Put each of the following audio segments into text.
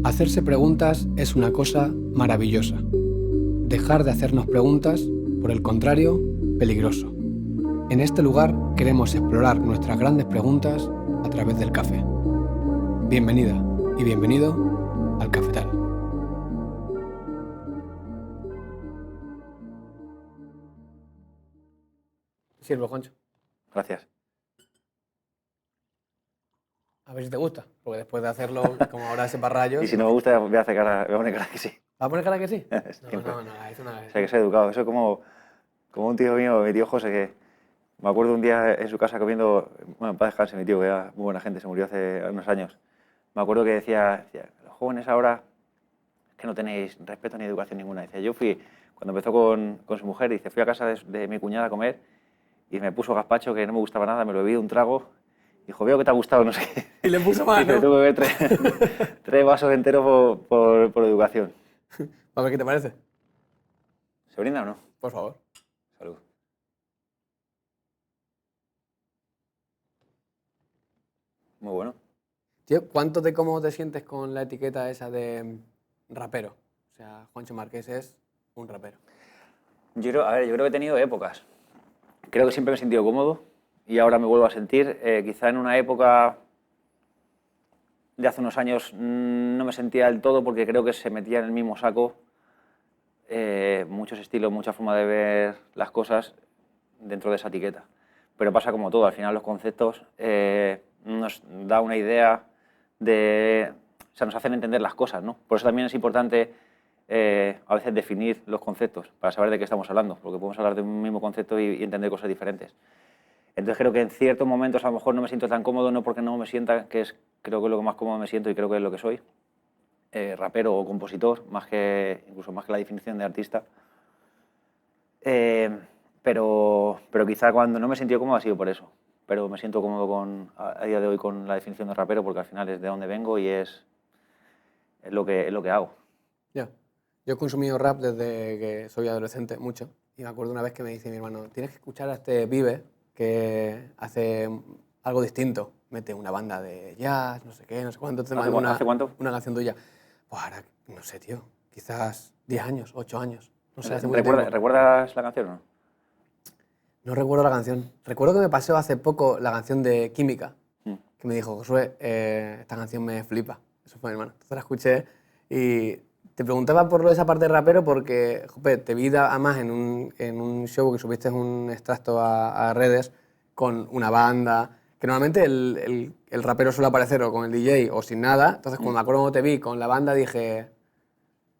Hacerse preguntas es una cosa maravillosa. Dejar de hacernos preguntas, por el contrario, peligroso. En este lugar queremos explorar nuestras grandes preguntas a través del café. Bienvenida y bienvenido al Cafetal. Sirvo, Juancho. Gracias. A ver si te gusta, porque después de hacerlo, como ahora ese parrallo... Y si no me gusta, voy a poner cara que sí. ¿Va a poner cara que sí? Siempre. No, eso una O vez. sea, que soy educado. Eso es como un tío mío, mi tío José, que me acuerdo un día en su casa comiendo, bueno, en paz descanse, mi tío, que era muy buena gente, se murió hace unos años. Me acuerdo que decía, los jóvenes ahora es que no tenéis respeto ni educación ninguna. Decía, yo fui, cuando empezó con su mujer, dice, fui a casa de mi cuñada a comer y me puso gazpacho que no me gustaba nada, me lo bebí de un trago. Dijo, veo que te ha gustado, no sé qué. Y le puso más, Dice, ¿no? tuve que beber tres vasos enteros por educación. A ver qué te parece. ¿Se brinda o no? Por favor. Salud. Muy bueno. Tío, ¿cuánto de cómo te sientes con la etiqueta esa de rapero? O sea, Juancho Márquez es un rapero. Yo creo que he tenido épocas. Creo que siempre me he sentido cómodo y ahora me vuelvo a sentir. Quizá en una época de hace unos años no me sentía del todo porque creo que se metía en el mismo saco muchos estilos, mucha forma de ver las cosas dentro de esa etiqueta. Pero pasa como todo, al final los conceptos nos da una idea de... O sea, nos hacen entender las cosas, ¿no? Por eso también es importante a veces definir los conceptos para saber de qué estamos hablando, porque podemos hablar de un mismo concepto y entender cosas diferentes. Entonces creo que en ciertos momentos a lo mejor no me siento tan cómodo, no porque no me sienta, creo que es lo que más cómodo me siento y creo que es lo que soy, rapero o compositor, incluso más que la definición de artista. Pero quizá cuando no me he sentido cómodo ha sido por eso. Pero me siento cómodo a día de hoy con la definición de rapero porque al final es de donde vengo y es lo que hago. Ya. Yo he consumido rap desde que soy adolescente, mucho. Y me acuerdo una vez que me dice mi hermano, tienes que escuchar a este Vive, que hace algo distinto. Mete una banda de jazz, no sé qué, no sé cuánto. Te mando ¿Hace cuánto? una canción tuya. Pues ahora, no sé, tío, quizás 10 años, 8 años. No sé, hace mucho tiempo. ¿Recuerdas la canción o no? No recuerdo la canción. Recuerdo que me pasó hace poco la canción de Química, que me dijo, Josué, esta canción me flipa. Eso fue mi hermano. Entonces la escuché y te preguntaba por esa parte de rapero porque, jope, te vi además en un show que subiste un extracto a redes con una banda, que normalmente el rapero suele aparecer o con el DJ o sin nada. Entonces cuando me acuerdo cuando te vi con la banda dije...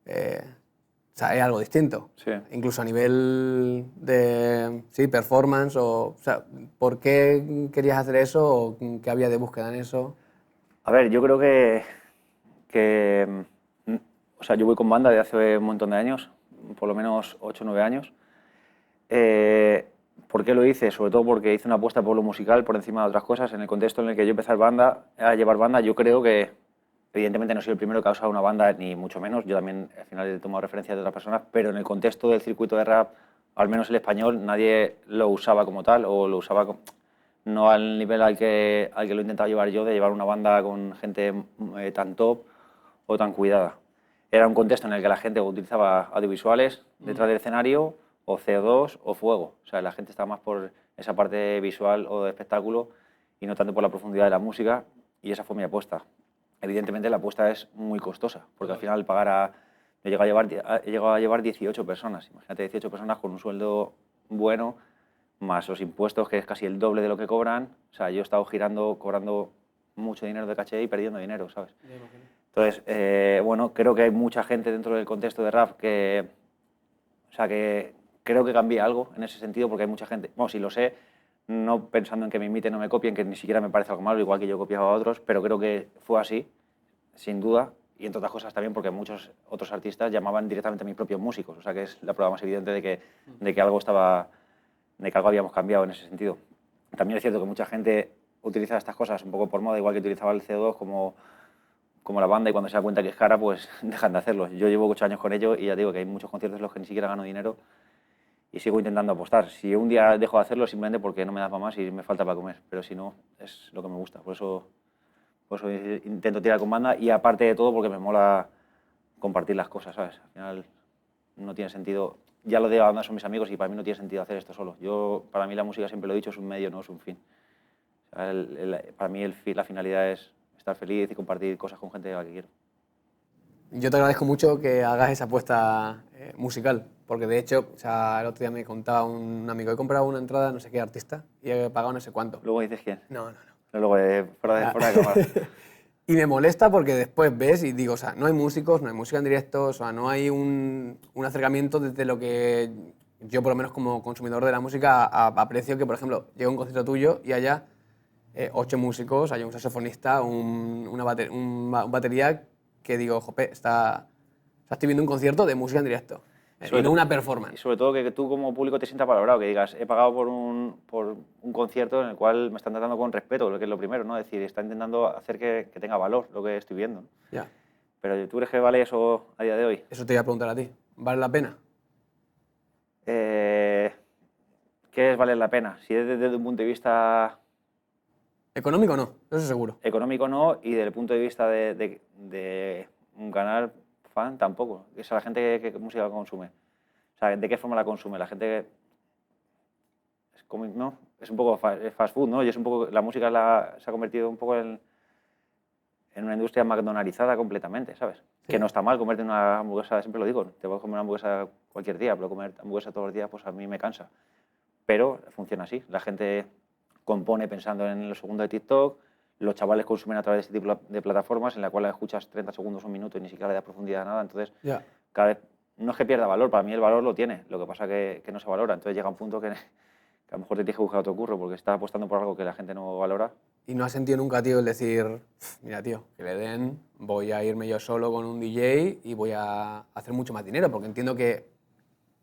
o sea, es algo distinto. Sí. Incluso a nivel de performance. O sea, ¿por qué querías hacer eso o qué había de búsqueda en eso? A ver, yo creo o sea, yo voy con banda de hace un montón de años, por lo menos 8 o 9 años. ¿Por qué lo hice? Sobre todo porque hice una apuesta por lo musical por encima de otras cosas. En el contexto en el que yo empecé a llevar banda, yo creo que, evidentemente, no soy el primero que ha usado una banda, ni mucho menos. Yo también, al final, he tomado referencias de otras personas, pero en el contexto del circuito de rap, al menos el español, nadie lo usaba como tal, o lo usaba no al nivel al que lo he intentado llevar yo, de llevar una banda con gente tan top o tan cuidada. Era un contexto en el que la gente utilizaba audiovisuales detrás del escenario, o CO2 o fuego. O sea, la gente estaba más por esa parte visual o de espectáculo y no tanto por la profundidad de la música, y esa fue mi apuesta. Evidentemente la apuesta es muy costosa, porque al final he llegado a llevar 18 personas. Imagínate 18 personas con un sueldo bueno, más los impuestos, que es casi el doble de lo que cobran. O sea, yo he estado cobrando mucho dinero de caché y perdiendo dinero, ¿sabes? Entonces, bueno, creo que hay mucha gente dentro del contexto de rap que creo que cambia algo en ese sentido, porque hay mucha gente, bueno, sí lo sé, no pensando en que me imiten, no me copien, que ni siquiera me parece algo malo, igual que yo copiaba a otros, pero creo que fue así, sin duda, y entre otras cosas también porque muchos otros artistas llamaban directamente a mis propios músicos, o sea que es la prueba más evidente de que algo habíamos cambiado en ese sentido. También es cierto que mucha gente utiliza estas cosas un poco por moda, igual que utilizaba el CO2 como la banda, y cuando se da cuenta que es cara, pues dejan de hacerlo. Yo llevo 8 años con ello y ya digo que hay muchos conciertos en los que ni siquiera gano dinero y sigo intentando apostar. Si un día dejo de hacerlo, simplemente porque no me da para más y me falta para comer, pero si no, es lo que me gusta. Por eso Por eso intento tirar con banda y aparte de todo porque me mola compartir las cosas, ¿sabes? Al final no tiene sentido, ya lo de la banda son mis amigos y para mí no tiene sentido hacer esto solo. Para mí la música, siempre lo he dicho, es un medio, no es un fin. O sea, para mí la finalidad es estar feliz y compartir cosas con gente a la que quiero. Yo te agradezco mucho que hagas esa apuesta musical, porque de hecho, o sea, el otro día me contaba un amigo, he comprado una entrada no sé qué artista y he pagado no sé cuánto. Luego dices quién. No, no, no. Luego fuera de cámara. Y me molesta porque después ves y digo, o sea, no hay músicos, no hay música en directo, o sea, no hay un acercamiento desde lo que yo, por lo menos como consumidor de la música, aprecio que, por ejemplo, llega un concierto tuyo y haya 8 músicos, hay un saxofonista, un batería que digo, jope, estoy viendo un concierto de música en directo y no una performance. Y sobre todo que tú como público te sientas valorado, que digas, he pagado por un concierto en el cual me están tratando con respeto, lo que es lo primero, ¿no? Es decir, está intentando hacer que tenga valor lo que estoy viendo, ¿no? Ya. Pero ¿tú crees que vale eso a día de hoy? Eso te iba a preguntar a ti. ¿Vale la pena? ¿Qué es valer la pena? Si es desde un punto de vista Económico no, eso seguro. económico no, y desde el punto de vista de ganar fan tampoco. Es a la gente que música consume. O sea, ¿de qué forma la consume? La gente es cómic, ¿no? Es un poco fast food, ¿no? Y es un poco, la música se ha convertido un poco en una industria McDonaldizada completamente, ¿sabes? Sí. Que no está mal comerte una hamburguesa, siempre lo digo, te puedo comer una hamburguesa cualquier día, pero comer hamburguesa todos los días, pues a mí me cansa. Pero funciona así, la gente compone pensando en los segundos de TikTok, los chavales consumen a través de este tipo de plataformas en la cual escuchas 30 segundos, un minuto y ni siquiera le das profundidad a nada, entonces cada vez, no es que pierda valor, para mí el valor lo tiene, lo que pasa es que no se valora, entonces llega un punto que a lo mejor te tienes que buscar otro curro porque estás apostando por algo que la gente no valora. ¿Y no has sentido nunca, tío, el decir, mira, tío, que le den, voy a irme yo solo con un DJ y voy a hacer mucho más dinero? Porque entiendo que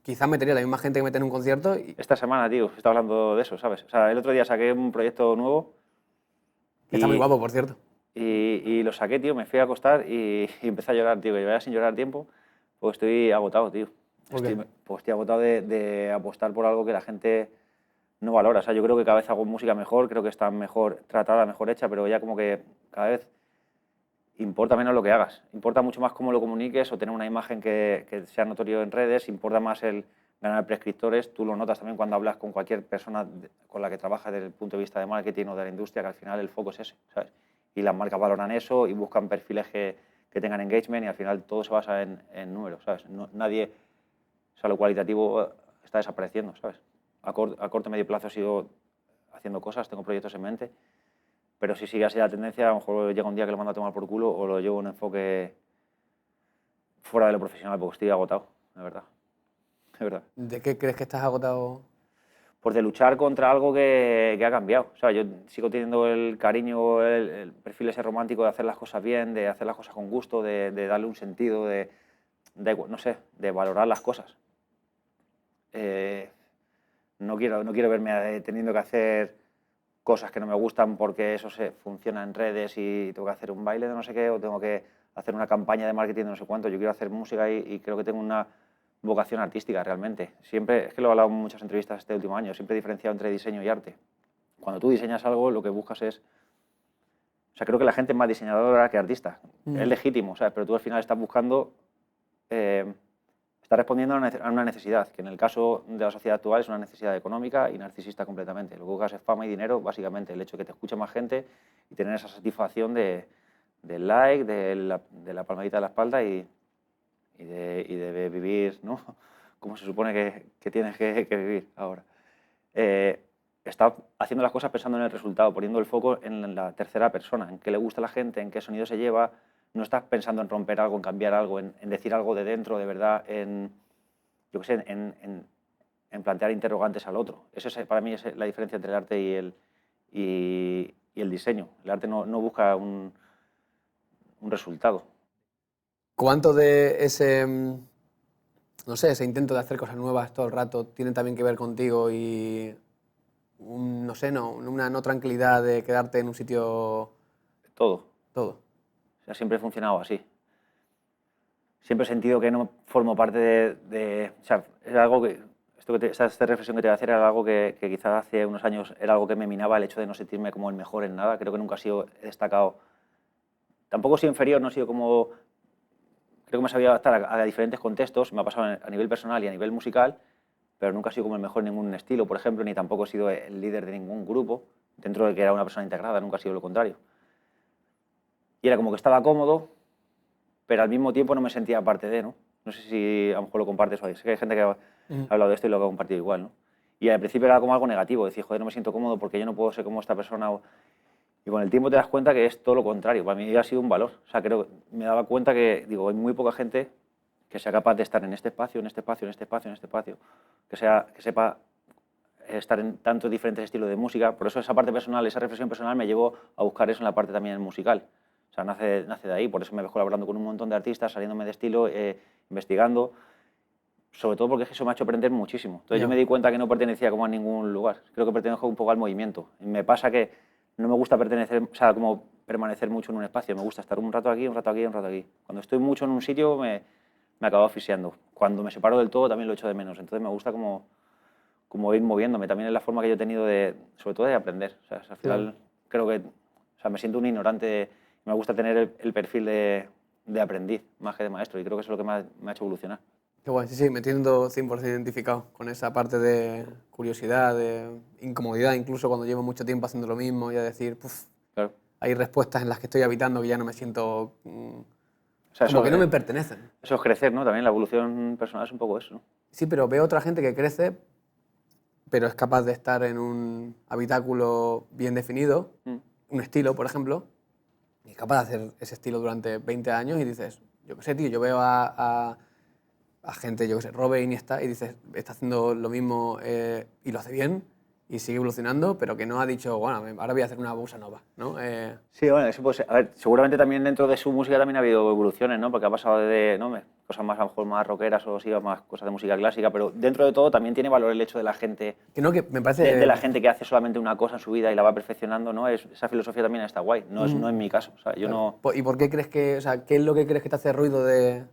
quizás metería la misma gente que mete en un concierto. Esta semana, tío, estaba hablando de eso, ¿sabes? O sea, el otro día saqué un proyecto nuevo. Está muy guapo, por cierto. Y lo saqué, tío, me fui a acostar y empecé a llorar, tío, que llevaba sin llorar tiempo, porque estoy agotado, tío. Estoy agotado de apostar por algo que la gente no valora. O sea, yo creo que cada vez hago música mejor, creo que está mejor tratada, mejor hecha, pero ya como que cada vez importa menos lo que hagas. Importa mucho más cómo lo comuniques o tener una imagen que sea notorio en redes, importa más el ganar prescriptores. Tú lo notas también cuando hablas con cualquier persona con la que trabajas desde el punto de vista de marketing o de la industria, que al final el foco es ese, ¿sabes? Y las marcas valoran eso y buscan perfiles que tengan engagement y al final todo se basa en números, ¿sabes? Nadie, o sea, lo cualitativo está desapareciendo, ¿sabes? A corto medio plazo sigo haciendo cosas, tengo proyectos en mente, pero si sigue así la tendencia, a lo mejor llega un día que lo mando a tomar por culo o lo llevo un enfoque fuera de lo profesional, porque estoy agotado, de verdad. De verdad. ¿De qué crees que estás agotado? Pues de luchar contra algo que ha cambiado. O sea, yo sigo teniendo el cariño, el perfil ese romántico de hacer las cosas bien, de hacer las cosas con gusto, de darle un sentido, no sé, de valorar las cosas. No quiero verme teniendo que hacer cosas que no me gustan porque eso funciona en redes y tengo que hacer un baile de no sé qué o tengo que hacer una campaña de marketing de no sé cuánto. Yo quiero hacer música y creo que tengo una vocación artística realmente. Siempre, es que lo he hablado en muchas entrevistas este último año, siempre he diferenciado entre diseño y arte. Cuando tú diseñas algo, lo que buscas es... O sea, creo que la gente es más diseñadora que artista. Es legítimo, ¿sabes? Pero tú al final estás buscando... estás respondiendo a una necesidad, que en el caso de la sociedad actual es una necesidad económica y narcisista completamente. Lo que buscas es fama y dinero, básicamente. El hecho de que te escuche más gente y tener esa satisfacción del like, de la palmadita de la espalda y de vivir, ¿no? Como se supone que tienes que vivir ahora. Está haciendo las cosas pensando en el resultado, poniendo el foco en la tercera persona, en qué le gusta a la gente, en qué sonido se lleva. No estás pensando en romper algo, en cambiar algo, en decir algo de dentro, de verdad, yo qué sé, en plantear interrogantes al otro. Para mí es la diferencia entre el arte y el diseño. El arte no busca un resultado. ¿Cuánto de ese, no sé, ese intento de hacer cosas nuevas todo el rato tiene también que ver contigo y, no sé, una no tranquilidad de quedarte en un sitio? Todo. Todo. O sea, siempre he funcionado así. Siempre he sentido que no formo parte o sea, es algo que... Esta reflexión que te voy a hacer era algo que quizás hace unos años era algo que me minaba, el hecho de no sentirme como el mejor en nada. Creo que nunca he destacado tampoco he sido inferior, no he sido como... Creo que me he sabido adaptar a diferentes contextos, me ha pasado a nivel personal y a nivel musical, pero nunca he sido como el mejor en ningún estilo, por ejemplo, ni tampoco he sido el líder de ningún grupo, dentro de que era una persona integrada, nunca ha sido lo contrario. Y era como que estaba cómodo, pero al mismo tiempo no me sentía parte de, ¿no? No sé si a lo mejor lo compartes hoy. Sé que hay gente que ha hablado de esto y lo ha compartido igual, ¿no? Y al principio era como algo negativo, decir, joder, no me siento cómodo porque yo no puedo ser como esta persona. Y con el tiempo te das cuenta que es todo lo contrario. Para mí ha sido un valor. O sea, creo que me daba cuenta que, digo, hay muy poca gente que sea capaz de estar en este espacio, en este espacio, en este espacio, en este espacio, que sepa estar en tantos diferentes estilos de música. Por eso esa parte personal, esa reflexión personal me llevó a buscar eso en la parte también musical. O sea, nace de ahí. Por eso me mejor hablando con un montón de artistas, saliéndome de estilo, investigando. Sobre todo porque eso me ha hecho aprender muchísimo. Entonces yo me di cuenta que no pertenecía como a ningún lugar. Creo que pertenezco un poco al movimiento. Y me pasa que no me gusta pertenecer, o sea, como permanecer mucho en un espacio. Me gusta estar un rato aquí, un rato aquí, un rato aquí. Cuando estoy mucho en un sitio me acabo asfixiando. Cuando me separo del todo también lo echo de menos. Entonces me gusta como ir moviéndome. También es la forma que yo he tenido sobre todo de aprender. O sea, al final creo que, o sea, me siento un ignorante. Me gusta tener el perfil de aprendiz más que de maestro. Y creo que eso es lo que me ha hecho evolucionar. Qué guay, sí, me siento 100% identificado con esa parte de curiosidad, de incomodidad, incluso cuando llevo mucho tiempo haciendo lo mismo y a decir, puf, Claro. hay respuestas en las que estoy habitando que ya no me siento O sea, como que no me pertenecen. Eso es crecer, ¿no? También la evolución personal es un poco eso, ¿no? Sí, pero veo otra gente que crece, pero es capaz de estar en un habitáculo bien definido, un estilo, por ejemplo, y es capaz de hacer ese estilo durante 20 años y dices, yo qué sé, tío, yo veo a gente, yo qué sé, Robert Iniesta, y dices, está haciendo lo mismo y lo hace bien y sigue evolucionando, pero que no ha dicho, bueno, ahora voy a hacer una bossa nova, ¿no? Sí, bueno, eso pues, a ver, seguramente también dentro de su música también ha habido evoluciones, ¿no? Porque ha pasado de, ¿no? Cosas más, a lo mejor más rockeras o sí, más cosas de música clásica, pero dentro de todo también tiene valor el hecho de la gente, Que no, que me parece... de la gente que hace solamente una cosa en su vida y la va perfeccionando, ¿no? Esa filosofía también está guay, no es mi caso, o sea, yo no... ¿Y por qué crees que, o sea, qué es lo que crees que te hace ruido de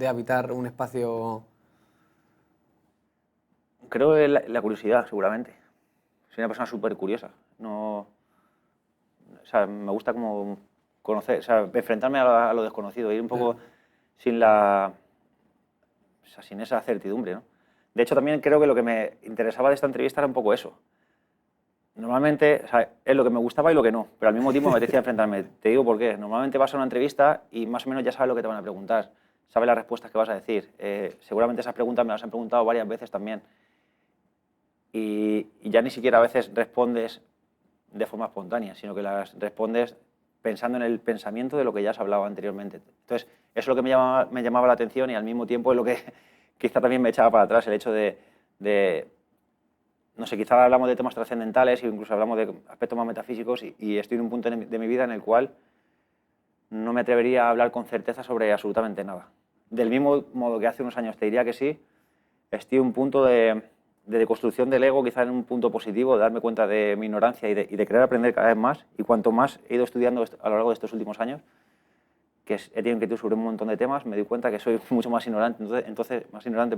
habitar un espacio? Creo que la curiosidad, seguramente. Soy una persona súper curiosa, no... O sea, me gusta como conocer, o sea, enfrentarme a lo desconocido, ir un poco sin o sea, sin esa certidumbre, ¿no? De hecho, también creo que lo que me interesaba de esta entrevista era un poco eso. Normalmente, o sea, es lo que me gustaba y lo que no, pero al mismo tiempo me decía enfrentarme. Te digo por qué. Normalmente vas a una entrevista y más o menos ya sabes lo que te van a preguntar, sabes las respuestas que vas a decir. Seguramente esas preguntas me las han preguntado varias veces también. Y ya ni siquiera a veces respondes de forma espontánea, sino que las respondes pensando en el pensamiento de lo que ya has hablado anteriormente. Entonces, eso es lo que me llamaba la atención y al mismo tiempo es lo que quizá también me echaba para atrás, el hecho de no sé, quizá hablamos de temas trascendentales e incluso hablamos de aspectos más metafísicos y estoy en un punto de mi vida en el cual no me atrevería a hablar con certeza sobre absolutamente nada. Del mismo modo que hace unos años te diría que sí, estoy en un punto de deconstrucción del ego, quizá en un punto positivo, de darme cuenta de mi ignorancia y de querer aprender cada vez más. Y cuanto más he ido estudiando a lo largo de estos últimos años, que he tenido inquietud sobre un montón de temas, me doy cuenta que soy mucho más ignorante, más ignorante,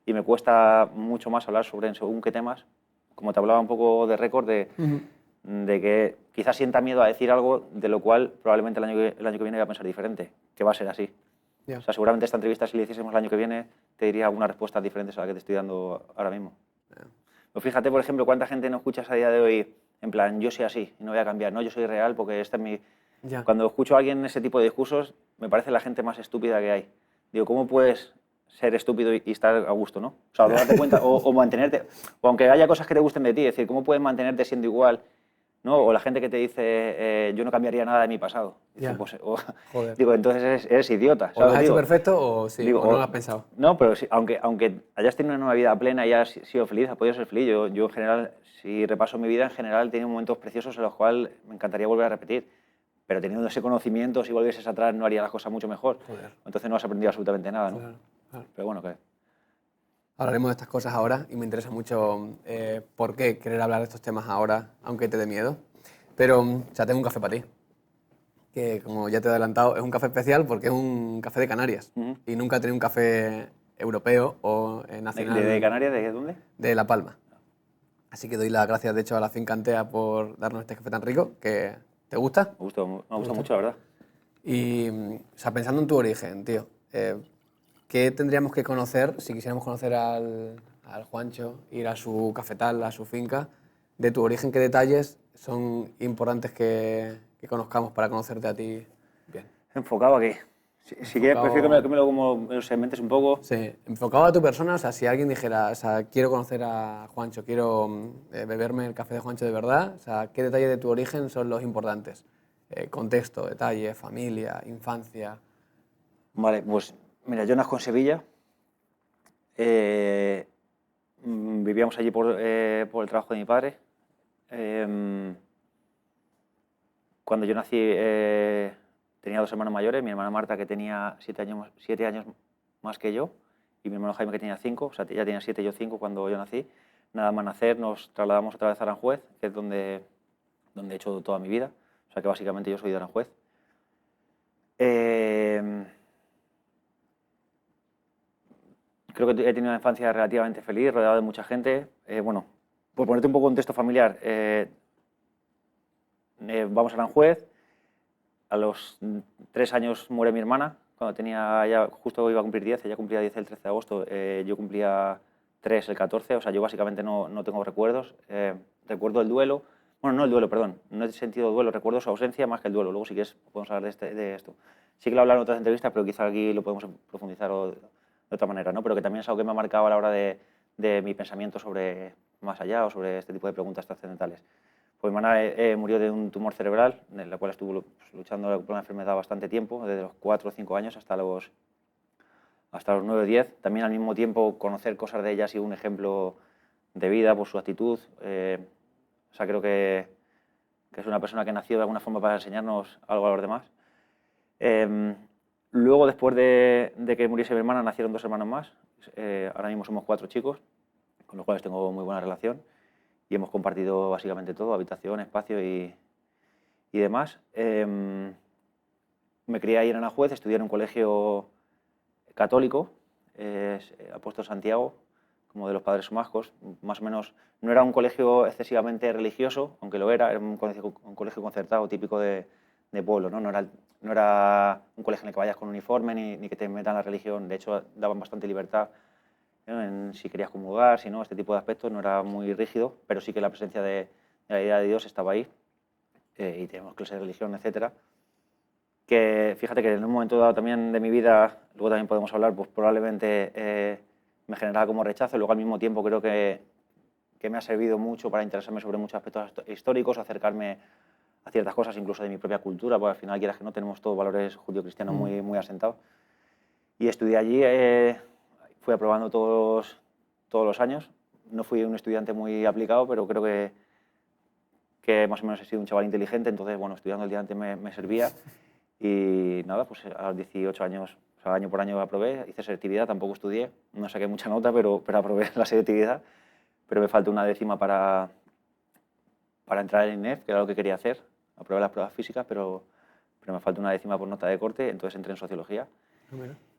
y me cuesta mucho más hablar sobre según qué temas. Como te hablaba un poco de récord, de que quizás sienta miedo a decir algo de lo cual probablemente el año que viene voy a pensar diferente, que va a ser así. Yeah. O sea, seguramente esta entrevista, si la hiciésemos el año que viene, te diría algunas respuestas diferentes a la que te estoy dando ahora mismo. Yeah. Pues fíjate, por ejemplo, cuánta gente no escuchas a día de hoy en plan, yo soy así, y no voy a cambiar, no, yo soy real porque esta es mi... Yeah. Cuando escucho a alguien en ese tipo de discursos, me parece la gente más estúpida que hay. Digo, ¿cómo puedes ser estúpido y estar a gusto, ¿no? O sea, darte cuenta, o mantenerte, o aunque haya cosas que te gusten de ti, es decir, ¿cómo puedes mantenerte siendo igual? ¿No? O la gente que te dice, yo no cambiaría nada de mi pasado. Dice, pues, digo, entonces eres idiota. ¿O lo has hecho perfecto o, sí, digo, o no lo has pensado? No, pero sí, aunque hayas tenido una nueva vida plena y hayas sido feliz, has podido ser feliz. Yo en general, si repaso mi vida, en general he tenido momentos preciosos en los cuales me encantaría volver a repetir. Pero teniendo ese conocimiento, si volvieses atrás, no haría las cosas mucho mejor. Joder. Entonces no has aprendido absolutamente nada, ¿no? Claro. Pero bueno, ¿qué? Hablaremos de estas cosas ahora y me interesa mucho por qué querer hablar de estos temas ahora, aunque te dé miedo. Pero, o sea, tengo un café para ti, que como ya te he adelantado, es un café especial porque es un café de Canarias y nunca he tenido un café europeo o nacional. ¿De Canarias? ¿De dónde? De La Palma. Así que doy las gracias, de hecho, a la Finca Antea por darnos este café tan rico, que ¿te gusta? Me gusta mucho, la verdad. Y, o sea, pensando en tu origen, tío, ¿qué tendríamos que conocer si quisiéramos conocer al Juancho, ir a su cafetal, a su finca? De tu origen, ¿qué detalles son importantes que conozcamos para conocerte a ti bien? ¿Enfocado a qué? Si quieres, prefiero que me lo como me lo segmentes un poco. Sí, enfocado a tu persona, o sea, si alguien dijera, o sea, quiero conocer a Juancho, quiero beberme el café de Juancho de verdad, o sea, ¿qué detalles de tu origen son los importantes? Contexto, detalle, familia, infancia. Vale, pues mira, yo nazco en Sevilla. eh, Vivíamos allí por el trabajo de mi padre. Em, Cuando yo nací tenía dos hermanos mayores, mi hermana Marta que tenía 7 años más que yo y mi hermano Jaime que tenía 5, o sea, ya tenía 7 y yo 5 cuando yo nací. Nada más nacer nos trasladamos otra vez a Aranjuez, que es donde he hecho toda mi vida, o sea que básicamente yo soy de Aranjuez. Eh, Creo que he tenido una infancia relativamente feliz, rodeado de mucha gente. Bueno, por ponerte un poco en contexto familiar, vamos a Aranjuez. A los 3 años muere mi hermana, cuando tenía ya, justo iba a cumplir 10, ella cumplía 10 el 13 de agosto, yo cumplía 3 el 14, o sea, yo básicamente no tengo recuerdos. Recuerdo el duelo, bueno, no el duelo, perdón, no he sentido duelo, recuerdo su ausencia más que el duelo, luego si quieres podemos hablar de esto. Sí que lo he hablado en otras entrevistas, pero quizá aquí lo podemos profundizar de otra manera, ¿no? Pero que también es algo que me ha marcado a la hora de mi pensamiento sobre más allá o sobre este tipo de preguntas trascendentales. Pues mi hermana murió de un tumor cerebral, en la cual estuvo luchando por la enfermedad bastante tiempo, desde los 4 o 5 años hasta los 9 o 10. También al mismo tiempo conocer cosas de ella ha sido un ejemplo de vida por su actitud. O sea, creo que es una persona que nació de alguna forma para enseñarnos algo a los demás. Luego, después de que muriese mi hermana, nacieron 2 hermanos más. Ahora mismo somos 4 chicos, con los cuales tengo muy buena relación. Y hemos compartido básicamente todo, habitación, espacio y demás. Me crié ahí en Aranjuez, estudié en un colegio católico, Apóstol Santiago, como de los Padres Somajos, más o menos. No era un colegio excesivamente religioso, aunque lo era un colegio concertado típico de pueblo, ¿no? No era un colegio en el que vayas con uniforme ni que te metan la religión. De hecho, daban bastante libertad, ¿no? En si querías comulgar, si no, este tipo de aspectos no era muy rígido, pero sí que la presencia de la idea de Dios estaba ahí, y tenemos clases de religión, etcétera. Que fíjate que en un momento dado también de mi vida, luego también podemos hablar, pues probablemente me generaba como rechazo, y luego al mismo tiempo creo que me ha servido mucho para interesarme sobre muchos aspectos históricos, acercarme a ciertas cosas incluso de mi propia cultura, porque al final quieras que no tenemos todos valores judío-cristianos muy asentados. Y estudié allí, fui aprobando todos los años. No fui un estudiante muy aplicado, pero creo que más o menos he sido un chaval inteligente, entonces, bueno, estudiando el día antes me servía. Y nada, pues a los 18 años, o sea, año por año aprobé, hice selectividad, tampoco estudié, no saqué mucha nota, pero aprobé la selectividad. Pero me faltó una décima para entrar en INEF, que era lo que quería hacer. Aprobé las pruebas físicas, pero me faltó una décima por nota de corte, entonces entré en sociología.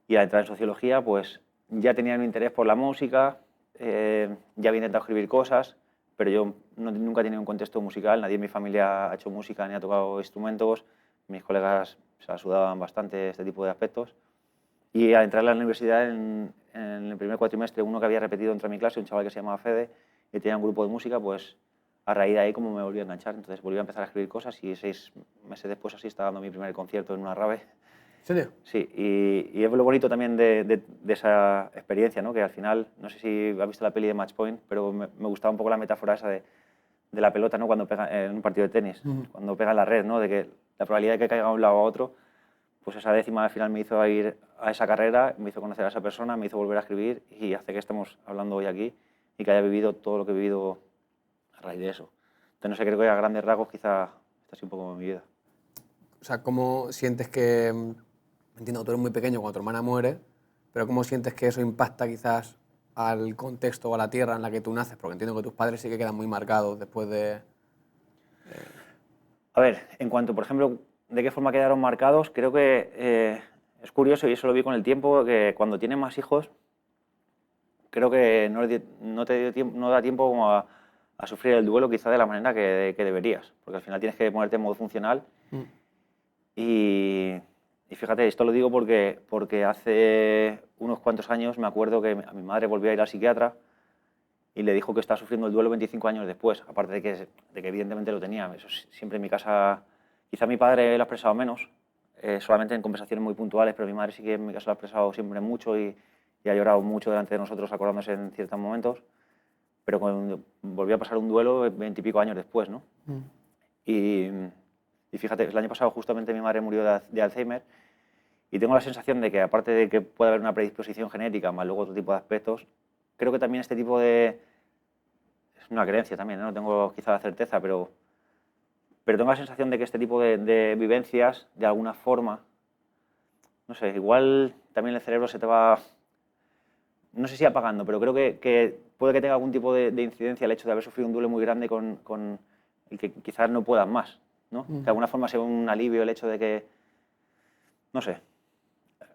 Y al entrar en sociología, pues ya tenía un interés por la música, ya había intentado escribir cosas, pero yo nunca he tenido un contexto musical, nadie en mi familia ha hecho música ni ha tocado instrumentos, mis colegas se la sudaban bastante este tipo de aspectos. Y al entrar a la universidad, en el primer cuatrimestre, uno que había repetido entró en mi clase, un chaval que se llamaba Fede, y tenía un grupo de música, pues a raíz de ahí como me volví a enganchar, entonces volví a empezar a escribir cosas y 6 meses después así estaba dando mi primer concierto en una rave. ¿En serio? Sí, y es lo bonito también de esa experiencia, ¿no? Que al final, no sé si has visto la peli de Match Point, pero me gustaba un poco la metáfora esa de la pelota, ¿no? Cuando pega en un partido de tenis, cuando pega en la red, ¿no? De que la probabilidad de que caiga a un lado o a otro, pues esa décima al final me hizo ir a esa carrera, me hizo conocer a esa persona, me hizo volver a escribir y hace que estemos hablando hoy aquí y que haya vivido todo lo que he vivido a raíz de eso. Entonces, no sé, creo que a grandes rasgos quizá esta ha sido un poco mi vida. O sea, ¿cómo sientes que, entiendo, tú eres muy pequeño cuando tu hermana muere, pero cómo sientes que eso impacta quizás al contexto o a la tierra en la que tú naces? Porque entiendo que tus padres sí que quedan muy marcados después de... A ver, en cuanto, por ejemplo, de qué forma quedaron marcados, creo que es curioso, y eso lo vi con el tiempo, que cuando tienes más hijos, creo que no da tiempo como a sufrir el duelo quizá de la manera que deberías, porque al final tienes que ponerte en modo funcional y Y fíjate, esto lo digo porque hace unos cuantos años me acuerdo que a mi madre volvió a ir al psiquiatra y le dijo que estaba sufriendo el duelo 25 años después, aparte de que evidentemente lo tenía. Eso siempre en mi casa, quizá mi padre lo ha expresado menos, solamente en conversaciones muy puntuales, pero mi madre sí que en mi casa lo ha expresado siempre mucho y ha llorado mucho delante de nosotros acordándose en ciertos momentos, pero cuando volvió a pasar un duelo 20 y pico años después, ¿no? Y fíjate, el año pasado justamente mi madre murió de Alzheimer y tengo la sensación de que aparte de que puede haber una predisposición genética, más luego otro tipo de aspectos, creo que también este tipo de... Es una creencia también, ¿no? No tengo quizá la certeza, pero tengo la sensación de que este tipo de vivencias, de alguna forma, no sé, igual también el cerebro se te va, no sé si apagando, pero creo que puede que tenga algún tipo de incidencia el hecho de haber sufrido un duelo muy grande con el que quizás no puedas más, ¿no? Que de alguna forma sea un alivio el hecho de que, no sé,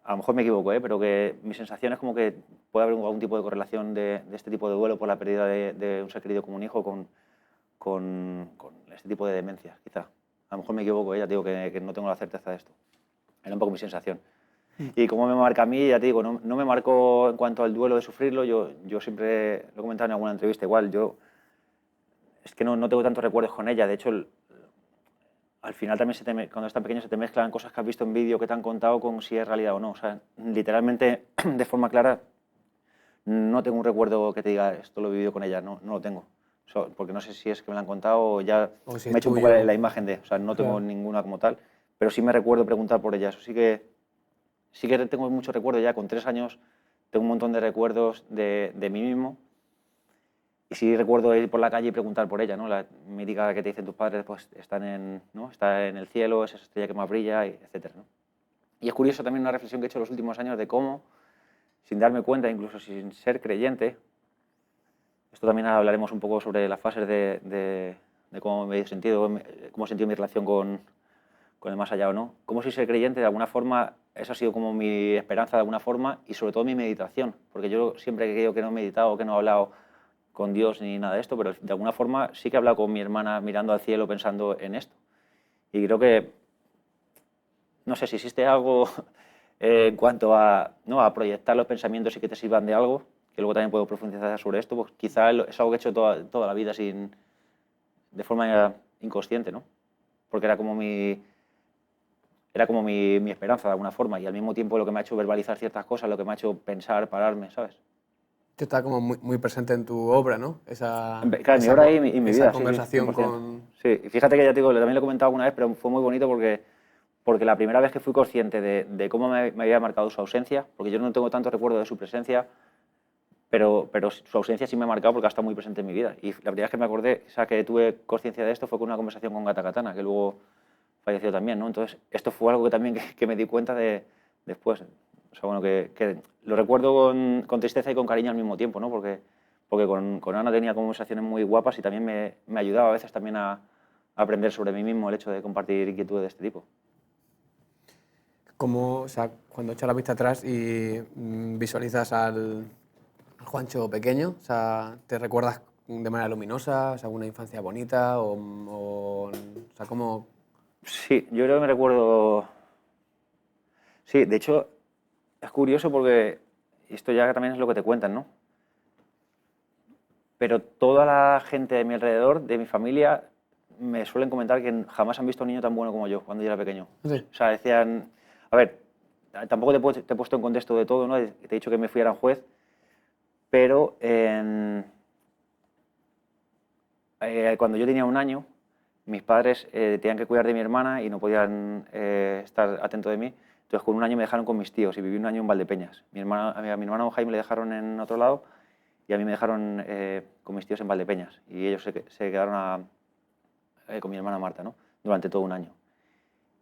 a lo mejor me equivoco, pero que mi sensación es como que puede haber algún tipo de correlación de este tipo de duelo por la pérdida de un ser querido como un hijo con este tipo de demencias, quizá. A lo mejor me equivoco, ya te digo que no tengo la certeza de esto. Era un poco mi sensación. Y cómo me marca a mí, ya te digo, no me marcó en cuanto al duelo de sufrirlo, yo siempre lo he comentado en alguna entrevista igual, yo es que no tengo tantos recuerdos con ella, de hecho al final también cuando estás pequeño se te mezclan cosas que has visto en vídeo que te han contado con si es realidad o no. O sea, literalmente, de forma clara, no tengo un recuerdo que te diga esto lo he vivido con ella, no lo tengo. Porque no sé si es que me lo han contado o ya o si me he hecho un poco la imagen de, o sea, no tengo claro, ninguna como tal, pero sí me recuerdo preguntar por ella. Eso sí que tengo mucho recuerdo ya, con 3 años tengo un montón de recuerdos de mí mismo. Y sí recuerdo ir por la calle y preguntar por ella, ¿no? La mítica que te dicen tus padres, pues ¿no? Está en el cielo, es esa estrella que más brilla, etcétera, ¿no? Y es curioso también una reflexión que he hecho en los últimos años de cómo, sin darme cuenta, incluso sin ser creyente, esto también hablaremos un poco sobre las fases de cómo me he sentido, cómo he sentido mi relación con el más allá o no, cómo sin ser creyente, de alguna forma, esa ha sido como mi esperanza de alguna forma y sobre todo mi meditación, porque yo siempre he creído que no he meditado, que no he hablado con Dios ni nada de esto, pero de alguna forma sí que he hablado con mi hermana mirando al cielo pensando en esto. Y creo que, no sé si existe algo en cuanto ¿no? a proyectar los pensamientos y que te sirvan de algo, que luego también puedo profundizar sobre esto, pues quizá es algo que he hecho toda la vida de forma inconsciente, ¿no? Porque era como mi esperanza de alguna forma y al mismo tiempo lo que me ha hecho verbalizar ciertas cosas, lo que me ha hecho pensar, pararme, ¿sabes? que está como muy presente en tu obra, ¿no? Claro, mi obra y mi esa vida, sí, sí, conversación 100%. con... Sí, y fíjate que ya te digo, también lo he comentado alguna vez, pero fue muy bonito porque la primera vez que fui consciente de cómo me había marcado su ausencia, porque yo no tengo tanto recuerdo de su presencia, pero su ausencia sí me ha marcado porque ha estado muy presente en mi vida. Y la primera vez que me acordé, o sea, que tuve conciencia de esto fue con una conversación con Gata Katana, que luego falleció también, ¿no? Entonces, esto fue algo que también que me di cuenta después. O sea, bueno, que lo recuerdo con tristeza y con cariño al mismo tiempo, ¿no? Porque con Ana tenía conversaciones muy guapas y también me ayudaba a veces también a aprender sobre mí mismo el hecho de compartir inquietudes de este tipo. Cómo, o sea, cuando echas la vista atrás y visualizas al Juancho pequeño, o sea, ¿te recuerdas de manera luminosa, o sea, una infancia bonita o sea, cómo...? Sí, yo creo que me recuerdo... Sí, de hecho, es curioso porque esto ya también es lo que te cuentan, ¿no? Pero toda la gente de mi alrededor, de mi familia, me suelen comentar que jamás han visto a un niño tan bueno como yo cuando yo era pequeño. Sí. O sea, decían... A ver, tampoco te he puesto en contexto de todo, ¿no? Te he dicho que me fui a Aranjuez, pero cuando yo tenía 1 año, mis padres tenían que cuidar de mi hermana y no podían estar atentos de mí. Entonces, con 1 año me dejaron con mis tíos y viví 1 año en Valdepeñas. A mi hermano Jaime le dejaron en otro lado y a mí me dejaron con mis tíos en Valdepeñas. Y ellos se quedaron con mi hermana Marta, ¿no? Durante todo 1 año.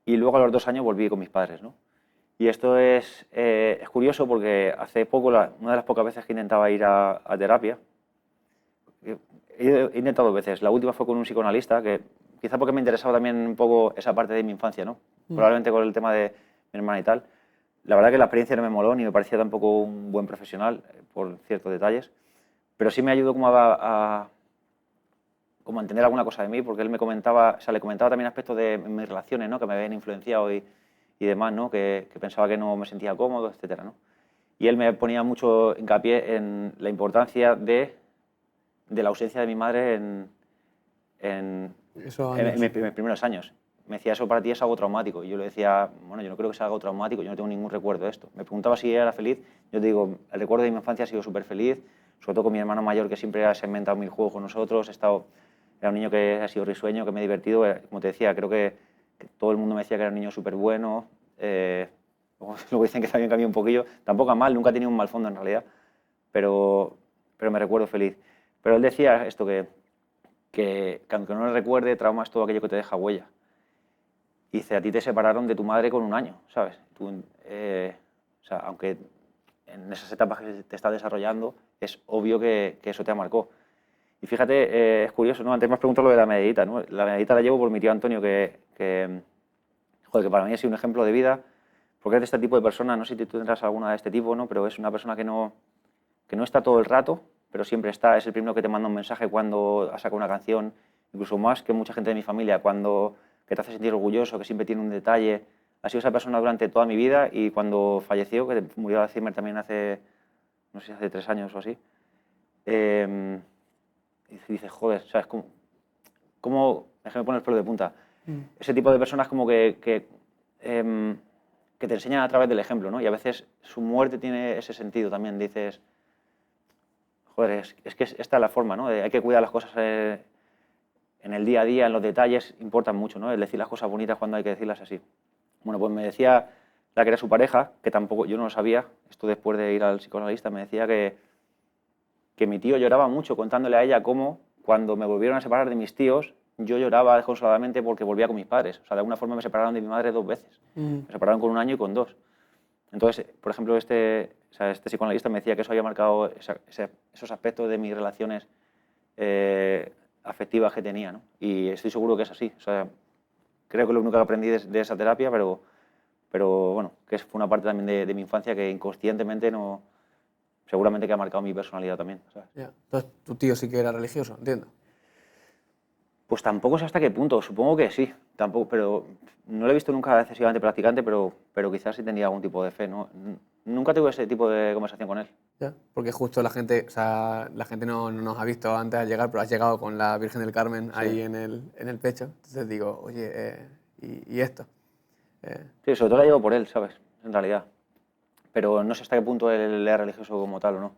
Y luego a los 2 años volví con mis padres, ¿no? Y esto es curioso porque hace poco, una de las pocas veces que intentaba ir a terapia, he intentado 2 veces. La última fue con un psicoanalista, que quizá porque me interesaba también un poco esa parte de mi infancia, ¿no? Probablemente con el tema de mi hermana y tal. La verdad que la experiencia no me moló ni me parecía tampoco un buen profesional por ciertos detalles, pero sí me ayudó como como a entender alguna cosa de mí, porque él me comentaba, o sea, le comentaba también aspectos de mis relaciones, ¿no? Que me habían influenciado y y demás, ¿no? Que pensaba que no me sentía cómodo, etcétera, ¿no? Y él me ponía mucho hincapié en la importancia de la ausencia de mi madre en mis primeros años. Me decía, eso para ti es algo traumático. Y yo le decía, bueno, yo no creo que sea algo traumático, yo no tengo ningún recuerdo de esto. Me preguntaba si era feliz, yo te digo, el recuerdo de mi infancia ha sido súper feliz, sobre todo con mi hermano mayor, que siempre se ha inventado mil juegos con nosotros, era un niño que ha sido risueño, que me he divertido. Como te decía, creo que todo el mundo me decía que era un niño súper bueno. Luego dicen que también cambió un poquillo. Tampoco a mal, nunca he tenido un mal fondo en realidad, pero me recuerdo feliz. Pero él decía esto, que aunque no le recuerde, trauma es todo aquello que te deja huella. Y dice, a ti te separaron de tu madre con 1 año, ¿sabes? O sea, aunque en esas etapas que te estás desarrollando, es obvio que eso te marcó. Y fíjate, es curioso, ¿no? Antes me has preguntado lo de la medallita, ¿no? La medallita la llevo por mi tío Antonio, que para mí ha sido un ejemplo de vida, porque es de este tipo de persona, no sé si tú tendrás alguna de este tipo, ¿no? Pero es una persona que no está todo el rato, pero siempre está, es el primero que te manda un mensaje cuando ha sacado una canción, incluso más que mucha gente de mi familia, que te hace sentir orgulloso, que siempre tiene un detalle. Ha sido esa persona durante toda mi vida y cuando falleció, que murió de Alzheimer también hace, no sé si hace 3 años o así, y dices, joder, ¿sabes? Déjame poner el pelo de punta. Ese tipo de personas como que te enseñan a través del ejemplo, ¿no? Y a veces su muerte tiene ese sentido también. Dices, joder, es que esta es la forma, ¿no? Hay que cuidar las cosas en el día a día, en los detalles, importan mucho, ¿no? El decir las cosas bonitas cuando hay que decirlas así. Bueno, pues me decía la que era su pareja, que tampoco, yo no lo sabía, esto después de ir al psicoanalista, me decía que mi tío lloraba mucho contándole a ella cómo cuando me volvieron a separar de mis tíos, yo lloraba desconsoladamente porque volvía con mis padres. O sea, de alguna forma me separaron de mi madre 2 veces. Me separaron con 1 año y con 2. Entonces, por ejemplo, este psicoanalista me decía que eso había marcado esos aspectos de mis relaciones afectivas que tenía, ¿no? Y estoy seguro que es así. O sea, creo que lo único que aprendí de esa terapia, pero bueno, que fue una parte también de mi infancia que inconscientemente no, seguramente que ha marcado mi personalidad también, ¿sabes? Yeah. Entonces, tu tío sí que era religioso, entiendo. Pues tampoco sé hasta qué punto, supongo que sí, tampoco, pero no lo he visto nunca excesivamente practicante, pero quizás sí tenía algún tipo de fe, ¿no? Nunca tuve ese tipo de conversación con él. Yeah. Porque justo la gente, o sea, la gente no nos ha visto antes de llegar, pero has llegado con la Virgen del Carmen ahí en el pecho. Entonces digo, oye, ¿y esto? Sí, sobre todo la llevo por él, ¿sabes? En realidad. Pero no sé hasta qué punto él era religioso como tal o no.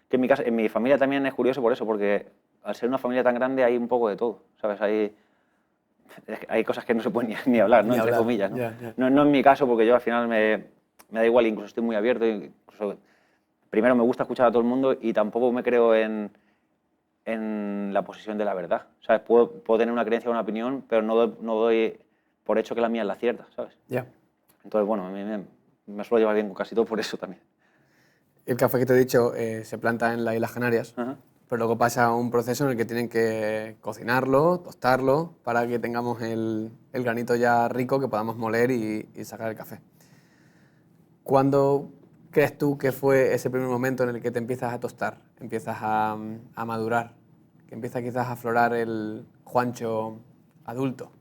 Que en mi familia también es curioso por eso, porque al ser una familia tan grande hay un poco de todo, ¿sabes? Hay cosas que no se pueden ni hablar, ¿no? Entre comillas, ¿no? Yeah. No en mi caso, porque yo al final me da igual, incluso estoy muy abierto, incluso primero me gusta escuchar a todo el mundo y tampoco me creo en la posesión de la verdad, ¿sabes? Puedo tener una creencia o una opinión, pero no doy por hecho que la mía es la cierta, ¿sabes? Yeah. Entonces, bueno, me suelo llevar bien con casi todo por eso también. El café que te he dicho se planta en las Islas Canarias, pero luego pasa un proceso en el que tienen que cocinarlo, tostarlo, para que tengamos el granito ya rico que podamos moler y sacar el café. ¿Cuándo crees tú que fue ese primer momento en el que te empiezas a tostar, empiezas a madurar, que empieza quizás a aflorar el Juancho adulto,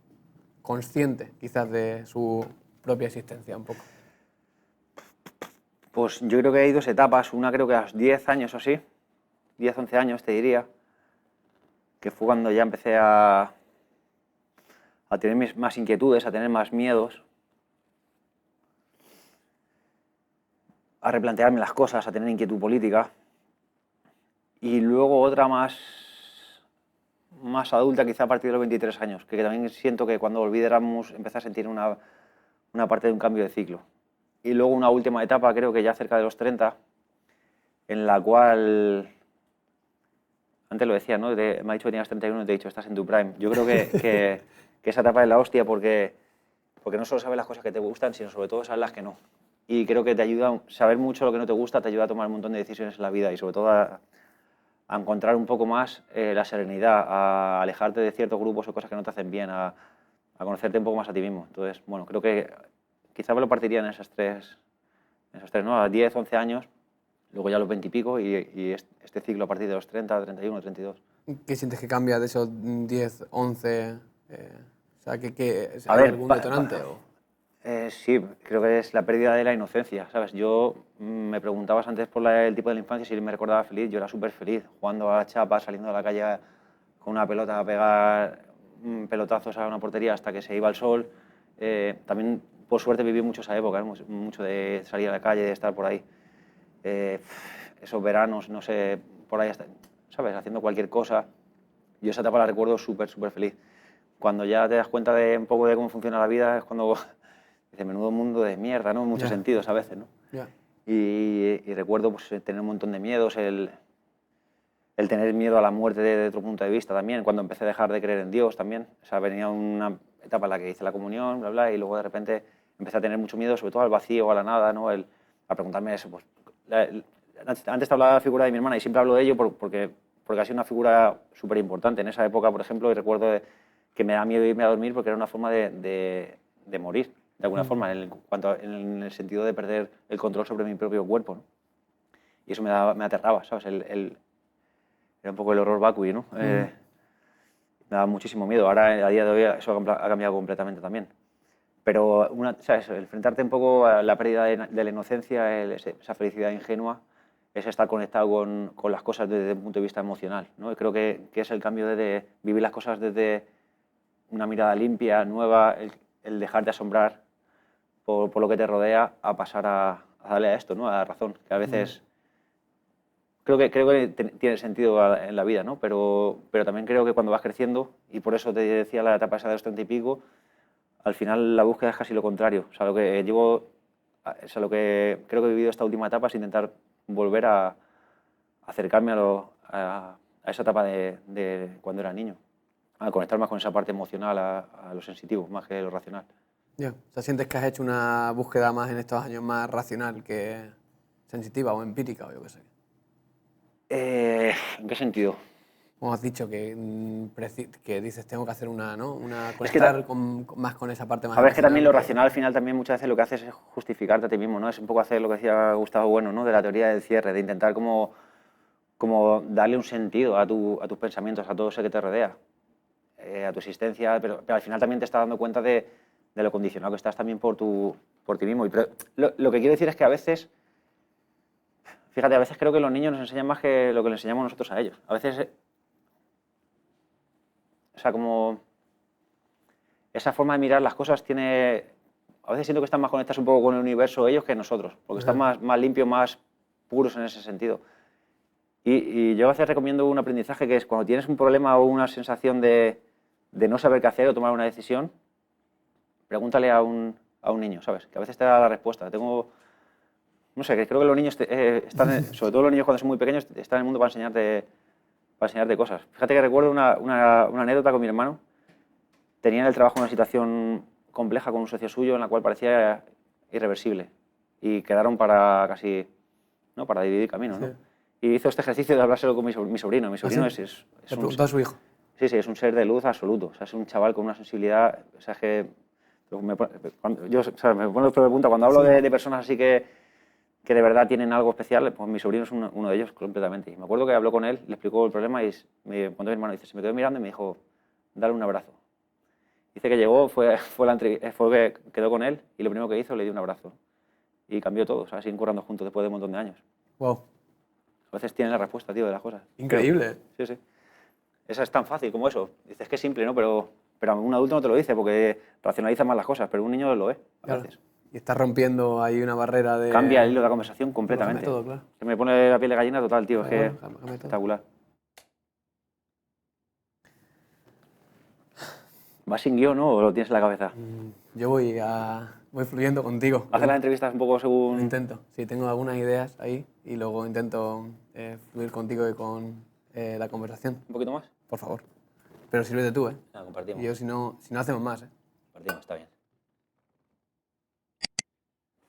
consciente quizás de su propia existencia un poco? Pues yo creo que hay 2 etapas. Una creo que a los 10 años o así, 10, 11 años te diría, que fue cuando ya empecé a tener más inquietudes, a tener más miedos, a replantearme las cosas, a tener inquietud política. Y luego otra más adulta, quizá a partir de los 23 años, que también siento que cuando volví de Erasmus empecé a sentir una parte de un cambio de ciclo. Y luego una última etapa, creo que ya cerca de los 30, en la cual, antes lo decía, ¿no? Me ha dicho que tenías 31 y te he dicho, estás en tu prime. Yo creo que esa etapa es la hostia porque no solo sabes las cosas que te gustan, sino sobre todo sabes las que no. Y creo que te ayuda, saber mucho lo que no te gusta, te ayuda a tomar un montón de decisiones en la vida y sobre todo a encontrar un poco más la serenidad, a alejarte de ciertos grupos o cosas que no te hacen bien, a conocerte un poco más a ti mismo. Entonces, bueno, creo que quizá me lo partiría en esas tres, ¿no? A 10, 11 años, luego ya a los 20 y pico y este ciclo a partir de los 30, 31, 32. ¿Qué sientes que cambia de esos 10, 11? O sea, ¿hay A ver, algún detonante? Sí, creo que es la pérdida de la inocencia, ¿sabes? Yo me preguntabas antes por el tipo de la infancia si me recordaba feliz. Yo era súper feliz jugando a la chapa, saliendo a la calle con una pelota a pegar pelotazos a una portería hasta que se iba el sol. También, por suerte, viví mucho esa época, ¿eh? Mucho de salir a la calle, de estar por ahí. Esos veranos, no sé, por ahí, ¿sabes? Haciendo cualquier cosa. Yo esa etapa la recuerdo súper, súper feliz. Cuando ya te das cuenta de un poco de cómo funciona la vida es cuando dices, menudo mundo de mierda, ¿no? En muchos sentidos a veces, ¿no? Y recuerdo pues, tener un montón de miedos, el tener miedo a la muerte desde otro punto de vista también, cuando empecé a dejar de creer en Dios también. O sea, venía una etapa en la que hice la comunión, bla, bla, y luego de repente empecé a tener mucho miedo, sobre todo al vacío, a la nada, ¿no? A preguntarme eso. Pues, antes te hablaba de la figura de mi hermana y siempre hablo de ello porque ha sido una figura súper importante. En esa época, por ejemplo, y recuerdo que me da miedo irme a dormir porque era una forma de morir, de alguna forma, en el sentido de perder el control sobre mi propio cuerpo, ¿no? Y eso me aterraba, ¿sabes? Era un poco el horror vacui, ¿no? Me daba muchísimo miedo. Ahora, a día de hoy, eso ha cambiado completamente también. Pero, ¿sabes? El enfrentarte un poco a la pérdida de la inocencia, esa felicidad ingenua, es estar conectado con las cosas desde un punto de vista emocional, ¿no? Y creo que es el cambio de vivir las cosas desde una mirada limpia, nueva, el dejarte asombrar por lo que te rodea, a pasar a darle a esto, ¿no? A la razón, que a veces... Creo que tiene sentido en la vida, ¿no? Pero también creo que cuando vas creciendo, y por eso te decía la etapa esa de los 30 y pico, al final la búsqueda es casi lo contrario. O sea, lo que lo que creo que he vivido esta última etapa es intentar volver a acercarme a esa etapa de cuando era niño, a conectar más con esa parte emocional, a lo sensitivo, más que lo racional. Ya. O sea, ¿sientes que has hecho una búsqueda más en estos años más racional que sensitiva o empírica o yo qué sé? ¿En qué sentido? Como has dicho, que dices, tengo que hacer Es que conectar más con esa parte más a ver, es que también emocional. lo racional al final también muchas veces lo que haces es justificarte a ti mismo, ¿no? Es un poco hacer lo que decía Gustavo Bueno, ¿no? De la teoría del cierre, de intentar como darle un sentido a tus pensamientos, a todo eso que te rodea, a tu existencia, pero al final también te estás dando cuenta de lo condicionado que estás también por ti mismo. Pero lo que quiero decir es que a veces, fíjate, a veces creo que los niños nos enseñan más que lo que les enseñamos nosotros a ellos. A veces, o sea, como esa forma de mirar las cosas tiene... A veces siento que están más conectados un poco con el universo ellos que nosotros, porque están más limpios, más puros en ese sentido. Y yo a veces recomiendo un aprendizaje que es cuando tienes un problema o una sensación de no saber qué hacer o tomar una decisión, pregúntale a un niño, ¿sabes? Que a veces te da la respuesta. No sé, que creo que los niños están, sobre todo los niños cuando son muy pequeños, están en el mundo para enseñarte cosas. Fíjate que recuerdo una anécdota con mi hermano. Tenía en el trabajo una situación compleja con un socio suyo en la cual parecía irreversible y quedaron para casi, ¿no? Para dividir caminos, ¿no? Y hizo este ejercicio de hablárselo con mi sobrino. Mi sobrino es ¿Le preguntó a su hijo? Sí, es un ser de luz absoluto. O sea, es un chaval con una sensibilidad. O sea, es que me pone los pelos de punta cuando hablo de personas así que de verdad tienen algo especial. Pues mi sobrino es uno de ellos completamente. Y me acuerdo que habló con él, le explicó el problema y me contó mi hermano, dice, se me quedó mirando y me dijo, dale un abrazo. Dice que llegó, fue que quedó con él y lo primero que hizo le dio un abrazo. Y cambió todo, o sea, siguen currando juntos después de un montón de años. Wow. A veces tienen la respuesta, tío, de las cosas. Increíble. Pero, sí. Esa es tan fácil como eso. Dices que es simple, ¿no? Pero un adulto no te lo dice porque racionaliza más las cosas, pero un niño lo es a veces. Y está rompiendo ahí una barrera de... Cambia el hilo de la conversación completamente. Todo, claro. Se me pone la piel de gallina total, tío. Es que espectacular. ¿Vas sin guión, no? ¿O lo tienes en la cabeza? Yo voy fluyendo contigo. ¿Haces las entrevistas un poco según...? Lo intento. Sí, tengo algunas ideas ahí y luego intento fluir contigo y con la conversación. ¿Un poquito más? Por favor. Pero sírvete tú, ¿eh? No, compartimos. Y yo, si no hacemos más, ¿eh? Compartimos, está bien.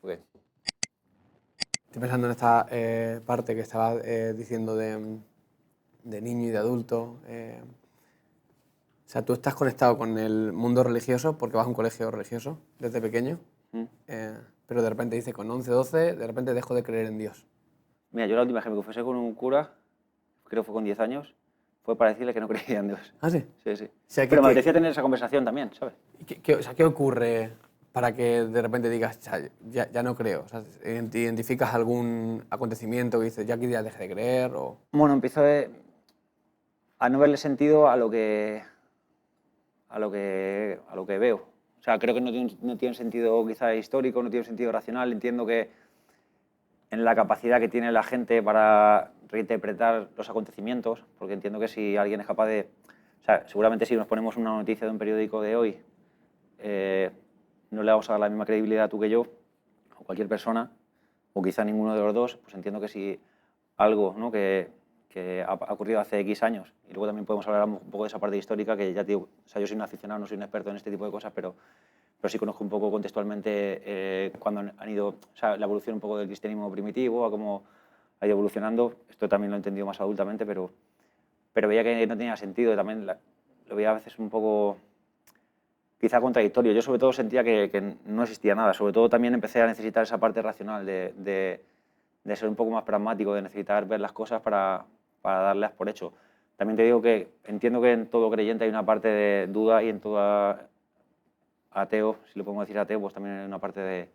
Okay. Estoy pensando en esta parte que estaba diciendo de niño y de adulto. O sea, tú estás conectado con el mundo religioso porque vas a un colegio religioso desde pequeño, pero de repente dices, con 11, 12, de repente dejo de creer en Dios. Mira, yo la última vez que me confesé con un cura, creo que fue con 10 años, fue para decirle que no creía en Dios. ¿Ah, sí? Sí, sí. O sea, pero me apetecía tener esa conversación también, ¿sabes? O sea, ¿qué ocurre para que de repente digas, ya no creo? O sea, ¿identificas algún acontecimiento que dices, ya aquí ya dejé de creer? O... Bueno, empiezo a no verle sentido a lo que veo. O sea, creo que no tiene sentido quizá histórico, no tiene sentido racional. Entiendo que en la capacidad que tiene la gente para reinterpretar los acontecimientos, porque entiendo que si alguien es capaz de... O sea, seguramente si nos ponemos una noticia de un periódico de hoy, no le vamos a dar la misma credibilidad tú que yo, o cualquier persona, o quizá ninguno de los dos, pues entiendo que si algo, ¿no?, que ha ocurrido hace X años, y luego también podemos hablar un poco de esa parte histórica, que ya digo, o sea, yo soy un aficionado, no soy un experto en este tipo de cosas, pero sí conozco un poco contextualmente cuando han ido, o sea, la evolución un poco del cristianismo primitivo, a cómo ha ido evolucionando. Esto también lo he entendido más adultamente, pero veía que no tenía sentido, también lo veía a veces un poco quizá contradictorio. Yo sobre todo sentía que no existía nada, sobre todo también empecé a necesitar esa parte racional de ser un poco más pragmático, de necesitar ver las cosas para darlas por hecho. También te digo que entiendo que en todo creyente hay una parte de duda, y en toda ateo, si lo podemos decir ateo, pues también hay una parte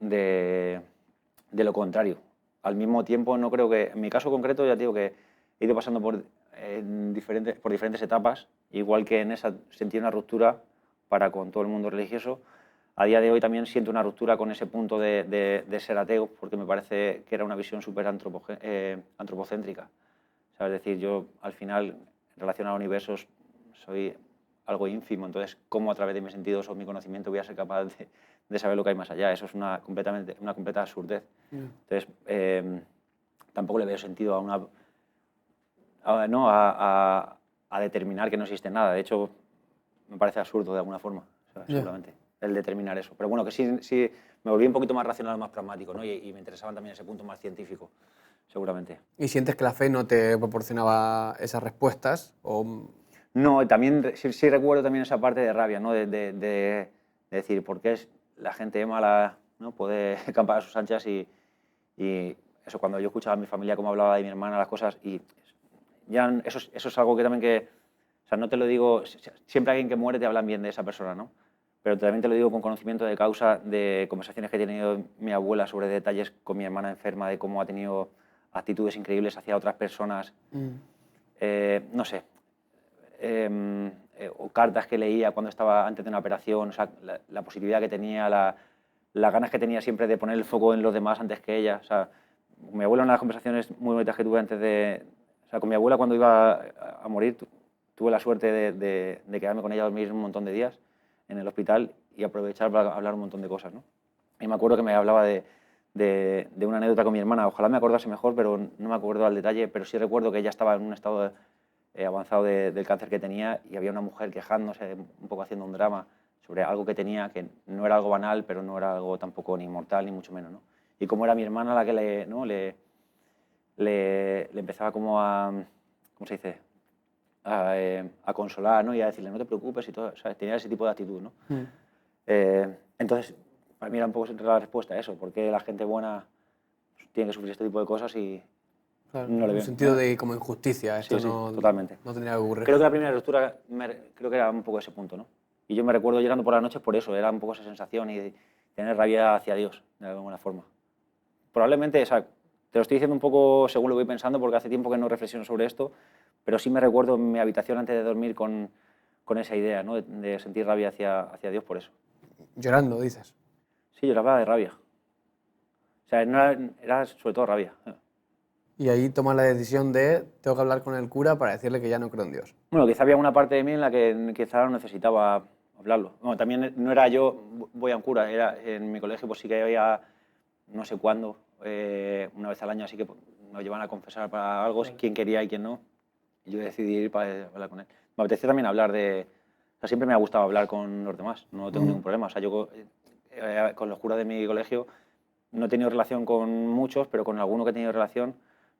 de lo contrario. Al mismo tiempo, no creo que, en mi caso concreto, ya te digo que he ido pasando por diferentes etapas, igual que en esa sentí una ruptura para con todo el mundo religioso. A día de hoy también siento una ruptura con ese punto de ser ateo, porque me parece que era una visión súper antropocéntrica. O sea, es decir, yo al final, en relación a universos, soy algo ínfimo, entonces, ¿cómo a través de mis sentidos o mi conocimiento voy a ser capaz de saber lo que hay más allá? Eso es una completa absurdez. Entonces, tampoco le veo sentido a determinar que no existe nada. De hecho, me parece absurdo de alguna forma, o sea, seguramente, el determinar eso. Pero bueno, que sí me volví un poquito más racional, más pragmático, ¿no? Y me interesaba también ese punto más científico, seguramente. ¿Y sientes que la fe no te proporcionaba esas respuestas? O... No, también sí recuerdo también esa parte de rabia, ¿no? De decir, ¿por qué la gente mala, ¿no?, puede acampar a sus anchas? Y eso, cuando yo escuchaba a mi familia cómo hablaba de mi hermana, las cosas, y ya eso es algo que también o sea, no te lo digo, siempre alguien que muere te hablan bien de esa persona, ¿no? Pero también te lo digo con conocimiento de causa, de conversaciones que he tenido mi abuela sobre detalles con mi hermana enferma, de cómo ha tenido actitudes increíbles hacia otras personas. No sé. O cartas que leía cuando estaba antes de una operación, o sea, la positividad que tenía, las ganas que tenía siempre de poner el foco en los demás antes que ella. O sea, mi abuela, una de las conversaciones muy bonitas que tuve antes de... O sea, con mi abuela cuando iba a morir, tuve la suerte de quedarme con ella a dormir un montón de días en el hospital y aprovechar para hablar un montón de cosas, ¿no? Y me acuerdo que me hablaba de una anécdota con mi hermana. Ojalá me acordase mejor, pero no me acuerdo al detalle, pero sí recuerdo que ella estaba en un estado avanzado del cáncer que tenía, y había una mujer quejándose, un poco haciendo un drama sobre algo que tenía, que no era algo banal, pero no era algo tampoco ni mortal, ni mucho menos, ¿no? Y como era mi hermana la que le empezaba como a, ¿cómo se dice?, a consolar, ¿no?, y a decirle, no te preocupes y todo. O sea, tenía ese tipo de actitud, ¿no? Entonces, para mí era un poco la respuesta a eso, porque la gente buena tiene que sufrir este tipo de cosas y... Claro, no le veo. un sentido de como injusticia. Esto Sí, no, totalmente. no tendría que ocurrir. Creo que la primera ruptura, creo que era un poco ese punto, ¿no? Y yo me recuerdo llorando por las noches por eso, era un poco esa sensación y tener rabia hacia Dios, de alguna forma. Probablemente, o sea, te lo estoy diciendo un poco según lo voy pensando, porque hace tiempo que no reflexiono sobre esto, pero sí me recuerdo en mi habitación antes de dormir con esa idea, ¿no?, de sentir rabia hacia Dios por eso. Llorando, dices. Sí, lloraba de rabia. O sea, no era sobre todo rabia. Y ahí tomas la decisión de, tengo que hablar con el cura para decirle que ya no creo en Dios. Bueno, quizá había una parte de mí en la que quizá no necesitaba hablarlo. Bueno, también no era yo, voy a un cura, era, en mi colegio pues sí que había, no sé cuándo, una vez al año, así que nos llevan a confesar para algo, quién quería y quién no. Y yo decidí ir para hablar con él. Me apetecía también hablar o sea, siempre me ha gustado hablar con los demás, no tengo ningún problema. O sea, yo con los curas de mi colegio no he tenido relación con muchos, pero con alguno que he tenido relación,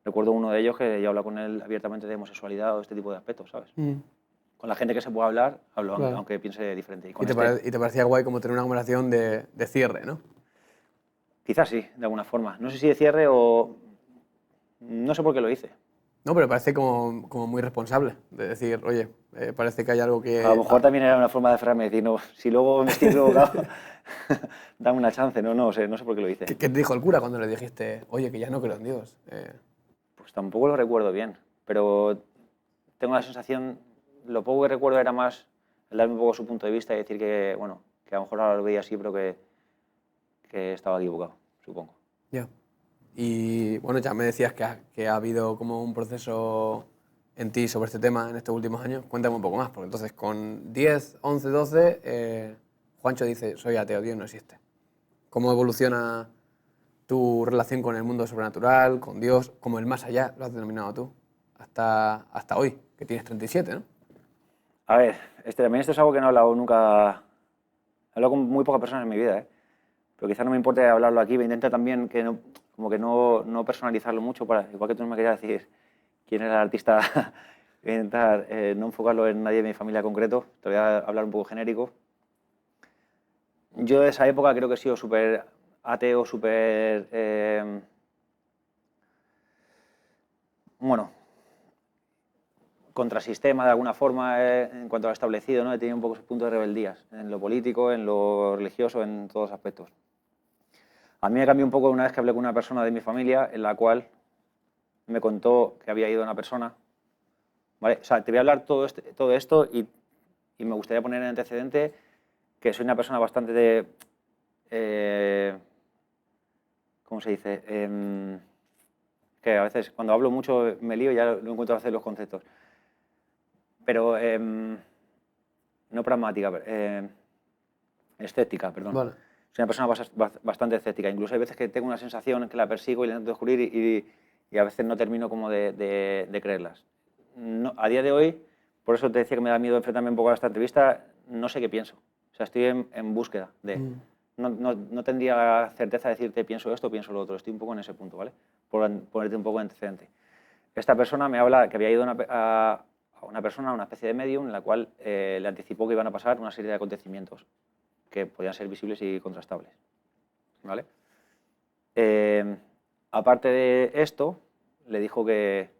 recuerdo uno de ellos que yo hablo con él abiertamente de homosexualidad o este tipo de aspectos, ¿sabes? Con la gente que se puede hablar, hablo, claro, aunque piense diferente. Y te parecía guay como tener una conversación de cierre, ¿no? Quizás sí, de alguna forma. No sé si de cierre o... No sé por qué lo hice. No, pero parece como muy responsable de decir, oye, parece que hay algo que... A lo mejor también era una forma de fregarme, decir, no, si luego me estoy equivocado, dame una chance. No sé por qué lo hice. ¿Qué te dijo el cura cuando le dijiste, oye, que ya no creo en Dios? Pues tampoco lo recuerdo bien, pero tengo la sensación, lo poco que recuerdo era más el darme un poco su punto de vista y decir que, bueno, que a lo mejor ahora lo veía así, pero que estaba equivocado, supongo. Ya. Y bueno, ya me decías que ha habido como un proceso en ti sobre este tema en estos últimos años. Cuéntame un poco más, porque entonces con 10, 11, 12, Juancho dice, soy ateo, Dios no existe. ¿Cómo evoluciona tu relación con el mundo sobrenatural, con Dios, como el más allá, lo has denominado tú, hasta hoy, que tienes 37, ¿no? A ver, también esto es algo que no he hablado nunca, he hablado con muy pocas personas en mi vida, pero quizá no me importe hablarlo aquí, me intento también que no, como que no personalizarlo mucho, igual que tú no me querías decir quién era el artista, voy a intentar no enfocarlo en nadie de mi familia concreto, te voy a hablar un poco genérico. Yo de esa época creo que he sido súper ateo, súper... bueno, contrasistema de alguna forma en cuanto a lo establecido, ¿no? He tenido un poco ese punto de rebeldías en lo político, en lo religioso, en todos los aspectos. A mí me cambió un poco una vez que hablé con una persona de mi familia en la cual me contó que había ido una persona, ¿vale? O sea, te voy a hablar todo esto y me gustaría poner en antecedente que soy una persona bastante de... ¿cómo se dice? Que a veces cuando hablo mucho me lío y ya no encuentro a hacer los conceptos. Pero no pragmática, escéptica, perdón. Vale. Soy una persona bastante escéptica. Incluso hay veces que tengo una sensación que la persigo y la intento descubrir y a veces no termino como de creerlas. No, a día de hoy, por eso te decía que me da miedo enfrentarme un poco a esta entrevista, no sé qué pienso. O sea, estoy en búsqueda de... No tendría la certeza de decirte pienso esto o pienso lo otro. Estoy un poco en ese punto, ¿vale? Por ponerte un poco de antecedente. Esta persona me habla que había ido a una persona, a una especie de medium, en la cual le anticipó que iban a pasar una serie de acontecimientos que podían ser visibles y contrastables, ¿vale? Aparte de esto, le dijo que...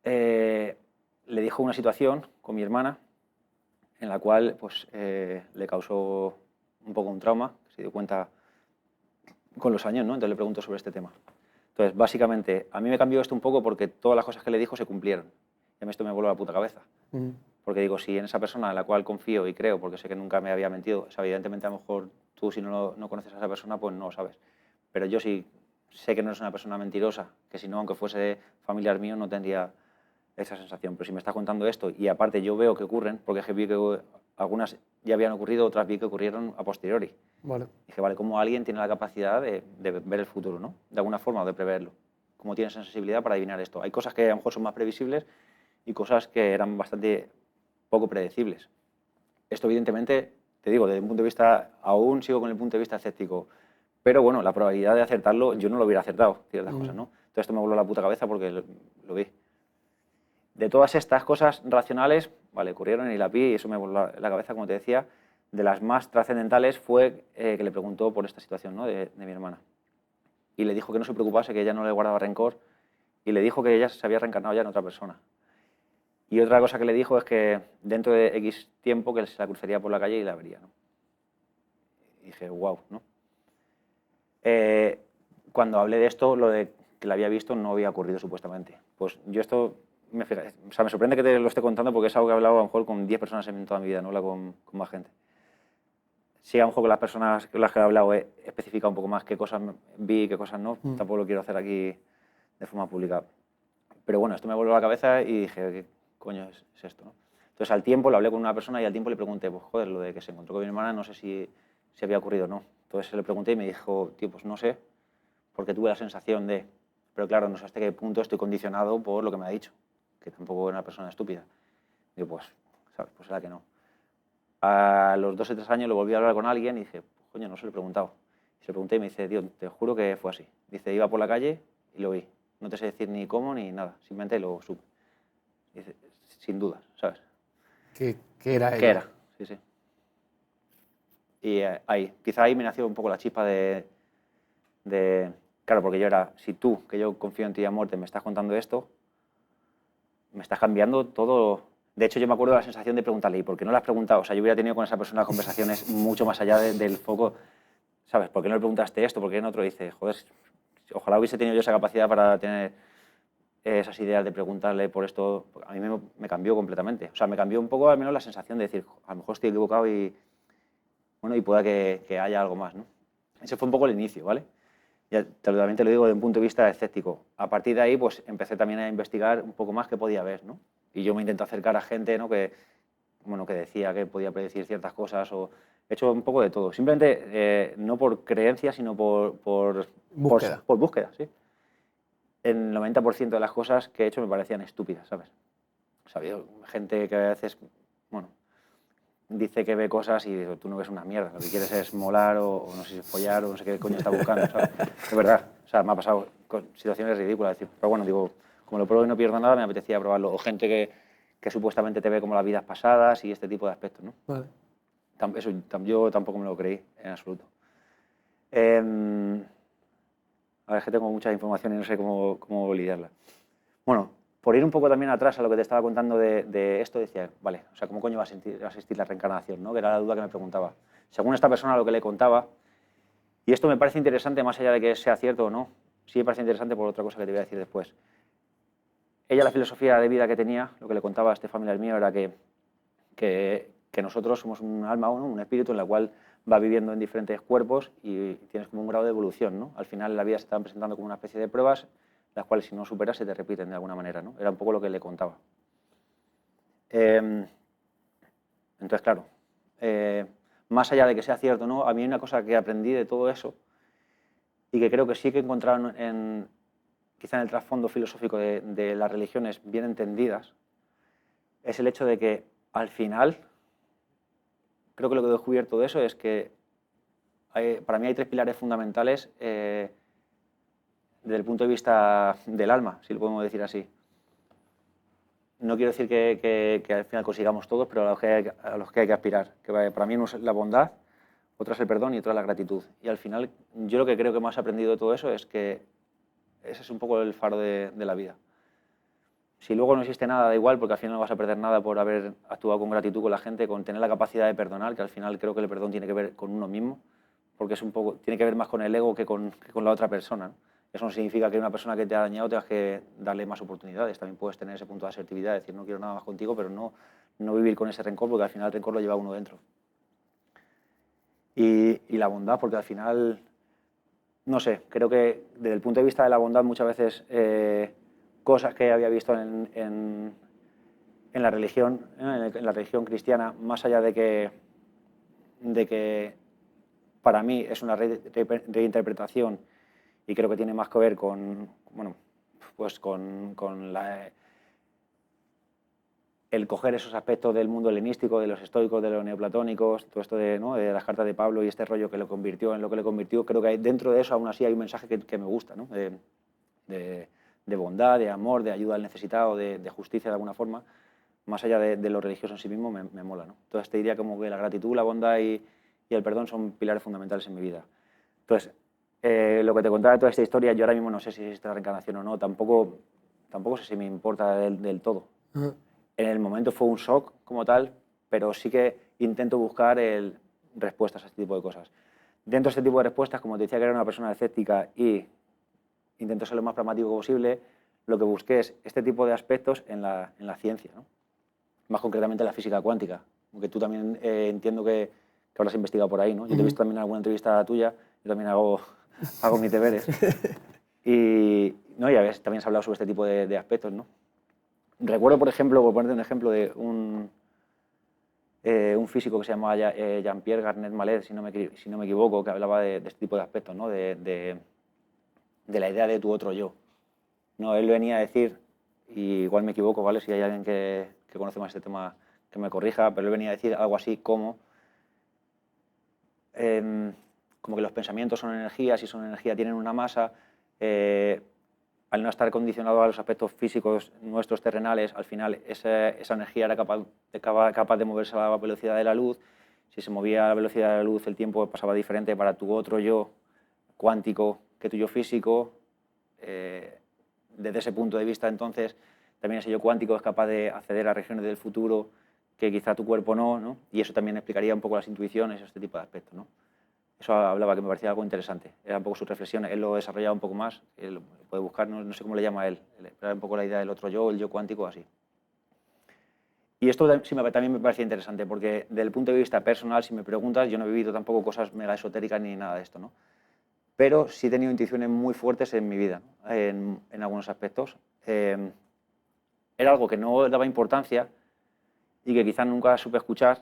le dijo una situación con mi hermana en la cual pues, le causó un poco un trauma, se dio cuenta con los años, ¿no? Entonces le pregunto sobre este tema. Entonces, básicamente, a mí me cambió esto un poco porque todas las cosas que le dijo se cumplieron. Y a mí esto me voló la puta cabeza. Porque digo, si en esa persona en la cual confío y creo, porque sé que nunca me había mentido, o sea, evidentemente a lo mejor tú si no conoces a esa persona, pues no lo sabes. Pero yo sí sé que no es una persona mentirosa, que si no, aunque fuese familiar mío, no tendría esa sensación. Pero si me está contando esto y aparte yo veo que ocurren, porque es que vi que algunas ya habían ocurrido, otras vi que ocurrieron a posteriori. Vale. Dije, vale, ¿cómo alguien tiene la capacidad de ver el futuro, ¿no? De alguna forma, o de preverlo. ¿Cómo tiene sensibilidad para adivinar esto? Hay cosas que a lo mejor son más previsibles y cosas que eran bastante poco predecibles. Esto, evidentemente, te digo, desde un punto de vista, aún sigo con el punto de vista escéptico, pero bueno, la probabilidad de acertarlo, yo no lo hubiera acertado, ciertas cosas, ¿no? Entonces esto me voló la puta cabeza porque lo vi. De todas estas cosas racionales, vale, ocurrieron y la vi y eso me voló la cabeza, como te decía. De las más trascendentales fue que le preguntó por esta situación, ¿no? de mi hermana. Y le dijo que no se preocupase, que ella no le guardaba rencor y le dijo que ella se había reencarnado ya en otra persona. Y otra cosa que le dijo es que dentro de X tiempo que se la cruzaría por la calle y la vería, ¿no? Y dije, wow, ¿no? Cuando hablé de esto, lo de que la había visto no había ocurrido supuestamente. Pues yo esto, me sorprende que te lo esté contando porque es algo que he hablado a lo mejor con 10 personas en toda mi vida, no he hablado con más gente. Sí, a lo mejor con las personas con las que he hablado he especificado un poco más qué cosas vi y qué cosas no. Tampoco lo quiero hacer aquí de forma pública. Pero bueno, esto me volvió a la cabeza y dije, ¿qué coño es esto, ¿no? Entonces al tiempo lo hablé con una persona y al tiempo le pregunté, pues joder, lo de que se encontró con mi hermana, no sé si había ocurrido o no. Entonces le pregunté y me dijo, tío, pues no sé, porque tuve la sensación de... Pero claro, no sé hasta qué punto estoy condicionado por lo que me ha dicho, que tampoco era una persona estúpida. Digo, pues, ¿sabes? Pues será que no. A los 2 o 3 años lo volví a hablar con alguien y dije, coño, no se lo he preguntado. Y se lo pregunté y me dice, tío, te juro que fue así. Dice, iba por la calle y lo vi. No te sé decir ni cómo ni nada, simplemente lo supe. Dice, sin dudas, ¿sabes? ¿Qué era ella? ¿Qué era? Sí, sí. Y ahí, quizá ahí me nació un poco la chispa de Claro, porque yo era, si tú, que yo confío en ti a muerte, me estás contando esto, me estás cambiando todo. De hecho, yo me acuerdo de la sensación de preguntarle, ¿y por qué no le has preguntado? O sea, yo hubiera tenido con esa persona conversaciones mucho más allá del foco, ¿sabes? ¿Por qué no le preguntaste esto? ¿Por qué en otro? Dice, joder, ojalá hubiese tenido yo esa capacidad para tener esas ideas de preguntarle por esto. A mí me cambió completamente. O sea, me cambió un poco al menos la sensación de decir, a lo mejor estoy equivocado y, bueno, y pueda que haya algo más, ¿no? Ese fue un poco el inicio, ¿vale? Ya también te lo digo desde un punto de vista escéptico. A partir de ahí, pues empecé también a investigar un poco más qué podía haber, ¿no? Y yo me intento acercar a gente, ¿no? que decía que podía predecir ciertas cosas o he hecho un poco de todo. Simplemente no por creencia, sino por búsqueda, sí. El 90% de las cosas que he hecho me parecían estúpidas, ¿sabes? O sea, había gente que a veces, bueno, dice que ve cosas y tú no ves una mierda. Lo que quieres es molar o no sé si es follar o no sé qué coño está buscando, ¿sabes? De verdad. O sea, me ha pasado con situaciones ridículas. Pero bueno, digo, como lo pruebo y no pierdo nada, me apetecía probarlo. O gente que supuestamente te ve como las vidas pasadas y este tipo de aspectos, ¿no? Vale. Eso yo tampoco me lo creí en absoluto. A ver, es que tengo mucha información y no sé cómo lidiarla. Bueno, por ir un poco también atrás a lo que te estaba contando de esto, decía, vale, o sea, ¿cómo coño va a existir la reencarnación? ¿No? Que era la duda que me preguntaba. Según esta persona lo que le contaba, y esto me parece interesante más allá de que sea cierto o no, sí me parece interesante por otra cosa que te voy a decir después. Ella, la filosofía de vida que tenía, lo que le contaba a este familiar mío era que nosotros somos un alma, un espíritu en la cual va viviendo en diferentes cuerpos y tienes como un grado de evolución, ¿no? Al final la vida se está presentando como una especie de pruebas, las cuales si no superas se te repiten de alguna manera, ¿no? Era un poco lo que le contaba. Entonces, claro, más allá de que sea cierto o no, a mí hay una cosa que aprendí de todo eso y que creo que sí que he encontrado quizá en el trasfondo filosófico de las religiones bien entendidas, es el hecho de que al final, creo que lo que he descubierto de eso es que para mí hay tres pilares fundamentales desde el punto de vista del alma, si lo podemos decir así. No quiero decir que al final consigamos todos, pero a los que hay que aspirar. Que para mí uno es la bondad, otro es el perdón y otro es la gratitud. Y al final, yo lo que creo que más he aprendido de todo eso es que ese es un poco el faro de la vida. Si luego no existe nada, da igual, porque al final no vas a perder nada por haber actuado con gratitud con la gente, con tener la capacidad de perdonar, que al final creo que el perdón tiene que ver con uno mismo, porque tiene que ver más con el ego que con la otra persona, ¿no? Eso no significa que una persona que te ha dañado tengas que darle más oportunidades. También puedes tener ese punto de asertividad, decir no quiero nada más contigo, pero no vivir con ese rencor, porque al final el rencor lo lleva uno dentro. Y la bondad, porque al final, no sé, creo que desde el punto de vista de la bondad muchas veces cosas que había visto en la religión, en la religión cristiana, más allá de que para mí es una reinterpretación y creo que tiene más que ver con, bueno, pues con el coger esos aspectos del mundo helenístico, de los estoicos, de los neoplatónicos, todo esto de las cartas de Pablo y este rollo que lo convirtió en lo que le convirtió, creo que dentro de eso aún así hay un mensaje que me gusta, ¿no? De bondad, de amor, de ayuda al necesitado, de justicia de alguna forma, más allá de lo religioso en sí mismo, me mola, ¿no? Entonces te diría como que la gratitud, la bondad y el perdón son pilares fundamentales en mi vida. Entonces, lo que te contaba de toda esta historia, yo ahora mismo no sé si existe la reencarnación o no, tampoco sé si me importa del todo. En el momento fue un shock como tal, pero sí que intento buscar respuestas a este tipo de cosas. Dentro de este tipo de respuestas, como te decía que era una persona escéptica y intento ser lo más pragmático posible, lo que busqué es este tipo de aspectos en la ciencia, ¿no? Más concretamente en la física cuántica, aunque tú también entiendo que habrás investigado por ahí, ¿no? Yo te he visto también en alguna entrevista tuya, yo también hago mis deberes. Y a veces también se ha hablado sobre este tipo de aspectos, ¿no? Recuerdo, por ejemplo, por ponerte un ejemplo de un físico que se llamaba Jean-Pierre Garnet-Mallet, si no me equivoco, que hablaba de este tipo de aspectos, ¿no? De la idea de tu otro yo. No, él venía a decir, y igual me equivoco, ¿vale? Si hay alguien que conoce más este tema que me corrija, pero él venía a decir algo así como que los pensamientos son energías y son energía, tienen una masa. Al no estar condicionado a los aspectos físicos nuestros terrenales, al final esa energía era capaz de moverse a la velocidad de la luz. Si se movía a la velocidad de la luz, el tiempo pasaba diferente para tu otro yo cuántico, que tu yo físico, desde ese punto de vista, entonces, también ese yo cuántico es capaz de acceder a regiones del futuro que quizá tu cuerpo no, ¿no? Y eso también explicaría un poco las intuiciones, este tipo de aspectos, ¿no? Eso hablaba, que me parecía algo interesante. Era un poco su reflexión, él lo desarrollaba un poco más, él lo puede buscar, no sé cómo le llama él, era un poco la idea del otro yo, el yo cuántico, así. Y esto sí también me parecía interesante, porque desde el punto de vista personal, si me preguntas, yo no he vivido tampoco cosas mega esotéricas ni nada de esto, ¿no? Pero sí he tenido intuiciones muy fuertes en mi vida, ¿no? En algunos aspectos. Era algo que no daba importancia y que quizás nunca supe escuchar.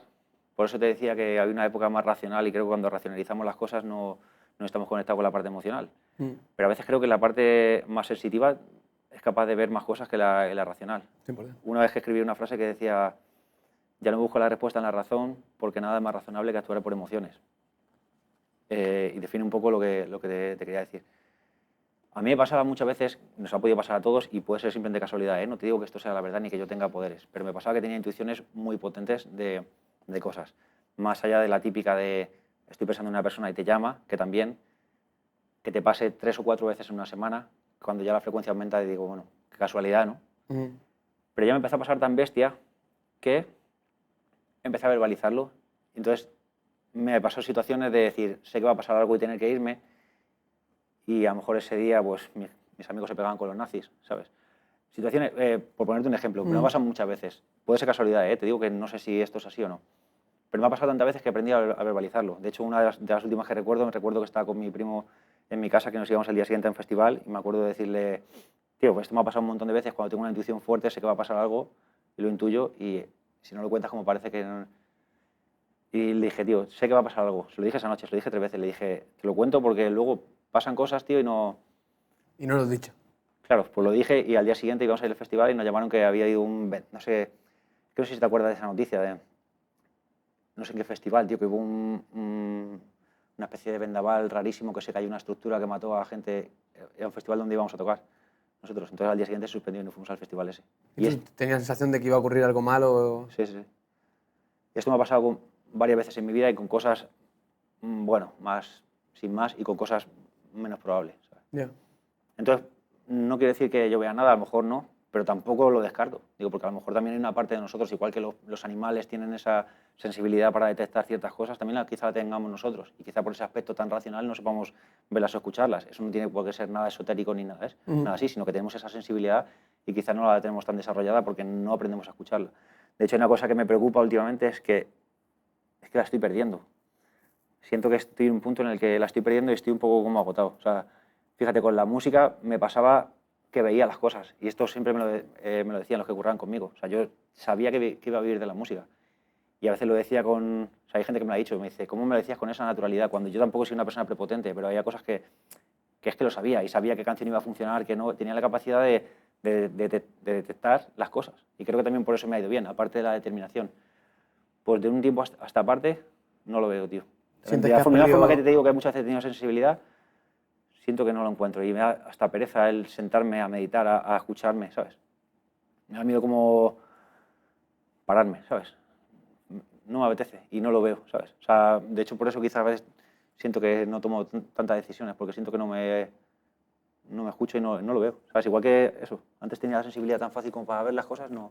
Por eso te decía que había una época más racional, y creo que cuando racionalizamos las cosas no estamos conectados con la parte emocional. Pero a veces creo que la parte más sensitiva es capaz de ver más cosas que la racional. 100%. Una vez que escribí una frase que decía: ya no busco la respuesta en la razón, porque nada es más razonable que actuar por emociones. Y define un poco lo que te quería decir. A mí me pasaba muchas veces, nos ha podido pasar a todos, y puede ser simplemente casualidad, ¿eh? No te digo que esto sea la verdad ni que yo tenga poderes, pero me pasaba que tenía intuiciones muy potentes de cosas. Más allá de la típica de estoy pensando en una persona y te llama, que también, que te pase 3 o 4 veces en una semana, cuando ya la frecuencia aumenta y digo, bueno, qué casualidad, ¿no? Pero ya me empezó a pasar tan bestia que empecé a verbalizarlo. Entonces me pasó situaciones de decir, sé que va a pasar algo y tener que irme, y a lo mejor ese día pues mis amigos se pegaban con los nazis, ¿sabes? Situaciones, por ponerte un ejemplo, pero me pasa muchas veces. Puede ser casualidad, te digo que no sé si esto es así o no. Pero me ha pasado tantas veces que aprendí a verbalizarlo. De hecho, una de las últimas que recuerdo que estaba con mi primo en mi casa, que nos íbamos el día siguiente a un festival, y me acuerdo de decirle, tío, pues esto me ha pasado un montón de veces, cuando tengo una intuición fuerte sé que va a pasar algo y lo intuyo, y si no lo cuentas como parece que no. Y le dije, tío, sé que va a pasar algo. Se lo dije esa noche, se lo dije 3 veces. Le dije, te lo cuento porque luego pasan cosas, tío, y no... Y no lo has dicho. Claro, pues lo dije, y al día siguiente íbamos a ir al festival y nos llamaron que había ido no sé si te acuerdas de esa noticia, de no sé en qué festival, tío, que hubo una especie de vendaval rarísimo, que se cayó una estructura que mató a gente. Era un festival donde íbamos a tocar nosotros. Entonces al día siguiente se suspendió y no fuimos al festival ese. ¿Y tú tenías la sensación de que iba a ocurrir algo malo? Sí, sí. Y esto me ha pasado varias veces en mi vida, y con cosas, bueno, sin más, y con cosas menos probables, ¿sabes? Yeah. Entonces, no quiere decir que yo vea nada, a lo mejor no, pero tampoco lo descarto. Digo, porque a lo mejor también hay una parte de nosotros, igual que los animales tienen esa sensibilidad para detectar ciertas cosas, también quizá la tengamos nosotros. Y quizá por ese aspecto tan racional no sepamos verlas o escucharlas. Eso no tiene por qué ser nada esotérico ni nada, nada así, sino que tenemos esa sensibilidad y quizá no la tenemos tan desarrollada porque no aprendemos a escucharla. De hecho, una cosa que me preocupa últimamente es que la estoy perdiendo. Siento que estoy en un punto en el que la estoy perdiendo y estoy un poco como agotado. O sea, fíjate, con la música me pasaba que veía las cosas, y esto siempre me lo decían los que curraban conmigo. O sea, yo sabía que iba a vivir de la música, y a veces lo decía con... O sea, hay gente que me lo ha dicho, me dice, ¿cómo me lo decías con esa naturalidad? Cuando yo tampoco soy una persona prepotente, pero había cosas que es que lo sabía, y sabía qué canción iba a funcionar, que no, tenía la capacidad de detectar las cosas. Y creo que también por eso me ha ido bien, aparte de la determinación. Pues de un tiempo hasta esta parte no lo veo, tío. De la forma que te digo que muchas veces he tenido sensibilidad, siento que no lo encuentro, y me da hasta pereza el sentarme a meditar, a escucharme, ¿sabes? Me da miedo como pararme, ¿sabes? No me apetece y no lo veo, ¿sabes? O sea, de hecho, por eso quizás a veces siento que no tomo tantas decisiones, porque siento que no me escucho y no lo veo, ¿sabes? Igual que eso, antes tenía la sensibilidad tan fácil como para ver las cosas, no.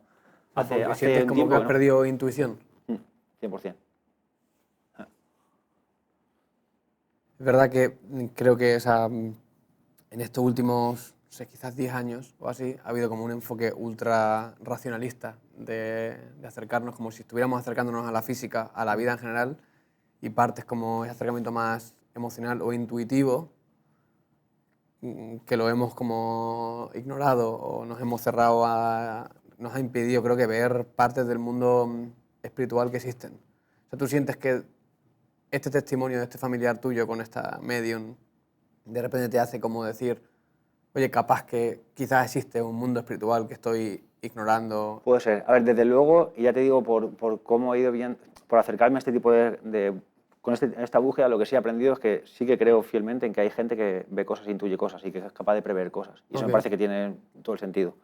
Porque sientes como que has perdido intuición. 100%. Es verdad que creo que en estos últimos, no sé, quizás 10 años o así, ha habido como un enfoque ultra racionalista de acercarnos, como si estuviéramos acercándonos a la física, a la vida en general, y partes como ese acercamiento más emocional o intuitivo, que lo hemos como ignorado o nos hemos cerrado nos ha impedido, creo que, ver partes del mundo espiritual que existen. O sea, tú sientes que este testimonio de este familiar tuyo con esta medium de repente te hace como decir, oye, capaz que quizás existe un mundo espiritual que estoy ignorando. Puede ser. A ver, desde luego, y ya te digo por cómo he ido bien, por acercarme a este tipo con esta búsqueda, lo que sí he aprendido es que sí que creo fielmente en que hay gente que ve cosas, intuye cosas y que es capaz de prever cosas. Y eso me parece que tiene todo el sentido.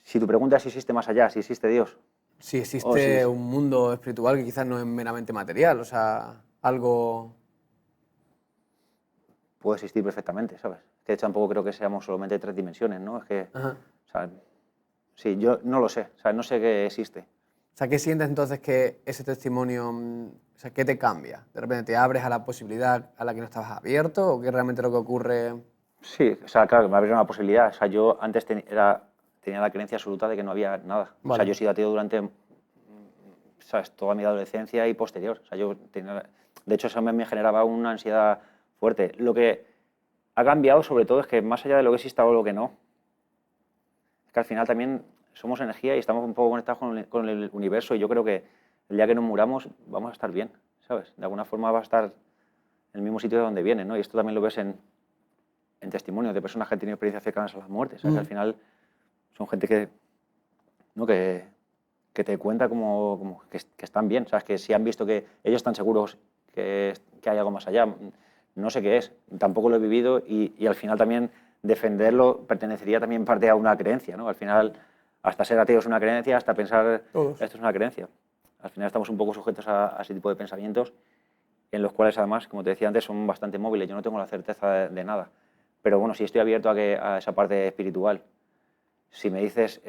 Si tu pregunta es si existe más allá, si existe Dios. Si existe un mundo espiritual que quizás no es meramente material, o sea, algo... puede existir perfectamente, ¿sabes? Que tampoco creo que seamos solamente 3 dimensiones, ¿no? Es que, Ajá. o sea, sí, yo no lo sé, o sea, no sé qué existe. O sea, ¿qué sientes entonces que ese testimonio, o sea, qué te cambia? ¿De repente te abres a la posibilidad a la que no estabas abierto o qué realmente lo que ocurre? Sí, o sea, claro, que me abrió una posibilidad. O sea, yo antes tenía la creencia absoluta de que no había nada. O sea, Vale. yo he sido ateo durante, ¿sabes?, toda mi adolescencia y posterior. O sea, de hecho, eso me generaba una ansiedad fuerte. Lo que ha cambiado, sobre todo, es que más allá de lo que exista o lo que no, es que al final también somos energía y estamos un poco conectados con el universo. Y yo creo que el día que nos muramos vamos a estar bien, ¿sabes? De alguna forma va a estar en el mismo sitio de donde viene, ¿no? Y esto también lo ves en testimonios de personas que han tenido experiencias cercanas a las muertes. O sea, que al final son gente que, ¿no?, que te cuenta que están bien. ¿Sabes? Que si han visto que ellos están seguros que hay algo más allá. No sé qué es, tampoco lo he vivido y al final también defenderlo pertenecería también parte a una creencia, ¿no? Al final, hasta ser ateo es una creencia, hasta pensar Todos. esto es una creencia. Al final estamos un poco sujetos a ese tipo de pensamientos en los cuales además, como te decía antes, son bastante móviles. Yo no tengo la certeza de nada. Pero bueno, sí estoy abierto a esa parte espiritual. Si me dices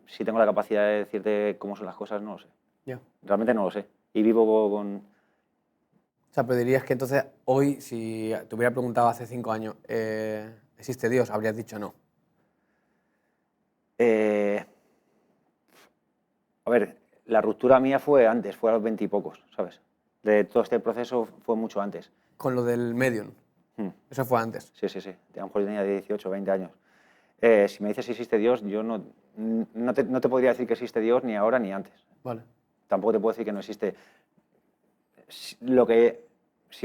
si tengo la capacidad de decirte cómo son las cosas, no lo sé. Ya. Realmente no lo sé. Y vivo con... O sea, pero dirías que entonces hoy, si te hubiera preguntado hace 5 años, ¿existe Dios? Habrías dicho no. A ver, la ruptura mía fue antes, fue a los 20 y pocos, ¿sabes? De todo este proceso fue mucho antes. Con lo del medium. Eso fue antes. Sí, sí, sí. A lo mejor yo tenía 18 o 20 años. Si me dices si existe Dios, yo no te podría decir que existe Dios ni ahora ni antes. Vale. Tampoco te puedo decir que no existe. Si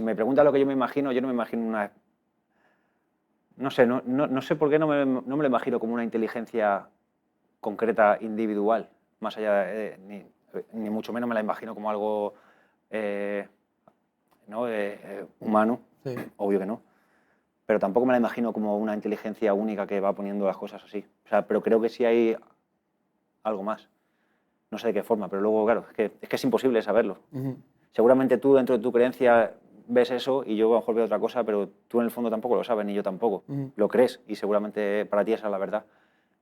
me preguntas lo que yo no me imagino una... No sé, no sé por qué no me lo imagino como una inteligencia concreta, individual, más allá ni mucho menos me la imagino como algo ¿no? Humano, Sí. obvio que no, pero tampoco me la imagino como una inteligencia única que va poniendo las cosas así. O sea, pero creo que sí hay algo más. No sé de qué forma, pero luego, claro, es que es imposible saberlo. Seguramente tú, dentro de tu creencia, ves eso y yo a lo mejor veo otra cosa, pero tú en el fondo tampoco lo sabes, ni yo tampoco. Lo crees y seguramente para ti esa es la verdad.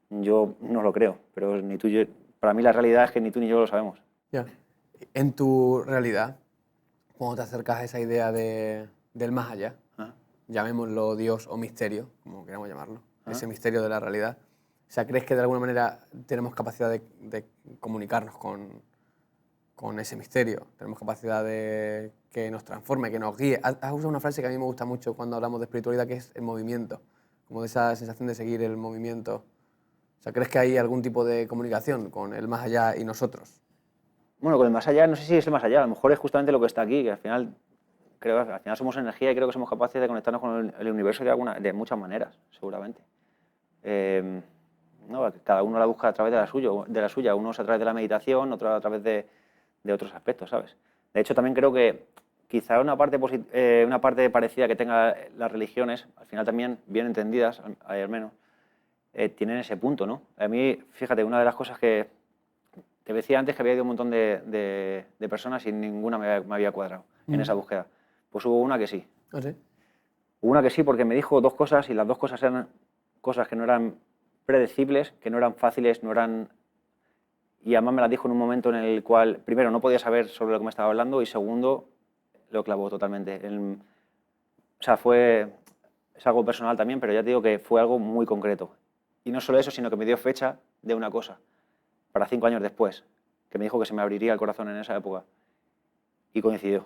Yo no lo creo, pero ni tú, para mí la realidad es que ni tú ni yo lo sabemos. Ya. En tu realidad, cuando te acercas a esa idea del más allá, llamémoslo Dios o misterio, como queramos llamarlo, ese misterio de la realidad, o sea, ¿crees que de alguna manera tenemos capacidad de comunicarnos con ese misterio? ¿Tenemos capacidad de que nos transforme, que nos guíe? Has usado una frase que a mí me gusta mucho cuando hablamos de espiritualidad, que es el movimiento, como de esa sensación de seguir el movimiento. O sea, ¿crees que hay algún tipo de comunicación con el más allá y nosotros? Bueno, con el más allá, no sé si es el más allá, a lo mejor es justamente lo que está aquí, que al final somos energía y creo que somos capaces de conectarnos con el universo de muchas maneras, seguramente. No, cada uno la busca a través de la suya, unos a través de la meditación, otros a través de otros aspectos, ¿sabes? De hecho, también creo que quizá una parte parecida que tenga las religiones, al final también bien entendidas, al menos, tienen ese punto, ¿no? A mí, fíjate, una de las cosas que te decía antes que había ido un montón de personas y ninguna me había cuadrado en esa búsqueda. Pues hubo una que sí. ¿Ah, sí? Hubo una que sí porque me dijo 2 cosas y las 2 cosas eran cosas que no eran predecibles, que no eran fáciles, no eran... Y además me las dijo en un momento en el cual, primero, no podía saber sobre lo que me estaba hablando y segundo, lo clavó totalmente. O sea, es algo personal también, pero ya te digo que fue algo muy concreto. Y no solo eso, sino que me dio fecha de una cosa, para 5 años después, que me dijo que se me abriría el corazón en esa época. Y coincidió.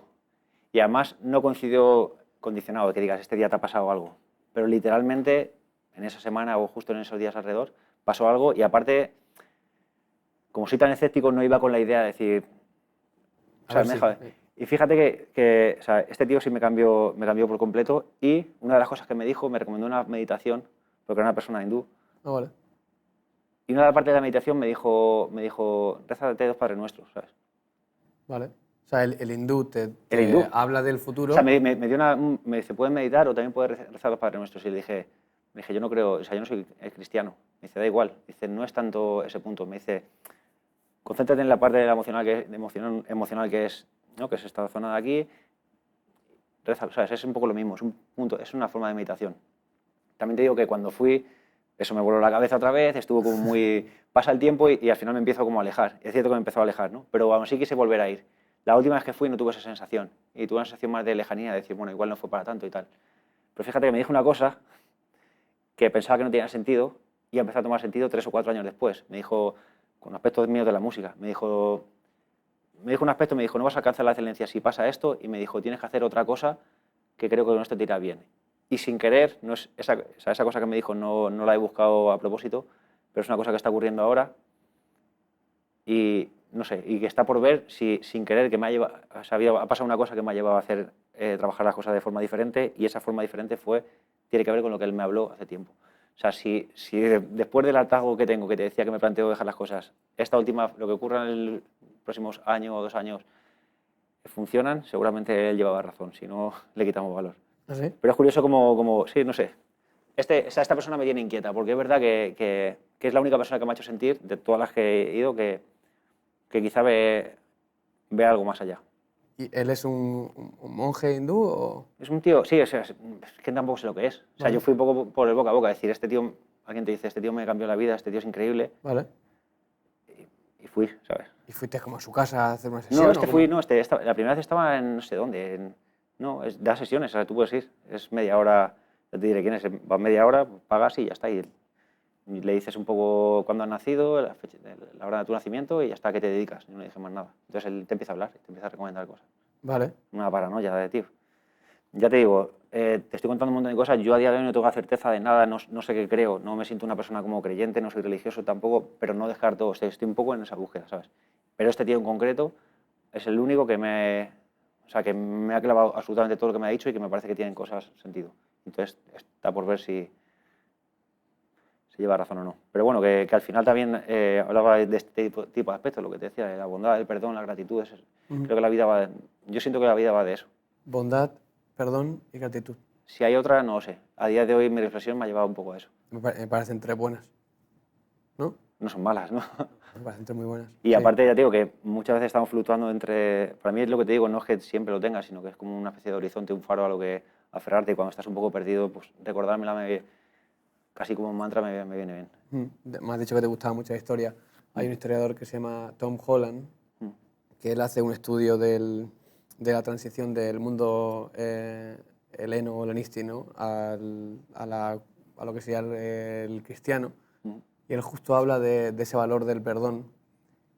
Y además no coincidió condicionado, que digas, este día te ha pasado algo. Pero literalmente, en esa semana o justo en esos días alrededor, pasó algo y aparte, como soy tan escéptico, no iba con la idea de decir... O sea, y fíjate que o sea, este tío sí me cambió por completo y una de las cosas que me dijo, me recomendó una meditación, porque era una persona hindú. Ah, vale. Y una parte de la meditación me dijo rézate 2 Padres Nuestros, ¿sabes? Vale. O sea, el hindú te El hindú. habla del futuro. O sea, me dice, ¿puedes meditar o también puedes rezar 2 Padres Nuestros? Y le dije, yo no creo, o sea, yo no soy cristiano. Me dice, da igual. Dice, no es tanto ese punto. Me dice, concéntrate en la parte de la emocional que es, ¿no? Que es esta zona de aquí reza, ¿sabes? Es un poco lo mismo, es un punto, es una forma de meditación. También te digo que cuando fui, eso me voló la cabeza otra vez, estuvo como muy... Pasa el tiempo y al final me empiezo como a alejar. Es cierto que me empezó a alejar, ¿no? Pero aún así quise volver a ir. La última vez que fui no tuve esa sensación. Y tuve una sensación más de lejanía, de decir, bueno, igual no fue para tanto y tal. Pero fíjate que me dijo una cosa que pensaba que no tenía sentido y empezó a tomar sentido 3 o 4 años después. Me dijo, con aspectos míos de la música, me dijo un aspecto, me dijo, no vas a alcanzar la excelencia si pasa esto, y me dijo, tienes que hacer otra cosa que creo que no te irá bien. Y sin querer, no es esa cosa que me dijo no la he buscado a propósito, pero es una cosa que está ocurriendo ahora y no sé, y que está por ver si sin querer que me ha llevado, o sea, ha pasado una cosa que me ha llevado a hacer trabajar las cosas de forma diferente, y esa forma diferente tiene que ver con lo que él me habló hace tiempo. O sea, si después del hartazgo que tengo, que te decía que me planteo dejar las cosas, esta última, lo que ocurra en los próximos año o 2 años, funcionan, seguramente él llevaba razón, si no le quitamos valor. ¿Ah, sí? Pero es curioso como sí, no sé. Esta persona me tiene inquieta, porque es verdad que es la única persona que me ha hecho sentir, de todas las que he ido, que quizá ve algo más allá. ¿Y él es un monje hindú o...? Es un tío, sí, es que tampoco sé lo que es. O sea, Vale. yo fui un poco por el boca a boca, decir, este tío, alguien te dice, este tío me cambió la vida, este tío es increíble, Vale. y fui, ¿sabes? ¿Y fuiste como a su casa a hacer una sesión? No, ¿o cómo? la primera vez estaba en no sé dónde, no, da sesiones, o sea, tú puedes ir, es media hora, ya te diré quién es, va media hora, pagas y ya está, y le dices un poco cuándo has nacido, la hora de tu nacimiento y ya está, ¿a qué te dedicas? Y no le dije más nada. Entonces él te empieza a hablar, te empieza a recomendar cosas. Vale. Una paranoia de tío. Ya te digo, te estoy contando un montón de cosas, yo a día de hoy no tengo certeza de nada, no sé qué creo, no me siento una persona como creyente, no soy religioso tampoco, pero no descarto, estoy un poco en esa búsqueda, ¿sabes? Pero este tío en concreto es el único que que me ha clavado absolutamente todo lo que me ha dicho y que me parece que tienen cosas sentido. Entonces está por ver si lleva razón o no. Pero bueno, que al final también hablaba de este tipo de aspectos, lo que te decía, de la bondad, el perdón, la gratitud. Creo que la vida yo siento que la vida va de eso. Bondad, perdón y gratitud. Si hay otra, no lo sé. A día de hoy mi reflexión me ha llevado un poco a eso. Me parecen 3 buenas, ¿no? No son malas, ¿no? Me parecen 3 muy buenas. Y Sí. aparte ya te digo que muchas veces estamos fluctuando entre... Para mí es lo que te digo, no es que siempre lo tengas, sino que es como una especie de horizonte, un faro a lo que aferrarte, y cuando estás un poco perdido, pues recordármela casi como un mantra me viene bien. Me has dicho que te gustaba mucho la historia. Hay un historiador que se llama Tom Holland, que él hace un estudio de la transición del mundo heleno o helenístico, ¿no? a lo que sería el cristiano. Y él justo habla de ese valor del perdón.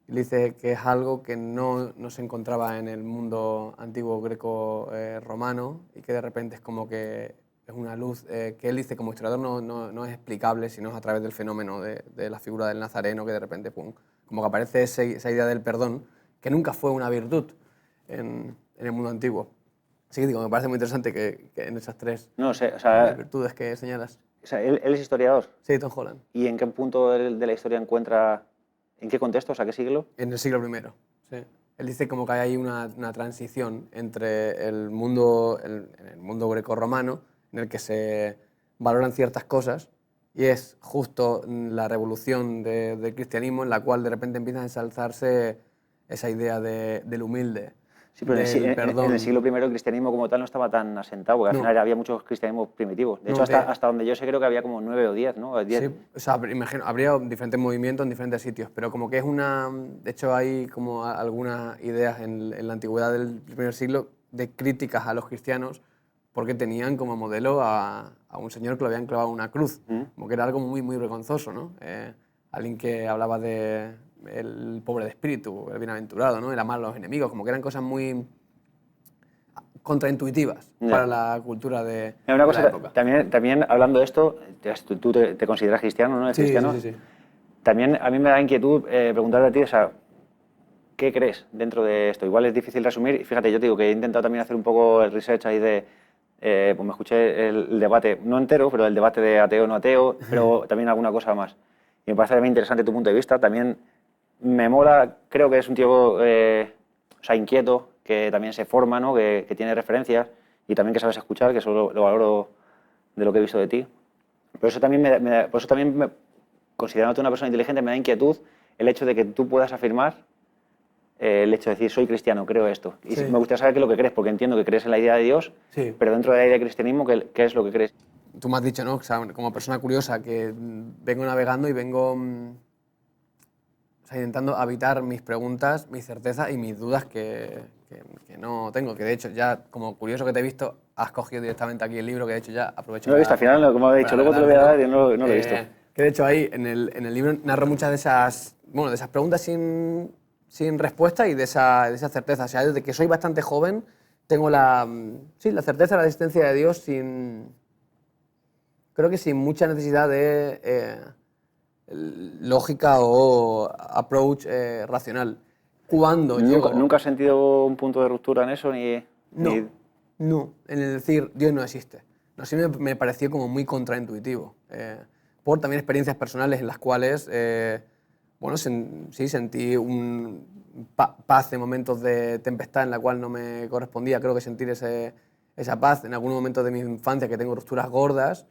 Y dice que es algo que no se encontraba en el mundo antiguo greco-romano y que de repente es como que es una luz que él dice como historiador no es explicable, sino es a través del fenómeno de la figura del nazareno, que de repente pum, como que aparece esa idea del perdón, que nunca fue una virtud en el mundo antiguo. Así que digo, me parece muy interesante que en esas 3 No sé, o sea, virtudes que señalas. O sea, él es historiador. Sí, Tom Holland. ¿Y en qué punto de la historia encuentra, en qué contexto, o sea, qué siglo? En el siglo I, sí. Él dice como que hay ahí una transición entre el mundo greco-romano, en el que se valoran ciertas cosas, y es justo la revolución del cristianismo, en la cual de repente empieza a ensalzarse esa idea del humilde, Sí, pero del perdón. en el siglo I el cristianismo como tal no estaba tan asentado, porque al final había muchos cristianismos primitivos. De hecho, hasta donde yo sé creo que había como 9 o 10, ¿no? 10. Sí, o sea, imagino, habría diferentes movimientos en diferentes sitios, pero como que es una... De hecho, hay como algunas ideas en la antigüedad del primer siglo de críticas a los cristianos porque tenían como modelo a un señor que lo habían clavado en una cruz, como que era algo muy, muy vergonzoso, ¿no? Alguien que hablaba de el pobre de espíritu, el bienaventurado, ¿no? El amar a los enemigos, como que eran cosas muy contraintuitivas para la cultura de Una cosa, la época. También hablando de esto, tú te consideras cristiano, ¿no? ¿Eres cristiano? Sí. También a mí me da inquietud preguntarte a ti, o sea, ¿qué crees dentro de esto? Igual es difícil resumir, y fíjate, yo te digo que he intentado también hacer un poco el research ahí pues me escuché el debate, no entero, pero el debate de ateo no ateo, pero también alguna cosa más. Y me parece muy interesante tu punto de vista, también me mola, creo que es un tío inquieto, que también se forma, ¿no? que tiene referencias y también que sabes escuchar, que eso lo valoro de lo que he visto de ti. Por eso también, considerándote una persona inteligente, me da inquietud el hecho de que tú puedas afirmar el hecho de decir soy cristiano, creo esto. Y Sí. me gustaría saber qué es lo que crees, porque entiendo que crees en la idea de Dios, Sí. pero dentro de la idea del cristianismo, ¿qué es lo que crees? Tú me has dicho, ¿no? O sea, como persona curiosa que vengo navegando y vengo o sea, intentando habitar mis preguntas, mis certezas y mis dudas que no tengo. Que de hecho, ya como curioso que te he visto, has cogido directamente aquí el libro, que de hecho ya aprovecho. No lo he visto, al final, como he dicho, luego te lo voy a dar y no lo he visto. Que de hecho ahí en el libro narro muchas de esas, bueno, de esas preguntas sin respuesta y de esa certeza. O sea, desde que soy bastante joven tengo sí, la certeza de la existencia de Dios creo que sin mucha necesidad de lógica o approach racional. Cuando ¿Nunca has sentido un punto de ruptura en eso? No, no, en el decir Dios no existe. No, sí me pareció como muy contraintuitivo. Por también experiencias personales en las cuales, bueno, sí sentí paz en momentos de tempestad en la cual no me correspondía. Creo que sentir esa paz en algunos momentos de mi infancia que tengo rupturas gordas.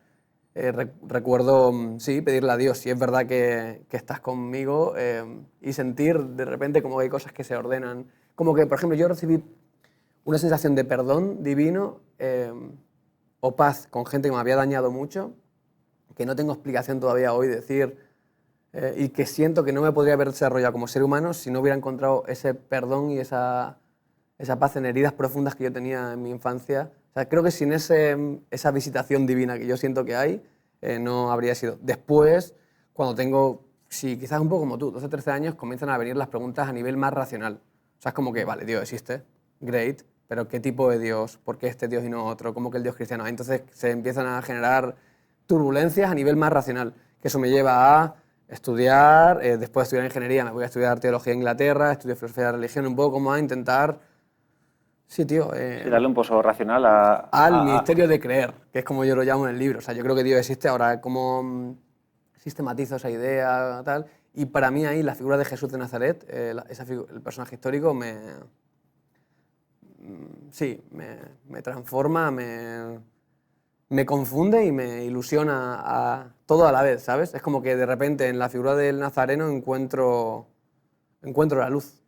Recuerdo, sí, pedirle a Dios si es verdad que estás conmigo y sentir de repente como que hay cosas que se ordenan. Como que, por ejemplo, yo recibí una sensación de perdón divino o paz con gente que me había dañado mucho, que no tengo explicación todavía hoy de decir, y que siento que no me podría haber desarrollado como ser humano si no hubiera encontrado ese perdón y esa paz en heridas profundas que yo tenía en mi infancia. O sea, creo que sin esa visitación divina que yo siento que hay, no habría sido. Después, cuando tengo, sí, quizás un poco como tú, 12, 13 años, comienzan a venir las preguntas a nivel más racional. O sea, es como que, vale, Dios existe, great, pero ¿qué tipo de Dios? ¿Por qué este Dios y no otro? ¿Cómo que el Dios cristiano? Entonces se empiezan a generar turbulencias a nivel más racional, que eso me lleva a estudiar, después de estudiar ingeniería me voy a estudiar teología en Inglaterra, estudio filosofía de la religión, un poco como a intentar, sí, tío, Sí, darle un pozo racional al misterio de creer, que es como yo lo llamo en el libro. O sea, yo creo que Dios existe, ahora cómo sistematizo esa idea, tal, y para mí ahí la figura de Jesús de Nazaret, el personaje histórico, sí, me transforma, me confunde y me ilusiona todo a la vez, ¿sabes? Es como que de repente en la figura del nazareno encuentro la luz.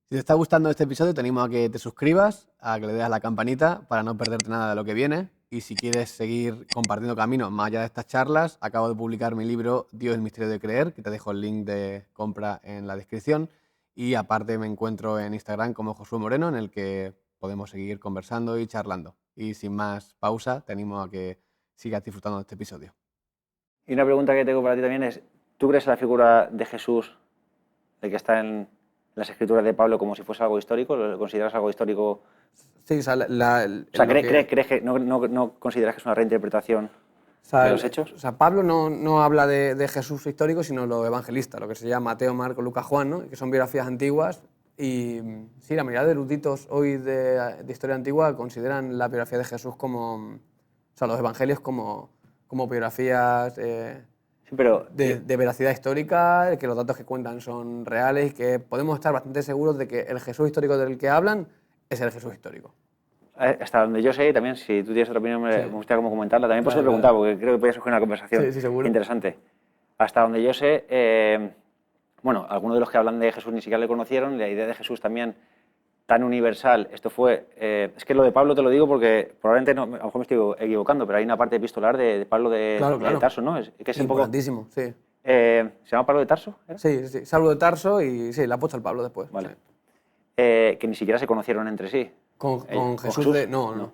Si te está gustando este episodio, te animo a que te suscribas, a que le des a la campanita para no perderte nada de lo que viene. Y si quieres seguir compartiendo caminos más allá de estas charlas, acabo de publicar mi libro Dios, el misterio de creer, que te dejo el link de compra en la descripción. Y aparte me encuentro en Instagram como Josué Moreno, en el que podemos seguir conversando y charlando. Y sin más pausa, te animo a que sigas disfrutando de este episodio. Y una pregunta que tengo para ti también es, ¿tú crees en la figura de Jesús, el que está en las escrituras de Pablo, como si fuese algo histórico? ¿Lo consideras algo histórico? Sí, o sea, ¿crees que no consideras que es una reinterpretación de los hechos? O sea, Pablo no habla de Jesús histórico, sino lo evangelista, lo que se llama Mateo, Marcos, Lucas, Juan, ¿no? Que son biografías antiguas. Y sí, la mayoría de eruditos hoy de historia antigua consideran la biografía de Jesús como, o sea, los evangelios como biografías Sí, pero de veracidad histórica, que los datos que cuentan son reales y que podemos estar bastante seguros de que el Jesús histórico del que hablan es el Jesús histórico. hasta donde yo sé, también, si tú tienes otra opinión, me gustaría como comentarla. También por eso te Claro, preguntaba, porque creo que podía surgir una conversación Sí, seguro. interesante. Hasta donde yo sé, bueno, algunos de los que hablan de Jesús ni siquiera le conocieron, la idea de Jesús también tan universal. Esto fue, es que lo de Pablo te lo digo porque probablemente, no, a lo mejor me estoy equivocando, pero hay una parte epistolar de Pablo de Tarso, ¿no? Que es un poco... Importantísimo, sí. ¿Se llama Pablo de Tarso? ¿Era? Sí. Saulo de Tarso y sí, el apóstol Pablo después. Vale. Sí. Que ni siquiera se conocieron entre sí. Con Jesús de... No.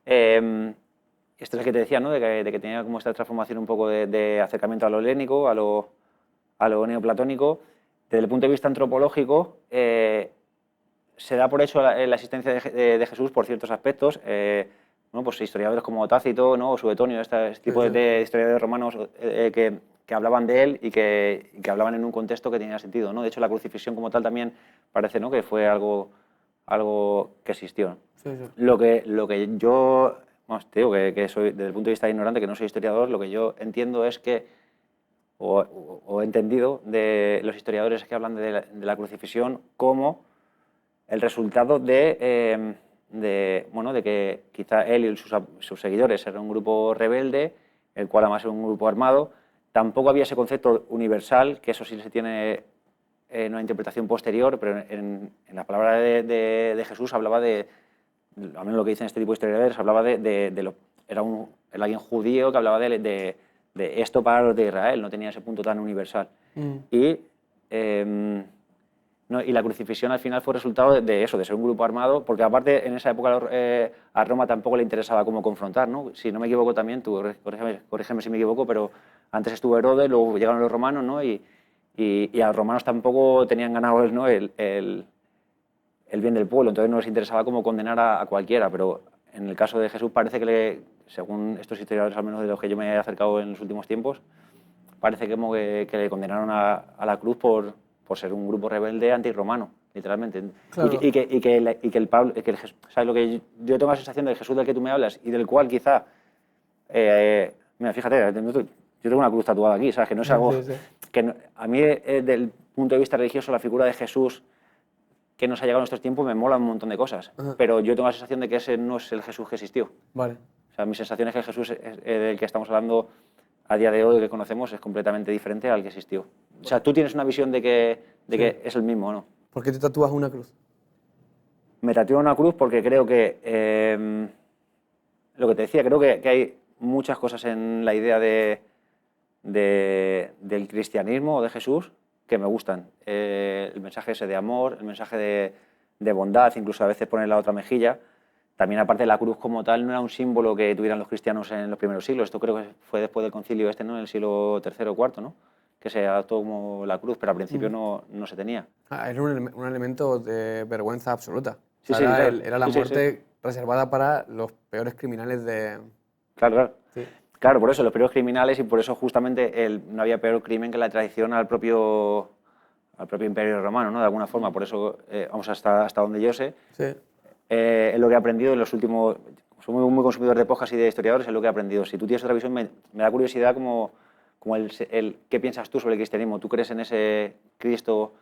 Esto es el que te decía, ¿no? De que tenía como esta transformación un poco de acercamiento a lo helénico, a lo neoplatónico. Desde el punto de vista antropológico, se da por hecho la existencia de Jesús por ciertos aspectos. Bueno, pues historiadores como Tácito, ¿no? O Suetonio, este tipo de historiadores romanos que hablaban de él y que hablaban en un contexto que tenía sentido, ¿no? De hecho, la crucifixión como tal también parece, ¿no? Que fue algo que existió. Sí. Lo que yo, vamos, te digo que soy, desde el punto de vista ignorante, que no soy historiador, lo que yo entiendo es que, o he entendido de los historiadores que hablan de la crucifixión como el resultado de que quizá él y sus seguidores eran un grupo rebelde, el cual además era un grupo armado. Tampoco había ese concepto universal, que eso sí se tiene una interpretación posterior, pero en la palabra de Jesús hablaba de, al menos lo que dicen este tipo de historiadores, hablaba era alguien judío que hablaba de esto para los de Israel, no tenía ese punto tan universal. Y la crucifixión al final fue resultado de eso, de ser un grupo armado, porque aparte en esa época a Roma tampoco le interesaba cómo confrontar, ¿no? Si no me equivoco también, tú corrígeme si me equivoco, pero antes estuvo Herodes, luego llegaron los romanos, ¿no? Y a los romanos tampoco tenían ganado, ¿no?, el bien del pueblo, entonces no les interesaba cómo condenar a cualquiera, pero en el caso de Jesús parece que, según estos historiadores, al menos de los que yo me he acercado en los últimos tiempos, parece como que le condenaron a la cruz por ser un grupo rebelde antirromano, literalmente. Claro. Y que el Pablo, ¿sabes lo que yo tengo la sensación del Jesús del que tú me hablas y del cual quizá, mira, fíjate, yo tengo una cruz tatuada aquí, ¿sabes? Que no es algo, que no, a mí desde el punto de vista religioso la figura de Jesús que nos ha llegado en nuestros tiempos me mola un montón de cosas, pero yo tengo la sensación de que ese no es el Jesús que existió. Vale. O sea, mi sensación es que el Jesús del que estamos hablando a día de hoy, que conocemos, es completamente diferente al que existió. O sea, tú tienes una visión de que es el mismo, ¿no? ¿Por qué te tatúas una cruz? Me tatúo una cruz porque creo que, lo que te decía, creo que hay muchas cosas en la idea del cristianismo o de Jesús que me gustan. El mensaje ese de amor, el mensaje de bondad, incluso a veces poner la otra mejilla. También, aparte, la cruz como tal no era un símbolo que tuvieran los cristianos en los primeros siglos. Esto creo que fue después del concilio ¿no?, en el siglo III o IV, ¿no?, que se adoptó como la cruz, pero al principio no se tenía. Era un elemento de vergüenza absoluta. Sí, o sea, sí, claro. Era la muerte reservada para los peores criminales de... Claro. Sí. Claro, por eso, los peores criminales, y por eso justamente no había peor crimen que la traición al propio Imperio Romano, ¿no?, de alguna forma. Por eso, vamos, hasta donde yo sé, es lo que he aprendido en los últimos... Soy muy consumidor de podcasts y de historiadores, es lo que he aprendido. Si tú tienes otra visión, me da curiosidad como ¿qué piensas tú sobre el cristianismo? ¿Tú crees en ese Cristo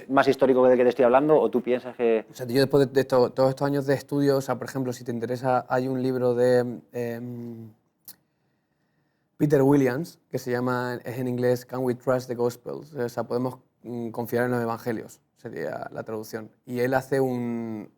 más histórico del que te estoy hablando, o tú piensas que...? O sea, yo después de todos estos años de estudio, o sea, por ejemplo, si te interesa, hay un libro de Peter Williams, que se llama, es en inglés, Can We Trust the Gospels? O sea, podemos confiar en los evangelios, sería la traducción. Y él hace un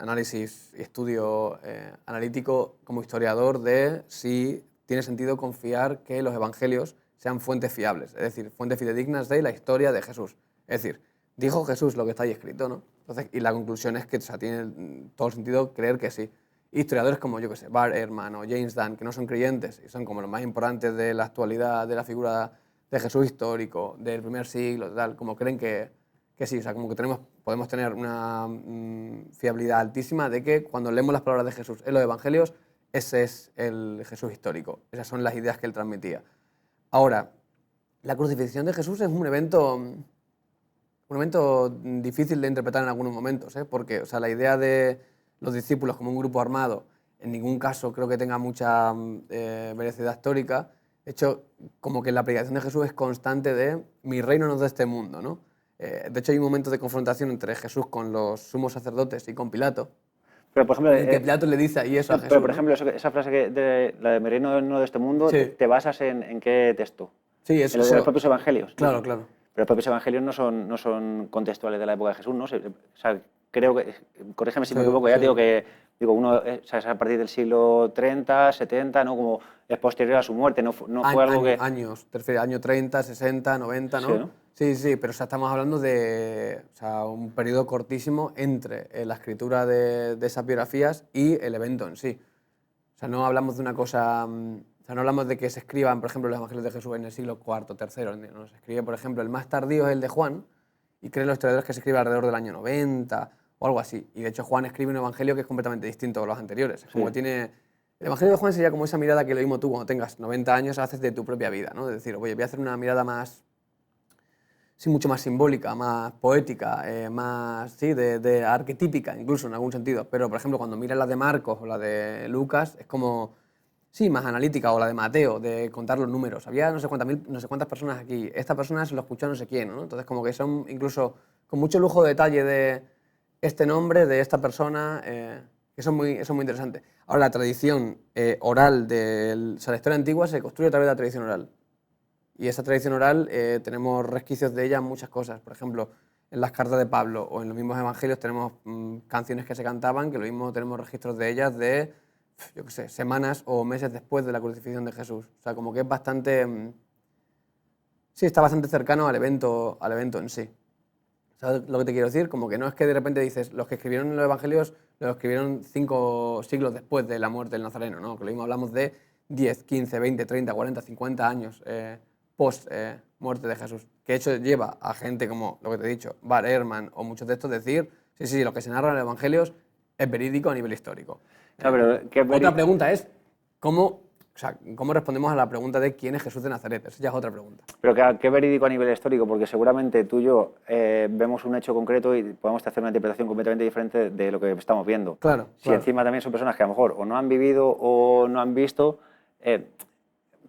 análisis y estudio analítico como historiador de si tiene sentido confiar que los evangelios sean fuentes fiables, es decir, fuentes fidedignas de la historia de Jesús. Es decir, dijo Jesús lo que está ahí escrito, ¿no? Entonces, y la conclusión es que, o sea, tiene todo el sentido creer que sí. Historiadores como, yo que sé, Bart Ehrman o James Dunn, que no son creyentes y son como los más importantes de la actualidad de la figura de Jesús histórico, del primer siglo, tal, como creen que sí, o sea, como que podemos tener una fiabilidad altísima de que cuando leemos las palabras de Jesús en los evangelios, ese es el Jesús histórico. Esas son las ideas que él transmitía. Ahora, la crucifixión de Jesús es un evento difícil de interpretar en algunos momentos, porque, o sea, la idea de los discípulos como un grupo armado en ningún caso creo que tenga mucha veracidad histórica. De hecho, como que la predicación de Jesús es constante de mi reino no es de este mundo, ¿no? De hecho, hay un momento de confrontación entre Jesús con los sumos sacerdotes y con Pilato. Pero, por ejemplo, en que Pilato le dice ahí eso a Jesús. Pero, por ejemplo, esa frase la de mi reino no de este mundo, sí. ¿te basas en qué texto? Sí, eso. En los propios evangelios. Claro. Pero los propios evangelios no son contextuales de la época de Jesús, ¿no? O sea, creo que, corrígeme si me equivoco, ya digo que uno es a partir del siglo 30, 70, ¿no? Como es posterior a su muerte, no fue algo que... Años, te refieres, año 30, 60, 90, ¿no? Sí, ¿no? Sí, pero o sea, estamos hablando de un periodo cortísimo entre la escritura de esas biografías y el evento en sí. O sea, no hablamos de una cosa... O sea, no hablamos de que se escriban, por ejemplo, los evangelios de Jesús en el siglo IV, III. ¿no? Se escribe, por ejemplo, el más tardío es el de Juan, y creen los historiadores que se escribe alrededor del año 90 o algo así. Y de hecho Juan escribe un evangelio que es completamente distinto a los anteriores. Como tiene... El evangelio de Juan sería como esa mirada que lo mismo tú cuando tengas 90 años haces de tu propia vida, ¿no? De decir, oye, voy a hacer una mirada más... Sí, mucho más simbólica, más poética, más, sí, de arquetípica, incluso en algún sentido. Pero, por ejemplo, cuando miras la de Marcos o la de Lucas, es como... Sí, más analítica, o la de Mateo, de contar los números. Había no sé cuántas personas aquí. Esta persona se lo escuchó a no sé quién, ¿no? Entonces, como que son incluso con mucho lujo de detalle de este nombre, de esta persona, eso es muy interesante. Ahora, la tradición oral o sea, la historia antigua se construye a través de la tradición oral. Y esa tradición oral tenemos resquicios de ella en muchas cosas. Por ejemplo, en las cartas de Pablo o en los mismos evangelios tenemos canciones que se cantaban, que lo mismo tenemos registros de ellas de, yo qué sé, semanas o meses después de la crucifixión de Jesús. O sea, como que es bastante... sí, está bastante cercano al evento en sí. ¿Sabes lo que te quiero decir? Como que no es que de repente dices, los que escribieron los evangelios los escribieron 5 siglos después de la muerte del Nazareno, ¿no? Que lo mismo hablamos de 10, 15, 20, 30, 40, 50 años post muerte de Jesús. Que de hecho lleva a gente como lo que te he dicho, Bart Ehrman o muchos de estos decir, sí, lo que se narra en los evangelios es verídico a nivel histórico. Claro, pero Otra pregunta es, ¿cómo respondemos a la pregunta de quién es Jesús de Nazaret? Esa ya es otra pregunta. Pero ¿qué verídico a nivel histórico? Porque seguramente tú y yo vemos un hecho concreto y podemos hacer una interpretación completamente diferente de lo que estamos viendo. Claro. Si encima también son personas que a lo mejor o no han vivido o no han visto,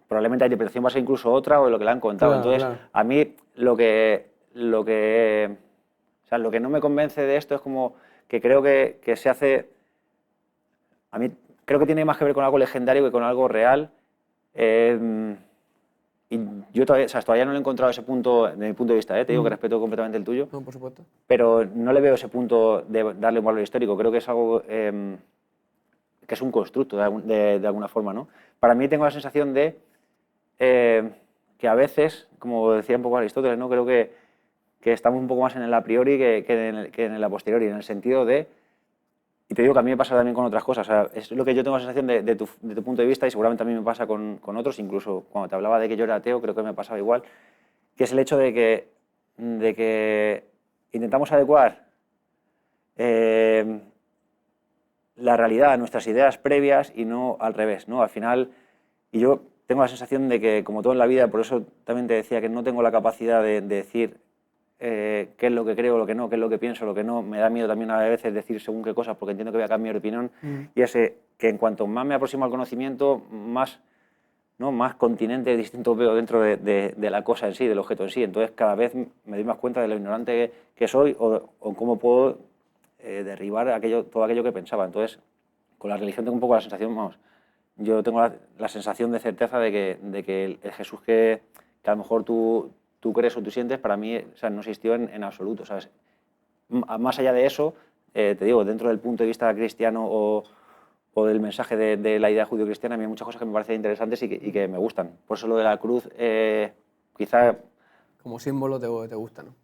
probablemente la interpretación va a ser incluso otra o de lo que le han contado. Entonces, a mí lo que no me convence de esto es como que creo que se hace... A mí creo que tiene más que ver con algo legendario que con algo real. Y yo todavía no le he encontrado ese punto, de mi punto de vista, te digo que respeto completamente el tuyo. No, por supuesto. Pero no le veo ese punto de darle un valor histórico. Creo que es algo que es un constructo de alguna forma, ¿no? Para mí tengo la sensación de que a veces, como decía un poco Aristóteles, ¿no? Creo que estamos un poco más en el a priori que en el a posteriori, en el sentido de... Y te digo que a mí me pasa también con otras cosas. O sea, es lo que yo tengo la sensación de tu punto de vista y seguramente a mí me pasa con otros. Incluso cuando te hablaba de que yo era ateo, creo que me pasaba igual. Que es el hecho de que intentamos adecuar la realidad a nuestras ideas previas y no al revés, ¿no? Al final, y yo tengo la sensación de que, como todo en la vida, por eso también te decía que no tengo la capacidad de decir qué es lo que creo, lo que no, qué es lo que pienso, lo que no. Me da miedo también a veces decir según qué cosas porque entiendo que voy a cambiar de opinión. Y ese que en cuanto más me aproximo al conocimiento, más continentes distintos veo dentro de la cosa en sí, del objeto en sí. Entonces cada vez me doy más cuenta de lo ignorante que soy o cómo puedo derribar todo aquello que pensaba. Entonces con la religión tengo un poco la sensación, yo tengo la sensación de certeza de que el Jesús que a lo mejor tú crees o tú sientes, para mí no existió en absoluto, ¿sabes? Más allá de eso, te digo, dentro del punto de vista cristiano o del mensaje de la idea judío-cristiana, a mí hay muchas cosas que me parecen interesantes y que me gustan. Por eso lo de la cruz, quizá... Como símbolo te gusta, ¿no?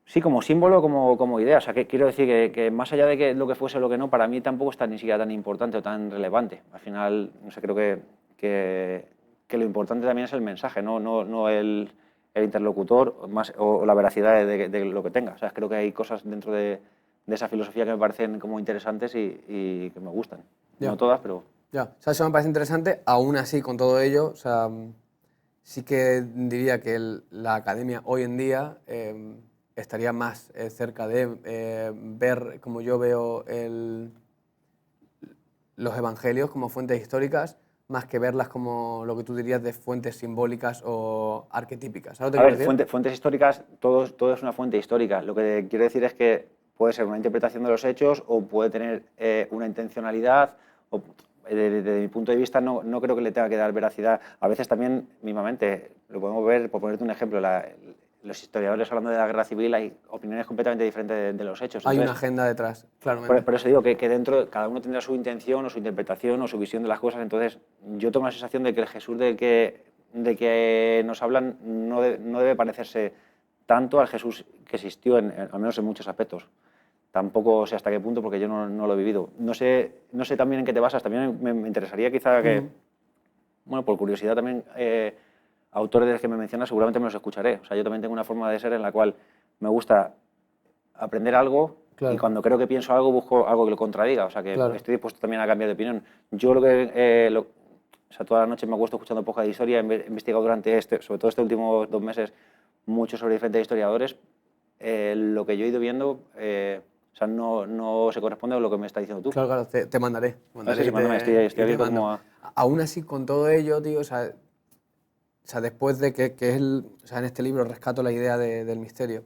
Sí, como símbolo, como idea. O sea, que quiero decir que más allá de que lo que fuese o lo que no, para mí tampoco es ni siquiera tan importante o tan relevante. Al final, no sé, creo que lo importante también es el mensaje, no el interlocutor o la veracidad de lo que tenga. O sea, creo que hay cosas dentro de esa filosofía que me parecen como interesantes y que me gustan. Ya. No todas, pero... Ya, o sea, eso me parece interesante. Aún así, con todo ello, o sea, sí que diría que la academia hoy en día estaría más cerca de ver, como yo veo los evangelios como fuentes históricas, más que verlas como lo que tú dirías de fuentes simbólicas o arquetípicas. ¿Sabes lo que quiero decir? Fuentes históricas, todo es una fuente histórica. Lo que quiero decir es que puede ser una interpretación de los hechos o puede tener una intencionalidad. Desde mi punto de vista, no creo que le tenga que dar veracidad. A veces también, mismamente, lo podemos ver, por ponerte un ejemplo, los historiadores hablando de la guerra civil, hay opiniones completamente diferentes de los hechos. Hay una agenda detrás, claramente. Por eso digo que dentro cada uno tendrá su intención o su interpretación o su visión de las cosas. Entonces, yo tengo la sensación de que el Jesús de que nos hablan no debe parecerse tanto al Jesús que existió, al menos en muchos aspectos. Tampoco sé hasta qué punto, porque yo no lo he vivido. No sé también en qué te basas. También me interesaría quizá que, bueno, por curiosidad también, autores de los que me mencionas seguramente me los escucharé. O sea, yo también tengo una forma de ser en la cual me gusta aprender algo y cuando creo que pienso algo busco algo que lo contradiga. O sea, que estoy dispuesto también a cambiar de opinión. Yo o sea, toda la noche me acuesto escuchando poca de historia, he investigado durante sobre todo estos últimos 2 meses, mucho sobre diferentes historiadores. Lo que yo he ido viendo... o sea, no se corresponde a lo que me estás diciendo tú. Claro, te mandaré. Sí, mándame, estoy abierto como a... Aún así, con todo ello, tío, o sea después de que o sea, en este libro rescato la idea del misterio,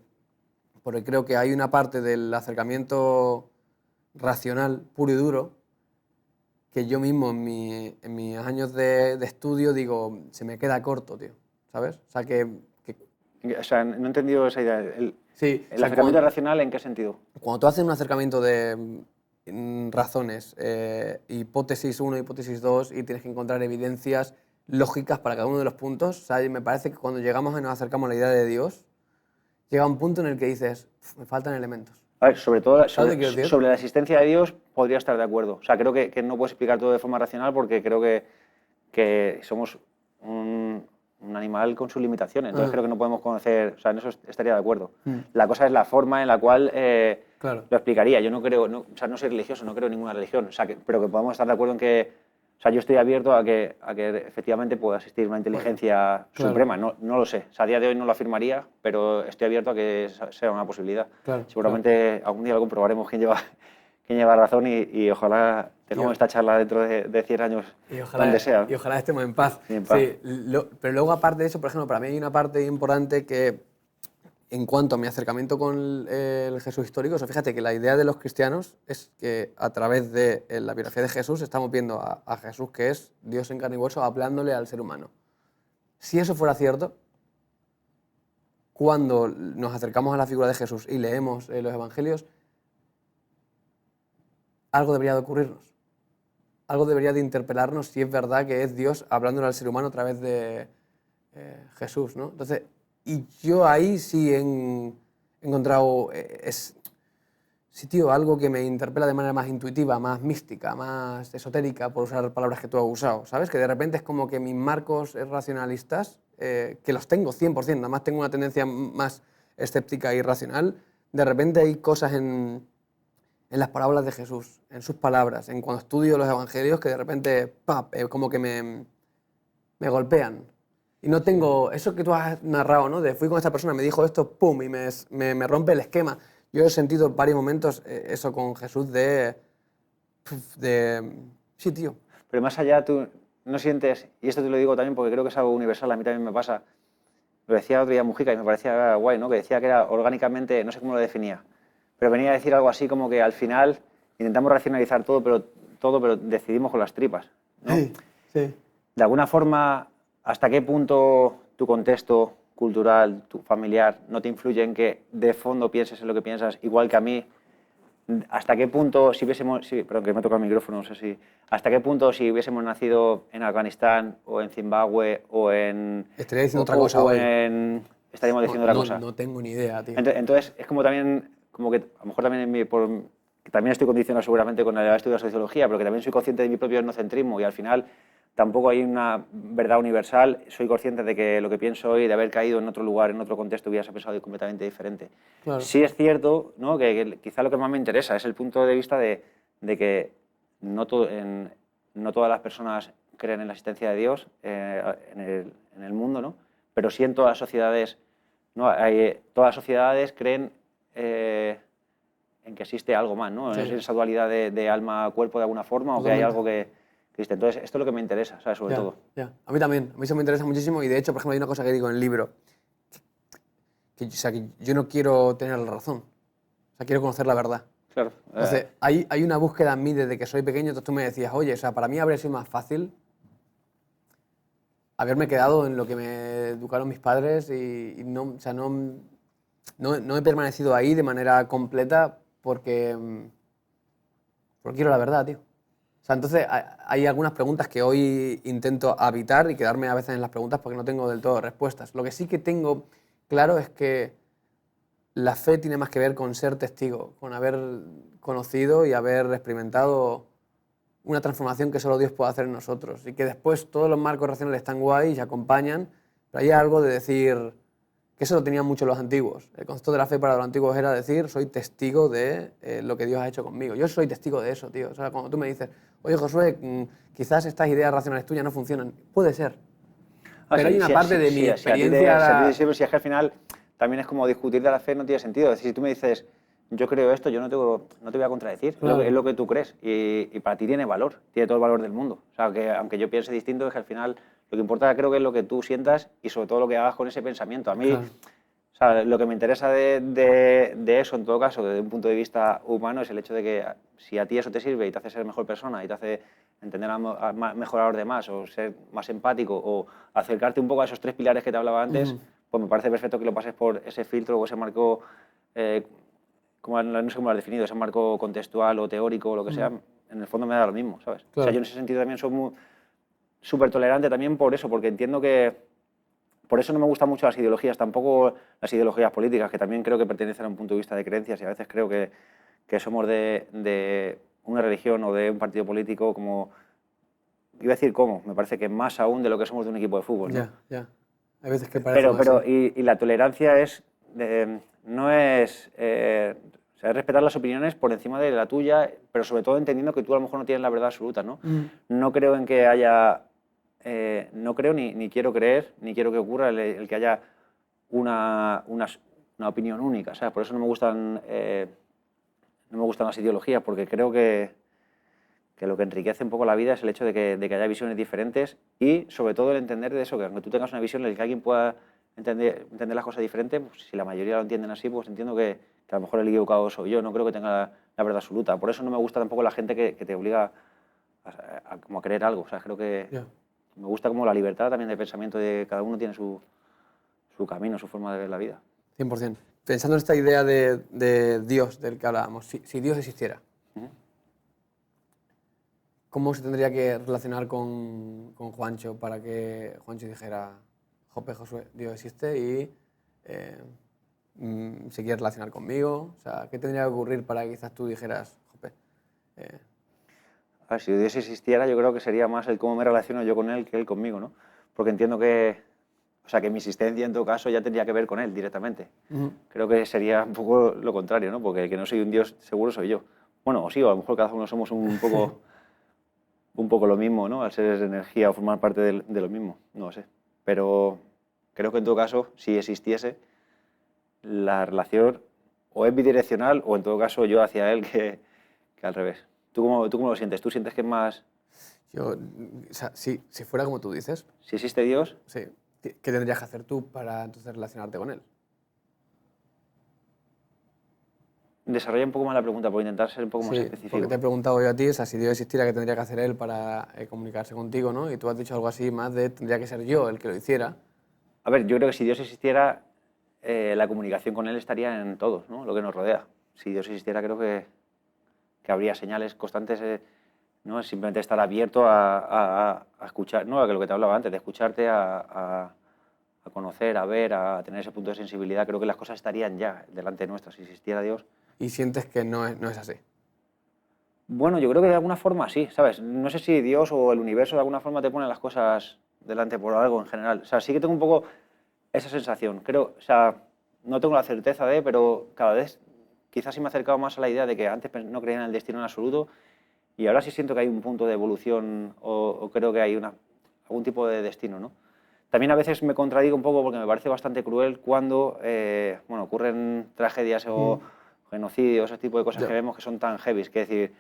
porque creo que hay una parte del acercamiento racional puro y duro que yo mismo en mis años de estudio digo, se me queda corto, tío. O ¿sabes? O sea, que O sea, no he entendido esa idea. sí, ¿El acercamiento racional en qué sentido? Cuando tú haces un acercamiento de razones, hipótesis 1, hipótesis 2, y tienes que encontrar evidencias lógicas para cada uno de los puntos, o sea, me parece que cuando llegamos y nos acercamos a la idea de Dios, llega un punto en el que dices, me faltan elementos. A ver, sobre todo ¿Sabes qué quiero decir? sobre la existencia de Dios podría estar de acuerdo. O sea, creo que no puedes explicar todo de forma racional porque creo que somos un animal con sus limitaciones. Entonces creo que no podemos conocer, o sea, en eso estaría de acuerdo. La cosa es la forma en la cual Claro. lo explicaría. Yo no creo, o sea, no soy religioso, no creo en ninguna religión, o sea, pero que podamos estar de acuerdo en que, o sea, yo estoy abierto a que efectivamente pueda existir una inteligencia suprema. No lo sé. O sea, a día de hoy no lo afirmaría, pero estoy abierto a que sea una posibilidad. Claro, Seguramente algún día lo comprobaremos quién lleva razón y ojalá tengamos esta charla dentro de 100 años, donde sea. Y ojalá estemos en paz. Sí, en paz. Sí, pero luego, aparte de eso, por ejemplo, para mí hay una parte importante que, en cuanto a mi acercamiento con el Jesús histórico, o sea, fíjate que la idea de los cristianos es que a través de la biografía de Jesús estamos viendo a Jesús, que es Dios en carne y hueso, hablándole al ser humano. Si eso fuera cierto, cuando nos acercamos a la figura de Jesús y leemos los evangelios, algo debería de ocurrirnos. Algo debería de interpelarnos si es verdad que es Dios hablándole al ser humano a través de Jesús, ¿no? Entonces, y yo ahí sí he encontrado, sí, tío, algo que me interpela de manera más intuitiva, más mística, más esotérica, por usar palabras que tú has usado, ¿sabes? Que de repente es como que mis marcos racionalistas, que los tengo 100%, nada más tengo una tendencia más escéptica y racional, de repente hay cosas en las parábolas de Jesús, en sus palabras, en cuando estudio los evangelios, que de repente, como que me golpean. Y no tengo eso que tú has narrado, ¿no? De fui con esta persona, me dijo esto, pum, y me rompe el esquema. Yo he sentido en varios momentos eso con Jesús sí, tío. Pero más allá, tú no sientes, y esto te lo digo también porque creo que es algo universal, a mí también me pasa, lo decía otro día Mujica y me parecía guay, ¿no? Que decía que era orgánicamente, no sé cómo lo definía, pero venía a decir algo así como que al final intentamos racionalizar todo, pero decidimos con las tripas, ¿no? Sí, sí. De alguna forma, ¿hasta qué punto tu contexto cultural, tu familiar, no te influye en que de fondo pienses en lo que piensas, igual que a mí? ¿Hasta qué punto, perdón, que me ha tocado el micrófono, no sé si... ¿Hasta qué punto si hubiésemos nacido en Afganistán o en Zimbabue o en... Estaría diciendo otra cosa hoy. Estaríamos diciendo otra cosa. No tengo ni idea, tío. Entonces, es como también, como que a lo mejor también que también estoy condicionado seguramente con el estudio de sociología, pero que también soy consciente de mi propio etnocentrismo y al final tampoco hay una verdad universal. Soy consciente de que lo que pienso hoy, de haber caído en otro lugar, en otro contexto, hubiese pensado completamente diferente. Claro. Sí es cierto, ¿no? que quizá lo que más me interesa es el punto de vista de que no todas las personas creen en la existencia de Dios en el mundo, ¿no? Pero sí en todas las sociedades, ¿no? Todas las sociedades creen en que existe algo más, ¿no? Sí. Es esa dualidad de alma-cuerpo de alguna forma, o que hay algo que existe. Entonces, esto es lo que me interesa, ¿sabes? Sobre todo. Ya. A mí también, a mí eso me interesa muchísimo y de hecho, por ejemplo, hay una cosa que digo en el libro, que yo no quiero tener la razón, o sea, quiero conocer la verdad. Claro. Entonces, hay una búsqueda en mí desde que soy pequeño, entonces tú me decías, oye, o sea, para mí habría sido más fácil haberme quedado en lo que me educaron mis padres y no, o sea, no he permanecido ahí de manera completa porque quiero la verdad, tío. O sea, entonces hay algunas preguntas que hoy intento evitar y quedarme a veces en las preguntas porque no tengo del todo respuestas. Lo que sí que tengo claro es que la fe tiene más que ver con ser testigo, con haber conocido y haber experimentado una transformación que solo Dios puede hacer en nosotros y que después todos los marcos racionales están guays y acompañan, pero hay algo de decir, que eso lo tenían mucho los antiguos. El concepto de la fe para los antiguos era decir, soy testigo de lo que Dios ha hecho conmigo. Yo soy testigo de eso, tío. O sea, cuando tú me dices, oye, Josué, quizás estas ideas racionales tuyas no funcionan, puede ser. Pero hay una parte de mi experiencia... Si es que al final también es como discutir de la fe, no tiene sentido. Es decir, si tú me dices, yo creo esto, yo no te voy a contradecir. Claro. Es lo que tú crees. Y para ti tiene valor, tiene todo el valor del mundo. O sea, que aunque yo piense distinto, es que al final lo que importa creo que es lo que tú sientas y sobre todo lo que hagas con ese pensamiento. A mí, claro, O sea, lo que me interesa de eso, en todo caso, desde un punto de vista humano, es el hecho de que si a ti eso te sirve y te hace ser mejor persona y te hace entender mejor a los demás o ser más empático o acercarte un poco a esos 3 pilares que te hablaba antes, pues me parece perfecto que lo pases por ese filtro o ese marco, no sé cómo lo has definido, ese marco contextual o teórico o lo que sea, en el fondo me da lo mismo, ¿sabes? Claro. O sea, yo en ese sentido también soy súper tolerante también por eso, porque entiendo que por eso no me gustan mucho las ideologías, tampoco las ideologías políticas, que también creo que pertenecen a un punto de vista de creencias y a veces creo que somos de una religión o de un partido político como, iba a decir cómo, me parece que más aún de lo que somos de un equipo de fútbol, ¿no? Ya. Hay veces que parece Y la tolerancia no es, o sea, es respetar las opiniones por encima de la tuya, pero sobre todo entendiendo que tú a lo mejor no tienes la verdad absoluta, ¿no? No creo en que haya, no creo ni quiero creer, ni quiero que ocurra el que haya una opinión única, ¿sabes? Por eso no me gustan las ideologías, porque creo que lo que enriquece un poco la vida es el hecho de que haya visiones diferentes y sobre todo el entender de eso, que aunque tú tengas una visión en la que alguien pueda entender las cosas diferentes, pues, si la mayoría lo entienden así, pues entiendo que a lo mejor el equivocado soy yo, no creo que tenga la verdad absoluta. Por eso no me gusta tampoco la gente que te obliga como a creer algo. O sea, creo que me gusta como la libertad también de pensamiento, de cada uno tiene su camino, su forma de ver la vida. 100%. Pensando en esta idea de Dios del que hablábamos, si Dios existiera, ¿cómo se tendría que relacionar con Juancho para que Juancho dijera, Jope, Josué, Dios existe y se quiere relacionar conmigo? O sea, ¿qué tendría que ocurrir para que quizás tú dijeras, Jope? A ver, si Dios existiera, yo creo que sería más el cómo me relaciono yo con él que él conmigo, ¿no? Porque entiendo que mi existencia en todo caso ya tendría que ver con él directamente. Creo que sería un poco lo contrario, ¿no? Porque el que no soy un Dios seguro soy yo. Bueno, o sí, o a lo mejor cada uno somos un poco lo mismo, ¿no? Al ser energía o formar parte de lo mismo, no lo sé. Pero creo que en todo caso, si existiese, la relación o es bidireccional o en todo caso yo hacia él que al revés. ¿Tú cómo lo sientes? ¿Tú sientes que es más...? Yo, o sea, si fuera como tú dices, Si existe Dios... sí, ¿qué tendrías que hacer tú para entonces relacionarte con él? Desarrolla un poco más la pregunta por intentar ser un poco más Sí, específico. porque te he preguntado yo a ti, o sea, si Dios existiera, ¿qué tendría que hacer él para comunicarse contigo, ¿no? Y tú has dicho algo así más de tendría que ser yo el que lo hiciera. A ver, yo creo que si Dios existiera, la comunicación con él estaría en todos, ¿no? Lo que nos rodea. Si Dios existiera, creo que habría señales constantes, ¿no? Simplemente estar abierto a escuchar, ¿no? A lo que te hablaba antes, de escucharte, a conocer, a ver, a tener ese punto de sensibilidad. Creo que las cosas estarían ya delante nuestra si existiera Dios. Y sientes que no es así. Bueno, yo creo que de alguna forma sí, ¿sabes? No sé si Dios o el universo de alguna forma te pone las cosas delante por algo en general. O sea, sí que tengo un poco esa sensación. Creo, o sea, no tengo la certeza pero cada vez quizás sí me he acercado más a la idea de que antes no creía en el destino en absoluto y ahora sí siento que hay un punto de evolución o creo que hay algún tipo de destino, ¿no? También a veces me contradigo un poco porque me parece bastante cruel cuando ocurren tragedias o genocidios, ese tipo de cosas que vemos que son tan heavy. Que decir,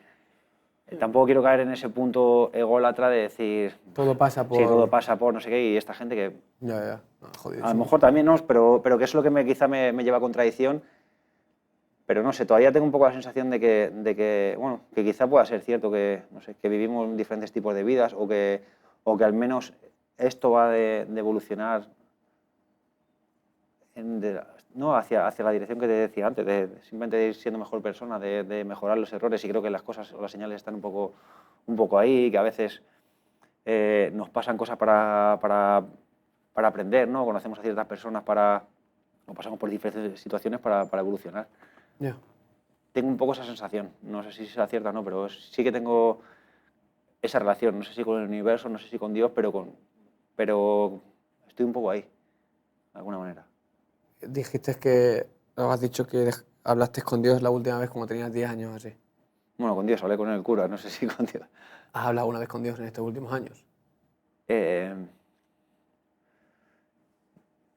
tampoco quiero caer en ese punto ególatra de decir... Todo pasa por... Sí, todo pasa por no sé qué y esta gente que... Ya. No, a lo mejor también no, pero que es lo que quizá me lleva a contradicción. Pero no sé, todavía tengo un poco la sensación de que quizá pueda ser cierto que, no sé, que vivimos diferentes tipos de vidas o que al menos esto va de evolucionar hacia la dirección que te decía antes, de simplemente ir siendo mejor persona, de mejorar los errores, y creo que las cosas o las señales están un poco ahí, que a veces nos pasan cosas para aprender, ¿no? Conocemos a ciertas personas o pasamos por diferentes situaciones para evolucionar. Ya. Tengo un poco esa sensación, no sé si será cierta o no, pero sí que tengo esa relación, no sé si con el universo, no sé si con Dios, pero estoy un poco ahí, de alguna manera. Dijiste que, has dicho que hablaste con Dios la última vez cuando tenías 10 años así. Bueno, con Dios, hablé con el cura, no sé si con Dios. ¿Has hablado una vez con Dios en estos últimos años?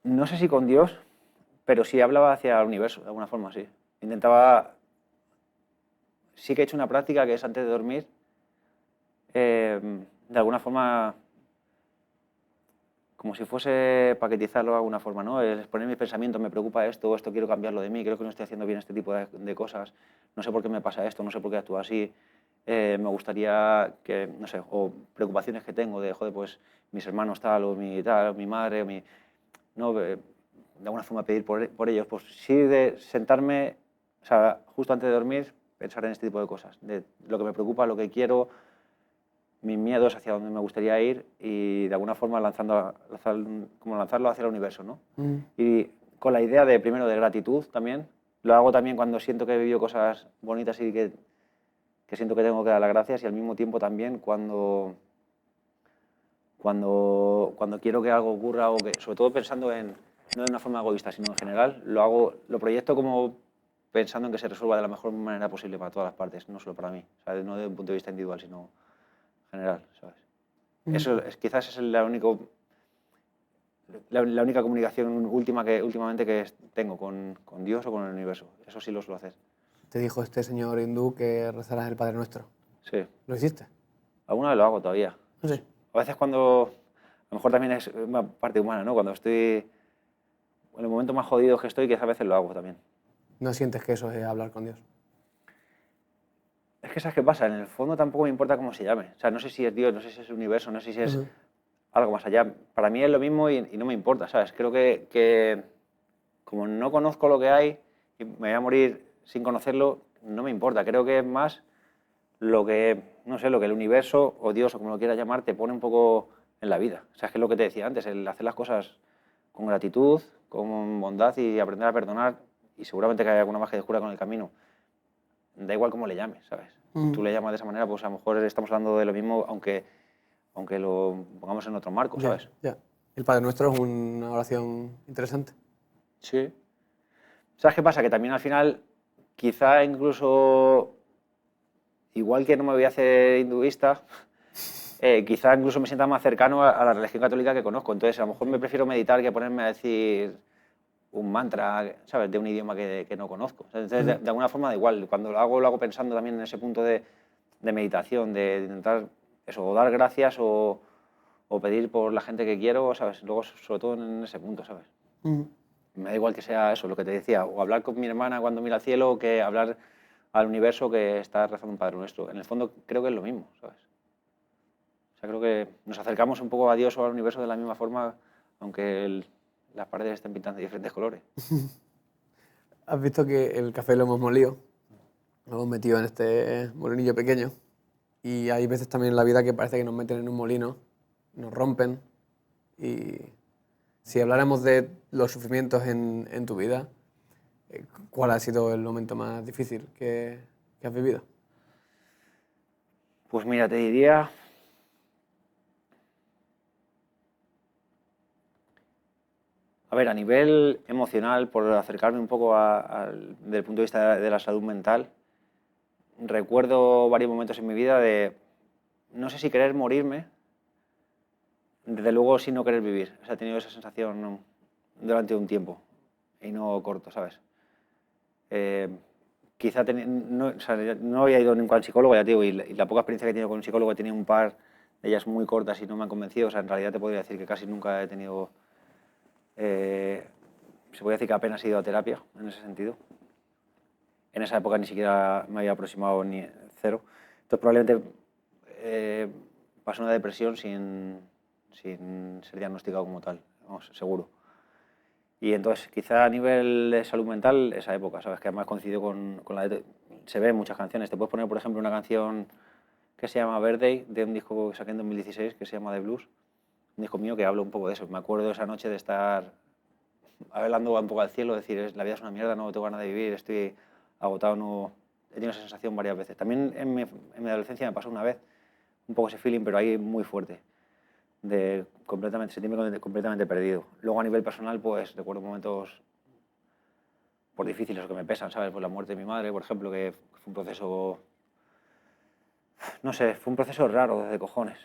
No sé si con Dios, pero sí hablaba hacia el universo, de alguna forma, sí. Intentaba... Sí que he hecho una práctica que es antes de dormir, de alguna forma como si fuese paquetizarlo de alguna forma, ¿no? El exponer mis pensamientos, me preocupa esto quiero cambiarlo de mí, creo que no estoy haciendo bien este tipo de cosas, no sé por qué me pasa esto, no sé por qué actúo así, me gustaría que, no sé, o preocupaciones que tengo de, joder, pues mis hermanos tal, o mi madre, o mi... No, de alguna forma pedir por ellos, pues sí de sentarme, o sea, justo antes de dormir, pensar en este tipo de cosas, de lo que me preocupa, lo que quiero, mis miedos hacia dónde me gustaría ir y de alguna forma como lanzarlo hacia el universo, ¿no? Y con la idea de, primero, de gratitud también. Lo hago también cuando siento que he vivido cosas bonitas y que siento que tengo que dar las gracias, y al mismo tiempo también cuando quiero que algo ocurra, o que, sobre todo pensando no de una forma egoísta, sino en general, lo proyecto como pensando en que se resuelva de la mejor manera posible para todas las partes, no solo para mí, o sea, no desde un punto de vista individual, sino general, ¿sabes? Eso quizás es la única comunicación última que últimamente tengo con Dios o con el universo. Eso sí lo suelo hacer. Te dijo este señor hindú que rezaras el Padre Nuestro. Sí. ¿Lo hiciste? Alguna vez lo hago todavía. Sí. A veces cuando, a lo mejor también es una parte humana, ¿no? Cuando estoy en el momento más jodido que estoy, que a veces lo hago también. ¿No sientes que eso es hablar con Dios? Es que ¿sabes qué pasa? En el fondo tampoco me importa cómo se llame. O sea, no sé si es Dios, no sé si es el universo, no sé si es algo más allá. Para mí es lo mismo y no me importa, ¿sabes? Creo que como no conozco lo que hay y me voy a morir sin conocerlo, no me importa. Creo que es más lo que, no sé, lo que el universo o Dios o como lo quieras llamar te pone un poco en la vida. O sea, es que es lo que te decía antes, el hacer las cosas con gratitud, con bondad y aprender a perdonar, y seguramente que hay alguna más que descubra con el camino. Da igual cómo le llames, ¿sabes? Tú le llamas de esa manera, pues a lo mejor estamos hablando de lo mismo, aunque lo pongamos en otro marco, ¿sabes? Ya. El Padre Nuestro es una oración interesante. Sí. ¿Sabes qué pasa? Que también al final, quizá incluso, igual que no me voy a hacer hinduista, quizá incluso me sienta más cercano a la religión católica que conozco. Entonces, a lo mejor me prefiero meditar que ponerme a decir un mantra, ¿sabes?, de un idioma que no conozco. Entonces, de alguna forma da igual. Cuando lo hago pensando también en ese punto de meditación, de intentar eso, o dar gracias o pedir por la gente que quiero, ¿sabes? Luego, sobre todo en ese punto, ¿sabes? Me da igual que sea eso, lo que te decía, o hablar con mi hermana cuando mira al cielo, que hablar al universo que está rezando un Padre Nuestro. En el fondo creo que es lo mismo, ¿sabes? O sea, creo que nos acercamos un poco a Dios o al universo de la misma forma, aunque las paredes estén pintadas de diferentes colores. ¿Has visto que el café lo hemos molido? Lo hemos metido en este molinillo pequeño. Y hay veces también en la vida que parece que nos meten en un molino, nos rompen. Y si habláramos de los sufrimientos en tu vida, ¿cuál ha sido el momento más difícil que has vivido? Pues mira, te diría... A ver, a nivel emocional, por acercarme un poco desde el punto de vista de la salud mental, recuerdo varios momentos en mi vida de, no sé si querer morirme, desde luego sí no querer vivir. O sea, he tenido esa sensación durante un tiempo, y no corto, ¿sabes? Quizá no había ido nunca al psicólogo, ya te digo, y la poca experiencia que he tenido con un psicólogo, he tenido un par de ellas muy cortas y no me han convencido. O sea, en realidad te podría decir que casi nunca he tenido... se puede decir que apenas he ido a terapia en ese sentido. En esa época ni siquiera me había aproximado ni cero. Entonces probablemente pasé una depresión sin ser diagnosticado como tal, vamos, seguro. Y entonces quizá a nivel de salud mental esa época, ¿sabes? Que además coincidió con se ven muchas canciones. Te puedes poner, por ejemplo, una canción que se llama Birthday, de un disco que saqué en 2016 que se llama The Blues, un disco mío que habla un poco de eso. Me acuerdo de esa noche de estar hablando un poco al cielo, decir, la vida es una mierda, no tengo ganas de vivir, estoy agotado, no... He tenido esa sensación varias veces. También en mi adolescencia me pasó una vez un poco ese feeling, pero ahí muy fuerte, de sentirme completamente perdido. Luego a nivel personal, pues recuerdo momentos por difíciles o que me pesan, ¿sabes? Pues la muerte de mi madre, por ejemplo, que fue un proceso, no sé, fue un proceso raro de cojones.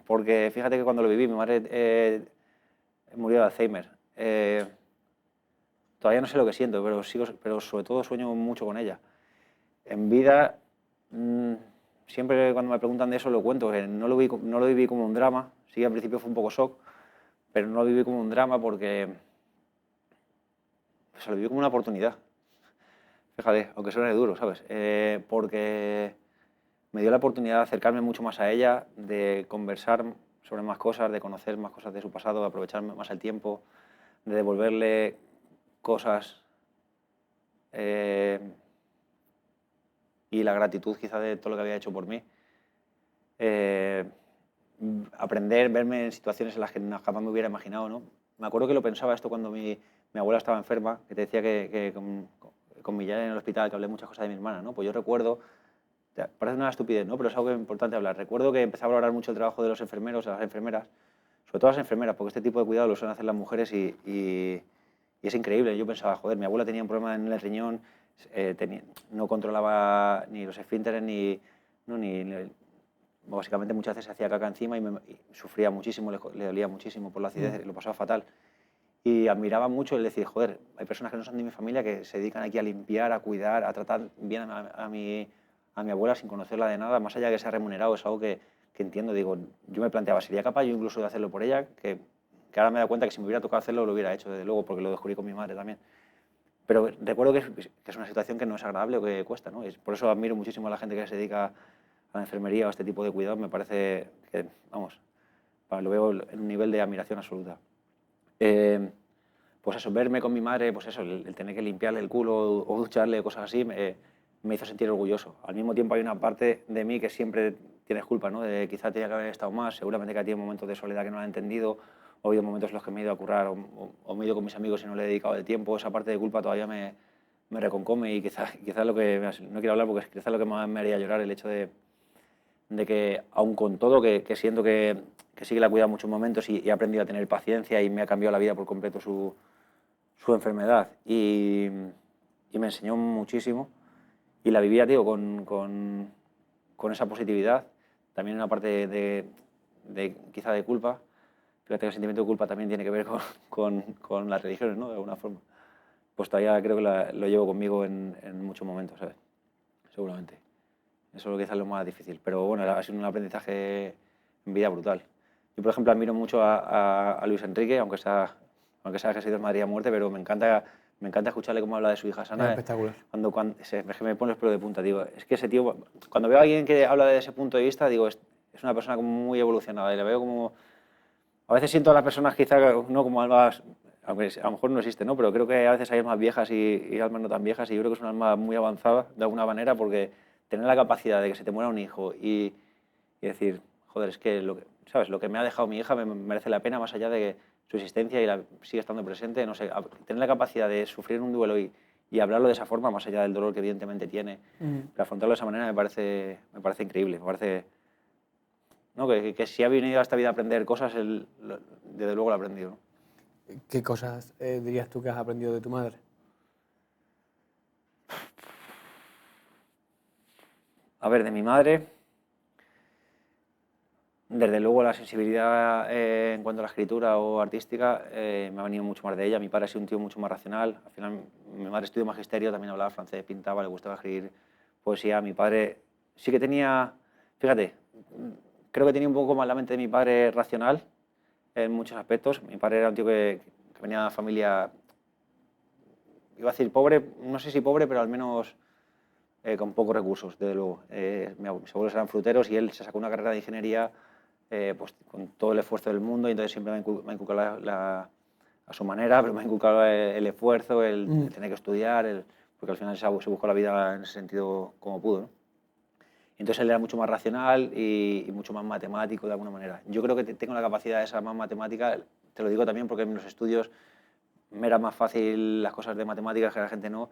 Porque fíjate que cuando lo viví, mi madre murió de Alzheimer. Todavía no sé lo que siento, pero sobre todo sueño mucho con ella. En vida, siempre cuando me preguntan de eso lo cuento, que no lo viví como un drama. Sí, al principio fue un poco shock, pero no lo viví como un drama porque lo viví como una oportunidad. Fíjate, aunque suene duro, ¿sabes? Porque me dio la oportunidad de acercarme mucho más a ella, de conversar sobre más cosas, de conocer más cosas de su pasado, de aprovechar más el tiempo, de devolverle cosas y la gratitud quizá de todo lo que había hecho por mí. Aprender, verme en situaciones en las que jamás me hubiera imaginado, ¿no? Me acuerdo que lo pensaba esto cuando mi abuela estaba enferma, que te decía que con Millán en el hospital, que hablé muchas cosas de mi hermana, ¿no? Pues yo recuerdo, parece una estupidez, ¿no? Pero es algo importante hablar. Recuerdo que empecé a valorar mucho el trabajo de los enfermeros, de las enfermeras, sobre todo las enfermeras, porque este tipo de cuidado lo suelen hacer las mujeres y es increíble. Yo pensaba, joder, mi abuela tenía un problema en el riñón, no controlaba ni los esfínteres ni básicamente muchas veces se hacía caca encima y sufría muchísimo, le dolía muchísimo por la acidez, lo pasaba fatal. Y admiraba mucho el decir, joder, hay personas que no son de mi familia que se dedican aquí a limpiar, a cuidar, a tratar bien a mi abuela sin conocerla de nada, más allá de que sea remunerado, es algo que entiendo. Digo, yo me planteaba, ¿sería capaz yo incluso de hacerlo por ella? Que ahora me he dado cuenta que si me hubiera tocado hacerlo, lo hubiera hecho, desde luego, porque lo descubrí con mi madre también. Pero recuerdo que es una situación que no es agradable o que cuesta, ¿no? Por eso admiro muchísimo a la gente que se dedica a la enfermería o a este tipo de cuidados. Me parece que, vamos, lo veo en un nivel de admiración absoluta. Pues eso, verme con mi madre, pues eso, el tener que limpiarle el culo o ducharle, cosas así, me hizo sentir orgulloso. Al mismo tiempo hay una parte de mí que siempre tienes culpa, ¿no? De quizá tenía que haber estado más, seguramente que ha tenido momentos de soledad que no la he entendido, o ha habido momentos en los que me he ido a currar o me he ido con mis amigos y no le he dedicado el tiempo. Esa parte de culpa todavía me reconcome y quizás lo que, no quiero hablar porque quizás lo que más me haría llorar el hecho de que, aun con todo, que siento que sí que la he cuidado muchos momentos y he aprendido a tener paciencia y me ha cambiado la vida por completo su enfermedad y me enseñó muchísimo y la vivía, tío, con esa positividad, también una parte quizá de culpa. Fíjate que el sentimiento de culpa también tiene que ver con las religiones, ¿no? De alguna forma. Pues todavía creo que lo llevo conmigo en muchos momentos, ¿sabes? Seguramente. Eso es lo que quizás es lo más difícil. Pero bueno, ha sido un aprendizaje en vida brutal. Yo, por ejemplo, admiro mucho a Luis Enrique, aunque sea que se ha sido en Madrid a muerte, pero me encanta escucharle cómo habla de su hija Sana. Es espectacular. Es que me pone los pelos de punta. Digo, es que ese tío, cuando veo a alguien que habla desde ese punto de vista, digo, es una persona como muy evolucionada y le veo como... A veces siento a las personas quizá no como almas, aunque a lo mejor no existe, ¿no? Pero creo que a veces hay almas viejas y almas no tan viejas y yo creo que es una alma muy avanzada de alguna manera porque tener la capacidad de que se te muera un hijo y decir, joder, es que ¿sabes? Lo que me ha dejado mi hija me merece la pena más allá de su existencia y sigue estando presente, no sé, tener la capacidad de sufrir un duelo y hablarlo de esa forma, más allá del dolor que evidentemente tiene, pero afrontarlo de esa manera me parece increíble, me parece... ¿no? Que si ha venido a esta vida a aprender cosas, él desde luego lo ha aprendido, ¿no? ¿Qué cosas dirías tú que has aprendido de tu madre? A ver, de mi madre, desde luego la sensibilidad en cuanto a la escritura o artística me ha venido mucho más de ella. Mi padre ha sido un tío mucho más racional. Al final, mi madre estudió magisterio, también hablaba francés, pintaba, le gustaba escribir poesía. Mi padre sí que tenía, fíjate, creo que tenía un poco más la mente de mi padre racional en muchos aspectos. Mi padre era un tío que venía de una familia, iba a decir pobre, no sé si pobre, pero al menos con pocos recursos, desde luego. Mis abuelos eran fruteros y él se sacó una carrera de ingeniería pues, con todo el esfuerzo del mundo y entonces siempre me ha inculcado a su manera, pero me ha inculcado el esfuerzo, el tener que estudiar, porque al final se buscó la vida en ese sentido como pudo, ¿no? Entonces él era mucho más racional y mucho más matemático de alguna manera. Yo creo que tengo la capacidad de esa más matemática, te lo digo también porque en los estudios me era más fácil las cosas de matemáticas que a la gente no,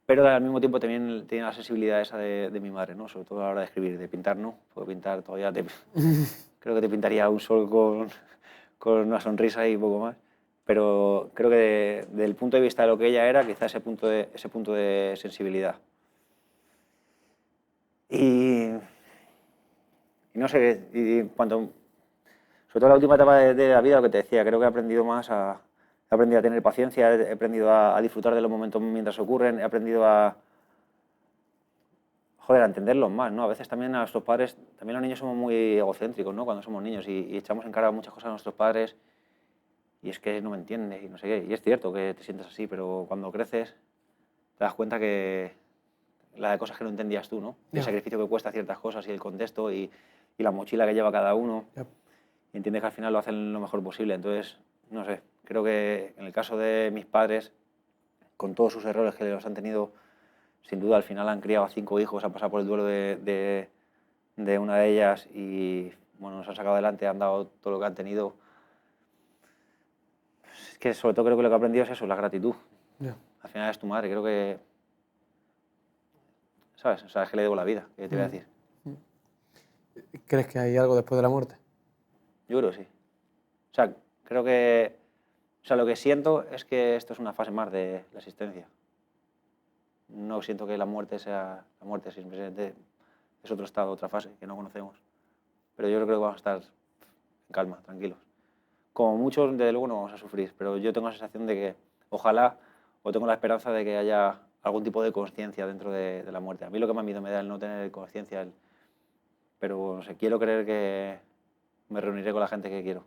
pero al mismo tiempo también tenía la sensibilidad esa de mi madre, ¿no? Sobre todo a la hora de escribir, de pintar, ¿no? Porque pintar todavía creo que te pintaría un sol con una sonrisa y poco más. Pero creo que desde el punto de vista de lo que ella era, quizá ese punto de sensibilidad. Y no sé, sobre todo en la última etapa de la vida, lo que te decía, creo que he aprendido he aprendido a tener paciencia, he aprendido a disfrutar de los momentos mientras ocurren, he aprendido a entenderlos más, ¿no? A veces también a nuestros padres, también los niños somos muy egocéntricos, ¿no? Cuando somos niños y echamos en cara muchas cosas a nuestros padres y es que no me entiende y no sé qué. Y es cierto que te sientes así, pero cuando creces te das cuenta que la de cosas que no entendías tú, ¿no? El sacrificio que cuesta ciertas cosas y el contexto y la mochila que lleva cada uno. Y entiendes que al final lo hacen lo mejor posible. Entonces, no sé, creo que en el caso de mis padres, con todos sus errores que los han tenido, sin duda al final han criado a 5 hijos, han pasado por el duelo de una de ellas y bueno, nos han sacado adelante, han dado todo lo que han tenido. Es que sobre todo creo que lo que he aprendido es eso, la gratitud. Al final es tu madre, creo que... ¿Sabes? O sea, es que le debo la vida, ¿qué te voy a decir? ¿Crees que hay algo después de la muerte? Yo creo que sí. O sea, creo que... O sea, lo que siento es que esto es una fase más de la existencia. No siento que la muerte sea la muerte, simplemente es otro estado, otra fase que no conocemos. Pero yo creo que vamos a estar en calma, tranquilos. Como muchos, desde luego, no vamos a sufrir, pero yo tengo la sensación de que, ojalá, o tengo la esperanza de que haya algún tipo de conciencia dentro de la muerte. A mí lo que más miedo me da el no tener conciencia, pero no sé, quiero creer que me reuniré con la gente que quiero.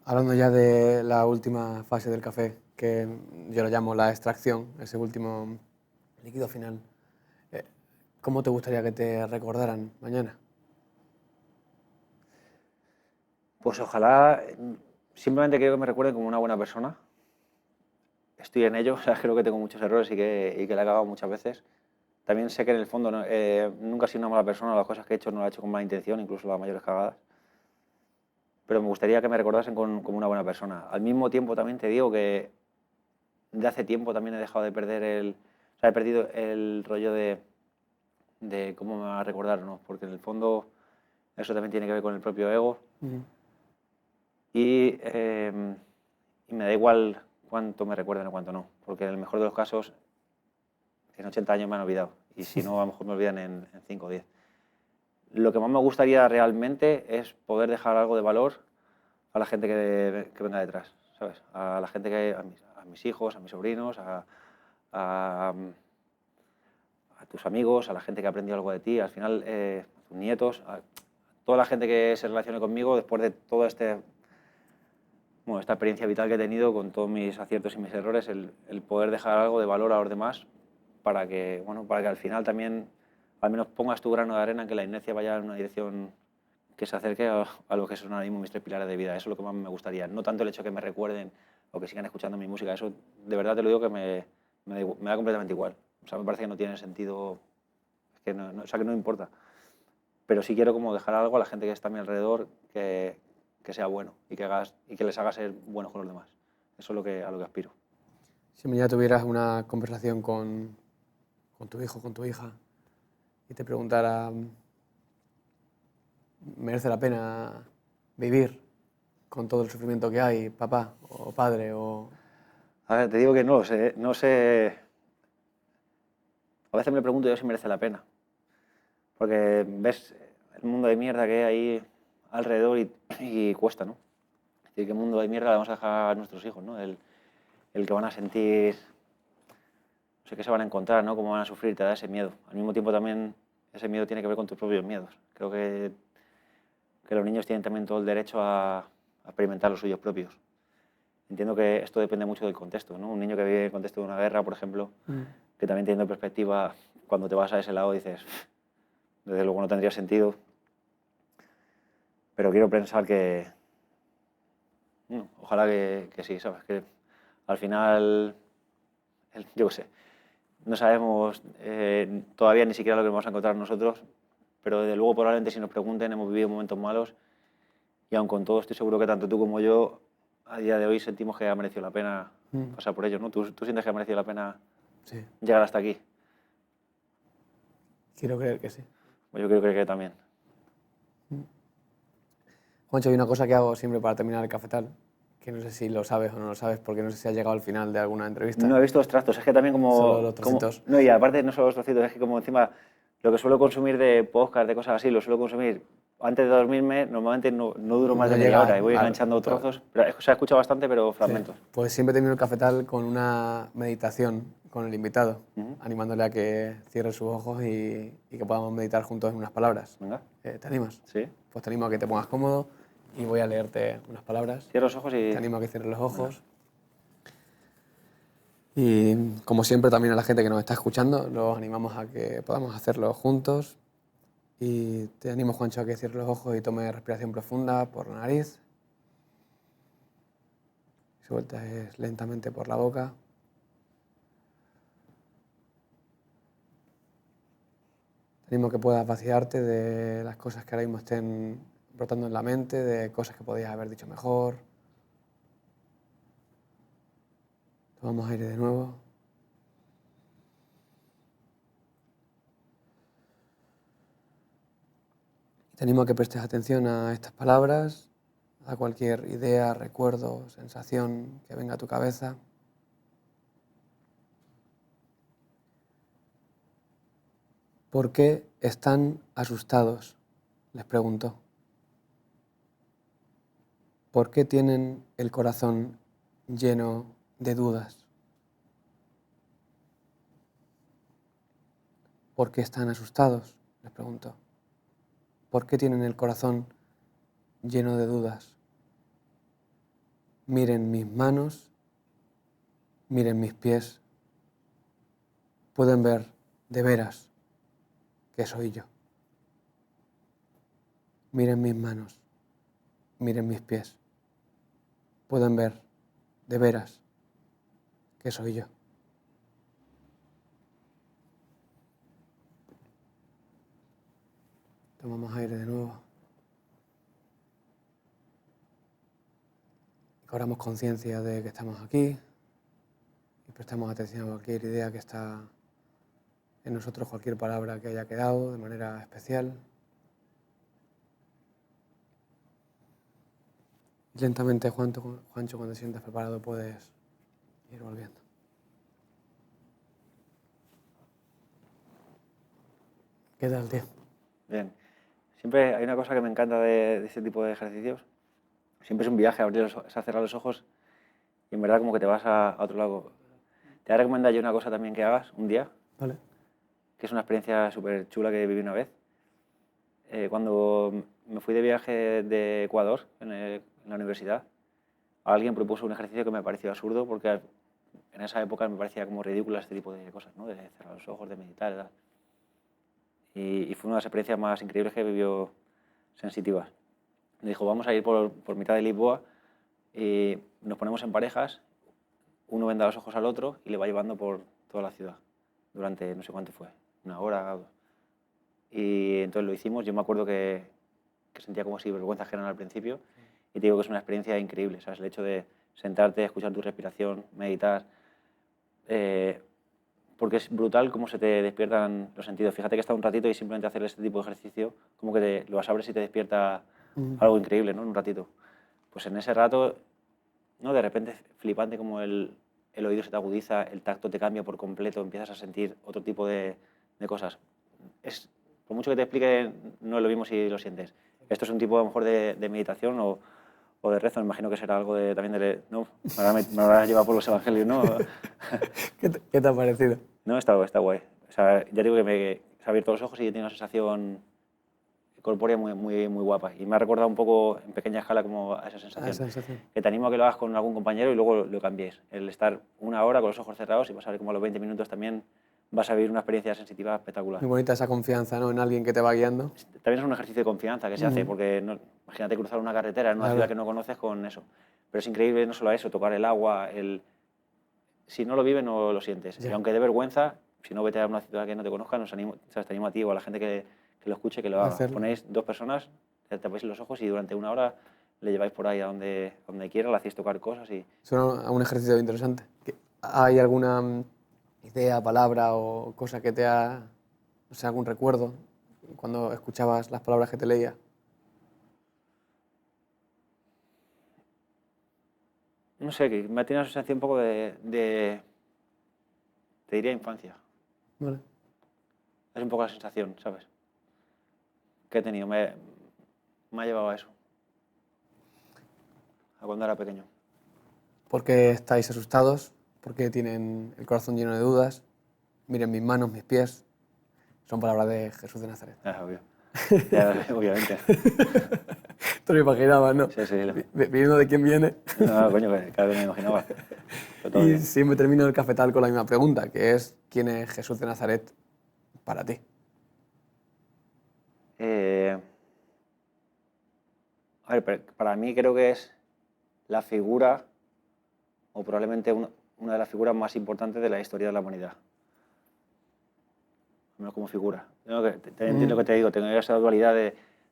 Hablando ya de la última fase del café, que yo lo llamo la extracción, ese último líquido final, ¿cómo te gustaría que te recordaran mañana? Pues ojalá, simplemente quiero que me recuerden como una buena persona. Estoy en ello, o sea, creo que tengo muchos errores y que le he cagado muchas veces. También sé que en el fondo nunca he sido una mala persona, las cosas que he hecho no las he hecho con mala intención, incluso las mayores cagadas. Pero me gustaría que me recordasen como una buena persona. Al mismo tiempo también te digo que de hace tiempo también he dejado de perder o sea, he perdido el rollo de cómo me va a recordar o no, porque en el fondo eso también tiene que ver con el propio ego. Y me da igual cuánto me recuerden o cuánto no, porque en el mejor de los casos en 80 años me han olvidado y si no a lo mejor me olvidan en 5 o 10. Lo que más me gustaría realmente es poder dejar algo de valor a la gente que venga detrás, ¿sabes? A la gente a mis hijos, a mis sobrinos, a tus amigos, a la gente que ha aprendido algo de ti, al final a tus nietos, a toda la gente que se relacione conmigo después de toda esta experiencia vital que he tenido con todos mis aciertos y mis errores, el poder dejar algo de valor a los demás para que al final también al menos pongas tu grano de arena en que la inercia vaya en una dirección que se acerque a lo que son ahora mismo mis 3 pilares de vida. Eso es lo que más me gustaría. No tanto el hecho de que me recuerden o que sigan escuchando mi música. Eso, de verdad te lo digo, que me da completamente igual. O sea, me parece que no tiene sentido, que o sea, que no importa. Pero sí quiero como dejar algo a la gente que está a mi alrededor que sea bueno y que les haga ser buenos con los demás. Eso es a lo que aspiro. Si mañana tuvieras una conversación con tu hijo, con tu hija, y te preguntara, ¿merece la pena vivir con todo el sufrimiento que hay, papá o padre? A ver, te digo que no lo sé. No sé. A veces me pregunto yo si merece la pena. Porque ves el mundo de mierda que hay ahí alrededor y cuesta, ¿no? Es decir, ¿qué mundo de mierda le vamos a dejar a nuestros hijos, ¿no? El que van a sentir, no sé qué se van a encontrar, ¿no? Cómo van a sufrir, te da ese miedo. Al mismo tiempo también ese miedo tiene que ver con tus propios miedos. Creo que los niños tienen también todo el derecho a experimentar los suyos propios. Entiendo que esto depende mucho del contexto, ¿no? Un niño que vive en el contexto de una guerra, por ejemplo, que también teniendo perspectiva, cuando te vas a ese lado dices, desde luego no tendría sentido, pero quiero pensar que, ojalá que sí, ¿sabes? Que al final, yo qué sé, no sabemos todavía ni siquiera lo que vamos a encontrar nosotros, pero desde luego probablemente si nos pregunten hemos vivido momentos malos y aun con todo estoy seguro que tanto tú como yo a día de hoy sentimos que ha merecido la pena pasar por ello, ¿no? ¿Tú sientes que ha merecido la pena llegar hasta aquí? Quiero creer que sí. Pues yo quiero creer que también. Juancho, hay una cosa que hago siempre para terminar el cafetal, que no sé si lo sabes o no lo sabes, porque no sé si has llegado al final de alguna entrevista. No he visto los tractos, es que también Solo los trocitos. No, y aparte no solo los trocitos, es que como encima lo que suelo consumir de podcast, de cosas así, lo suelo consumir antes de dormirme, normalmente no duro más de media hora y voy enganchando trozos. Pero, o sea, escucho bastante, pero fragmentos. Sí. Pues siempre termino el cafetal con una meditación con el invitado, animándole a que cierre sus ojos y que podamos meditar juntos en unas palabras. Venga. ¿Te animas? Sí. Pues te animo a que te pongas cómodo y voy a leerte unas palabras. Cierra los ojos y... Te animo a que cierres los ojos. Y como siempre también a la gente que nos está escuchando, los animamos a que podamos hacerlo juntos. Y te animo, Juancho, a que cierres los ojos y tomes respiración profunda por la nariz. Sueltas lentamente por la boca. Te animo a que puedas vaciarte de las cosas que ahora mismo estén brotando en la mente, de cosas que podías haber dicho mejor. Tomamos aire de nuevo. Te animo a que prestes atención a estas palabras, a cualquier idea, recuerdo, sensación que venga a tu cabeza. ¿Por qué están asustados?, les preguntó. ¿Por qué tienen el corazón lleno de dudas? ¿Por qué están asustados?, les preguntó. ¿Por qué tienen el corazón lleno de dudas? Miren mis manos, miren mis pies. Pueden ver de veras que soy yo. Miren mis manos, miren mis pies. Pueden ver de veras que soy yo. Tomamos aire de nuevo. Cobramos conciencia de que estamos aquí y prestamos atención a cualquier idea que está en nosotros, cualquier palabra que haya quedado de manera especial. Y lentamente, Juancho, cuando te sientas preparado, puedes ir volviendo. ¿Qué tal, tío? Bien. Siempre hay una cosa que me encanta de este tipo de ejercicios. Siempre es un viaje, a cerrar los ojos y en verdad como que te vas a otro lado. Te voy a recomendar yo una cosa también que hagas un día, Vale. que es una experiencia súper chula que viví una vez. Cuando me fui de viaje de Ecuador en la universidad, alguien propuso un ejercicio que me pareció absurdo porque en esa época me parecía como ridícula este tipo de cosas, ¿no? De cerrar los ojos, de meditar y tal. Y fue una de las experiencias más increíbles que vivió Sensitivas. Me dijo, vamos a ir por mitad de Lisboa y nos ponemos en parejas, uno venda los ojos al otro y le va llevando por toda la ciudad durante no sé cuánto fue, una hora o dos. Y entonces lo hicimos. Yo me acuerdo que sentía como si vergüenza ajena al principio y te digo que es una experiencia increíble, ¿sabes? El hecho de sentarte, escuchar tu respiración, meditar, porque es brutal cómo se te despiertan los sentidos. Fíjate que está un ratito y simplemente hacer este tipo de ejercicio, como que lo abres y te despierta algo increíble, ¿no? En un ratito. Pues en ese rato, ¿no? De repente flipante como el oído se te agudiza, el tacto te cambia por completo, empiezas a sentir otro tipo de cosas. Por mucho que te explique, no es lo mismo si lo sientes. Esto es un tipo a lo mejor de meditación o de rezo, me imagino que será algo también de... ¿no? Me habrás llevado por los evangelios, ¿no? ¿Qué te ha parecido? No, está guay. O sea, ya digo que me se ha abierto los ojos y tiene una sensación corpórea muy guapa. Y me ha recordado un poco en pequeña escala como a esa sensación. Que te animo a que lo hagas con algún compañero y luego lo cambiéis. El estar una hora con los ojos cerrados y vas a ver como a los 20 minutos también vas a vivir una experiencia sensitiva espectacular. Muy bonita esa confianza, ¿no? En alguien que te va guiando. También es un ejercicio de confianza que se hace, porque imagínate cruzar una carretera en una ciudad que no conoces con eso. Pero es increíble no solo eso, tocar el agua, si no lo vives no lo sientes. Y aunque dé vergüenza, si no vete a una ciudad que no te conozca, te animo a ti o a la gente que lo escuche que lo haga. Ponéis dos personas, te tapáis los ojos y durante una hora le lleváis por ahí a donde quiera, le hacéis tocar cosas y... Suena a un ejercicio interesante. ¿Hay alguna idea, palabra o cosa que te ha... no sé, algún recuerdo cuando escuchabas las palabras que te leía? No sé, que me ha tenido una sensación un poco te diría infancia. Vale. Es un poco la sensación, ¿sabes? Que he tenido, me ha llevado a eso. A cuando era pequeño. ¿Por qué estáis asustados? ¿Por qué tienen el corazón lleno de dudas? Miren mis manos, mis pies. Son palabras de Jesús de Nazaret. Obvio. Ya, obviamente. Te lo imaginabas, ¿no? Sí, sí. Viendo de quién viene. No, coño, que cada vez me imaginaba. Pero todo Y bien. siempre termino el cafetal con la misma pregunta, que es, ¿quién es Jesús de Nazaret para ti? A ver, para mí creo que es la figura, o probablemente una de las figuras más importantes de la historia de la humanidad. Al menos como figura. Entiendo lo que te digo, tengo esa dualidad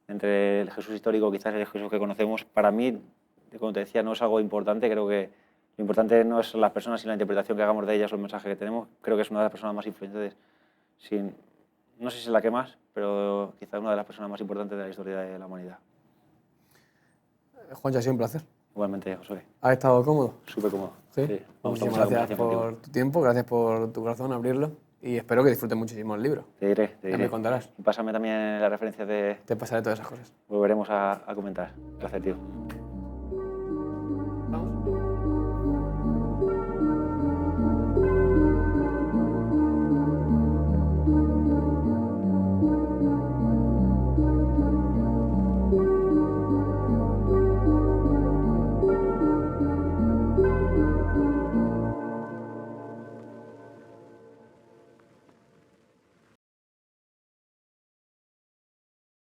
entre el Jesús histórico, quizás el Jesús que conocemos. Para mí, como te decía, no es algo importante. Creo que lo importante no es las personas y la interpretación que hagamos de ellas o el mensaje que tenemos. Creo que es una de las personas más influyentes, no sé si es la que más, pero quizás una de las personas más importantes de la historia de la humanidad. Juancho, ha sido un placer. Igualmente, Josué. ¿Has estado cómodo? Súper cómodo. Sí. Sí. Muchísimas gracias por tu tiempo, gracias por tu corazón, abrirlo. Y espero que disfrutes muchísimo el libro. Te diré. Ya me contarás. Y pásame también las referencias de... Te pasaré todas esas cosas. Volveremos a comentar. Gracias, tío.